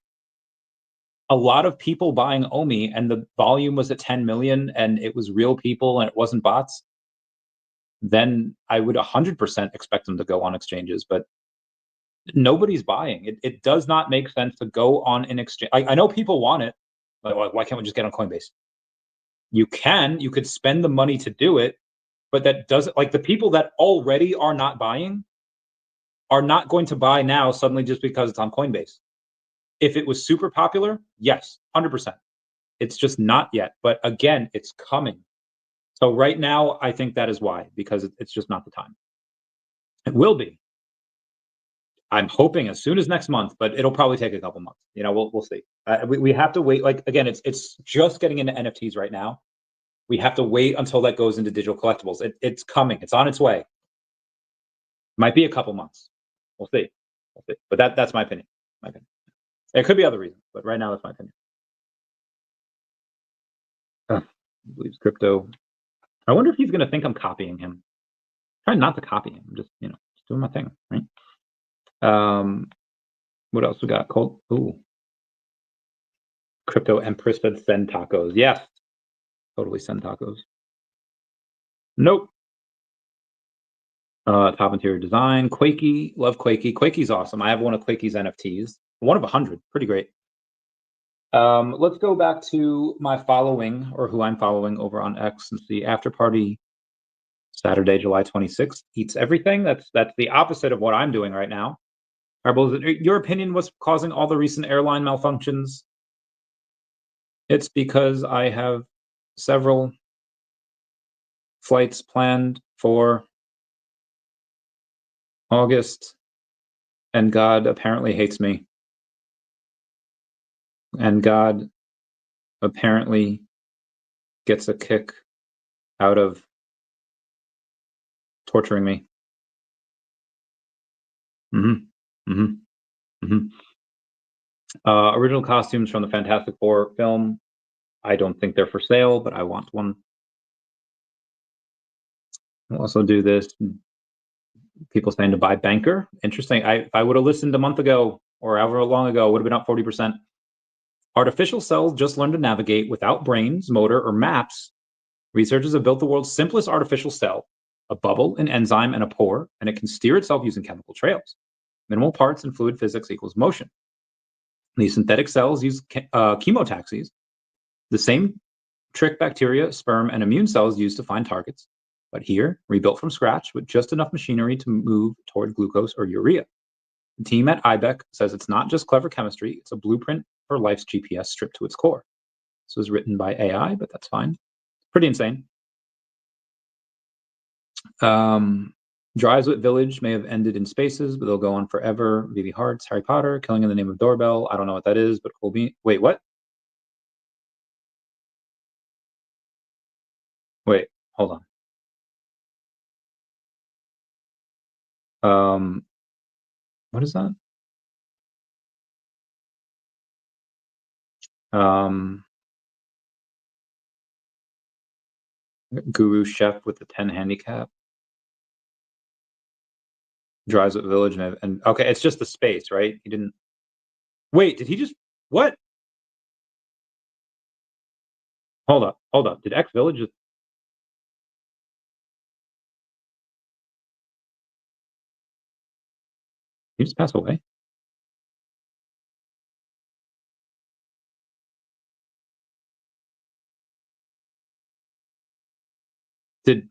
a lot of people buying OMI and the volume was at 10 million and it was real people and it wasn't bots, then I would 100% expect them to go on exchanges, but nobody's buying. It does not make sense to go on an exchange. I know people want it, but why can't we just get on Coinbase? You could spend the money to do it, but that doesn't, like, the people that already are not buying are not going to buy now suddenly just because it's on Coinbase. If it was super popular, yes, 100%. It's just not yet. But again, it's coming. So right now, I think that is why, because it's just not the time. It will be. I'm hoping as soon as next month, but it'll probably take a couple months. You know, we'll see. We have to wait. Like, again, it's just getting into NFTs right now. We have to wait until that goes into digital collectibles. It's coming. It's on its way. Might be a couple months. We'll see. But that's my opinion. My opinion. It could be other reasons, but right now that's my opinion. Believes crypto. I wonder if he's going to think I'm copying him. Try not to copy him. I'm just, just doing my thing, right? What else we got? Cold. Ooh. Crypto Empress said send tacos. Yes. Totally send tacos. Nope. Top interior design. Quakey. Love Quakey. Quakey's awesome. I have one of Quakey's NFTs. One of 100. Pretty great. Let's go back to my following, or who I'm following over on X, and see After Party Saturday, July 26th. Eats everything. That's the opposite of what I'm doing right now. Your opinion, what's causing all the recent airline malfunctions? It's because I have several flights planned for August, and God apparently hates me. And God apparently gets a kick out of torturing me. Original costumes from the Fantastic Four film. I don't think they're for sale, but I want one. We'll also do this. People saying to buy Banker. Interesting. If I would have listened a month ago or however long ago, would have been up 40%. Artificial cells just learn to navigate without brains, motor, or maps. Researchers have built the world's simplest artificial cell, a bubble, an enzyme, and a pore, and it can steer itself using chemical trails. Minimal parts and fluid physics equals motion. These synthetic cells use chemotaxis, the same trick bacteria, sperm, and immune cells use to find targets, but here, rebuilt from scratch with just enough machinery to move toward glucose or urea. The team at IBEC says it's not just clever chemistry, it's a blueprint for life's GPS stripped to its core. This was written by AI, but that's fine. Pretty insane. Drives with Village may have ended in spaces, but they'll go on forever. VeVe Hearts, Harry Potter, Killing in the Name of Doorbell. I don't know what that is, but cool bean. Wait, what? Wait, hold on. What is that? Guru Chef with the 10 handicap. Drives with Village and okay, it's just the space, right? He didn't. Wait, did he just what? Hold up. Did X Village just? He just passed away? Did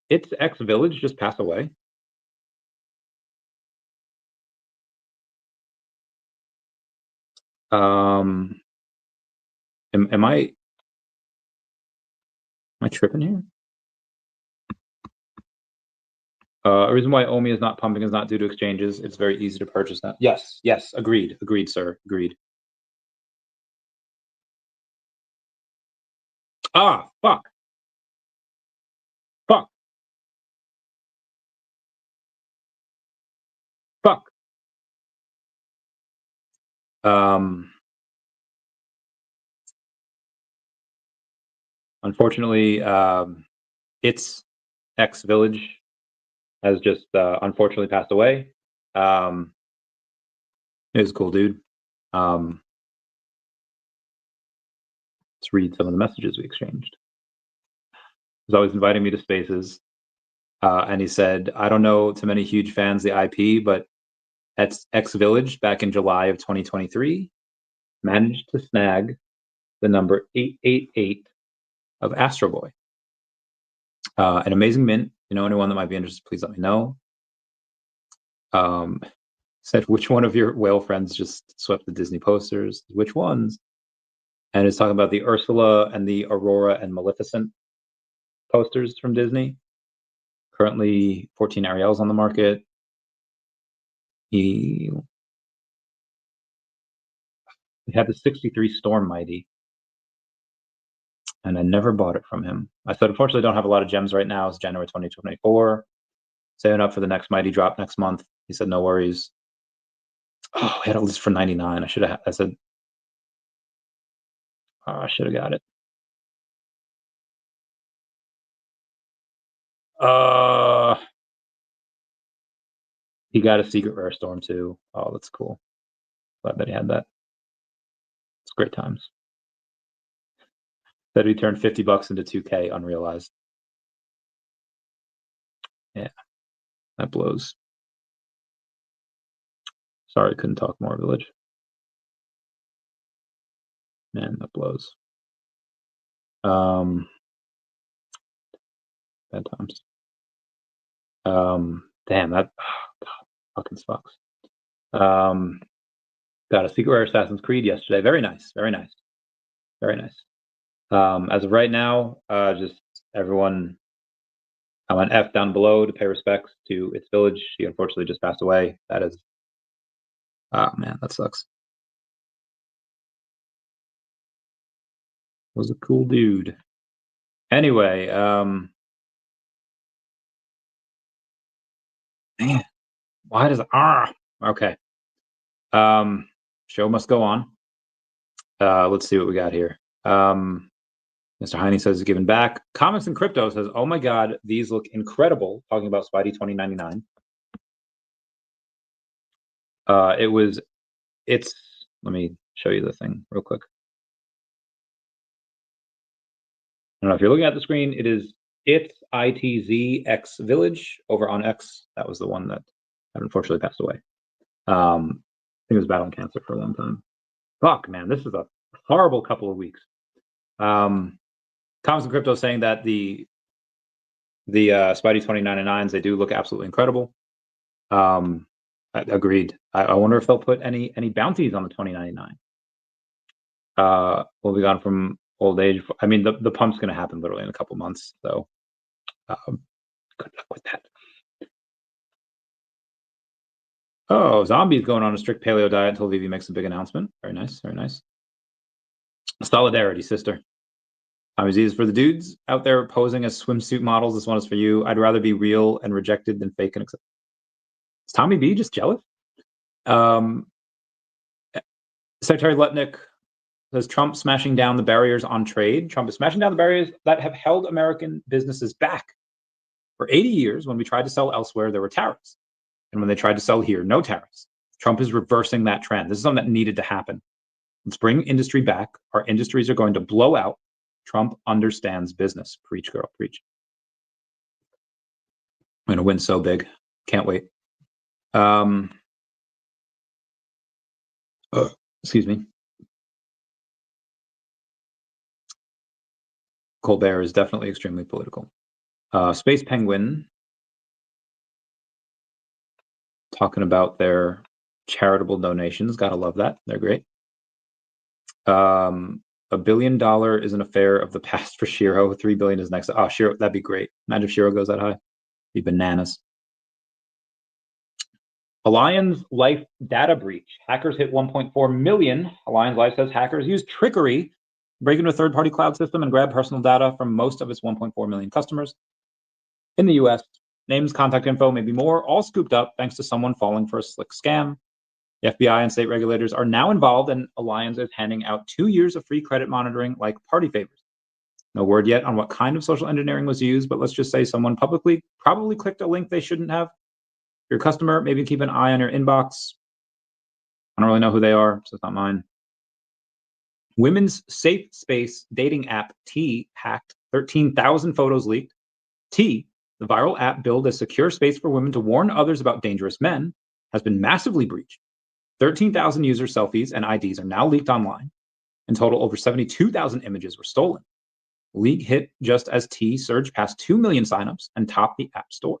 its X Village just pass away? Am I tripping here? A reason why OMI is not pumping is not due to exchanges. It's very easy to purchase them. Yes, agreed, sir, agreed. Ah, fuck. Unfortunately, its X Village has just unfortunately passed away. It was a cool dude. Let's read some of the messages we exchanged. He was always inviting me to spaces. And he said, I don't know too many huge fans of the IP, but at X Village back in July of 2023 managed to snag the number 888 of Astro Boy. An amazing mint. You know, anyone that might be interested, please let me know. Said, which one of your whale friends just swept the Disney posters? Which ones? And it's talking about the Ursula and the Aurora and Maleficent posters from Disney. Currently 14 Ariels on the market. He had the 63 Storm Mighty. And I never bought it from him. I said, unfortunately, I don't have a lot of gems right now. It's January 2024. Saving up for the next Mighty drop next month. He said, no worries. Oh, I had a list for 99. I should have. I said, oh, I should have got it. He got a secret rare storm too. Oh, that's cool. Glad that he had that. It's great times. That he turned $50 into 2K unrealized. Yeah, that blows. Sorry, couldn't talk more, Village. Man, that blows. Bad times. Damn, that fucking sucks. Got a secret rare Assassin's Creed yesterday. Very nice. As of right now, just everyone, I went F down below to pay respects to its Village. He unfortunately just passed away. That is, oh man, that sucks. Was a cool dude. Anyway, man, why does okay? Show must go on. Let's see what we got here. Mr. Heine says giving back. Comics and Crypto says, oh my God, these look incredible. Talking about Spidey 2099. Let me show you the thing real quick. I don't know if you're looking at the screen. It's ITZ Village over on X. That was the one that unfortunately passed away. I think it was battling cancer for a long time. Fuck, man, this is a horrible couple of weeks. Comics and Crypto saying that the Spidey 2099s, they do look absolutely incredible. Agreed. I wonder if they'll put any bounties on the 2099. We'll be gone from old age. I mean, the pump's going to happen literally in a couple months. So good luck with that. Oh, Zombie's going on a strict paleo diet until VeVe makes a big announcement. Very nice. Very nice. Solidarity, sister. Is for the dudes out there posing as swimsuit models. This one is for you. I'd rather be real and rejected than fake and accepted. Is Tommy B just jealous? Secretary Lutnick says Trump smashing down the barriers on trade. Trump is smashing down the barriers that have held American businesses back. For 80 years, when we tried to sell elsewhere, there were tariffs. And when they tried to sell here, no tariffs. Trump is reversing that trend. This is something that needed to happen. Let's bring industry back. Our industries are going to blow out. Trump understands business. Preach, girl, preach. I'm going to win so big. Can't wait. Excuse me. Colbert is definitely extremely political. Space Penguin talking about their charitable donations. Gotta love that. They're great. $1 billion is an affair of the past for Shiro. 3 billion is next. Oh, Shiro, that'd be great. Imagine if Shiro goes that high. Be bananas. Allianz Life data breach. Hackers hit 1.4 million. Allianz Life says hackers used trickery, break into a third-party cloud system and grab personal data from most of its 1.4 million customers. In the US, names, contact info, maybe more, all scooped up thanks to someone falling for a slick scam. The FBI and state regulators are now involved, and Allianz is handing out 2 years of free credit monitoring like party favors. No word yet on what kind of social engineering was used, but let's just say someone publicly probably clicked a link they shouldn't have. Your customer, maybe keep an eye on your inbox. I don't really know who they are, so it's not mine. Women's safe space dating app T hacked. 13,000 photos leaked. T, the viral app billed as secure space for women to warn others about dangerous men, has been massively breached. 13,000 user selfies and IDs are now leaked online. In total, over 72,000 images were stolen. Leak hit just as T surged past 2 million signups and topped the App Store.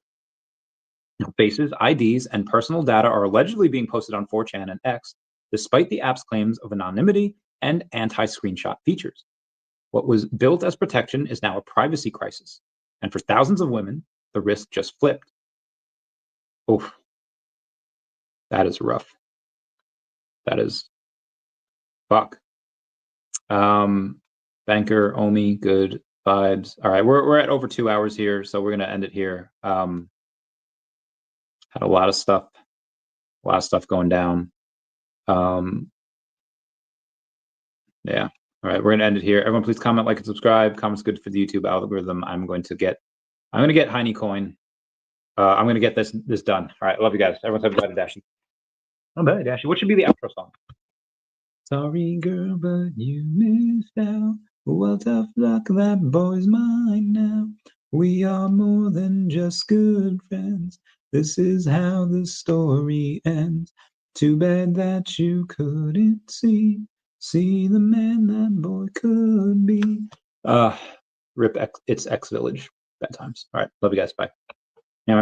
Now, faces, IDs, and personal data are allegedly being posted on 4chan and X, despite the app's claims of anonymity and anti-screenshot features. What was built as protection is now a privacy crisis. And for thousands of women, the risk just flipped. Oof. That is rough. That is fuck. Banker, OMI, good vibes. All right, we're at over 2 hours here, so we're gonna end it here. Had a lot of stuff going down. Yeah. All right, we're gonna end it here. Everyone, please comment, like, and subscribe. Comments good for the YouTube algorithm. I'm gonna get Heine coin. I'm gonna get this done. All right, love you guys. Everyone, say bye to Dashi. Oh, bye, Dashi. What should be the outro song? Sorry, girl, but you missed out. Well, tough luck, that boy's mine now. We are more than just good friends. This is how the story ends. Too bad that you couldn't see the man that boy could be. Rip, it's X Village. Bad times. All right, love you guys. Bye. Yeah,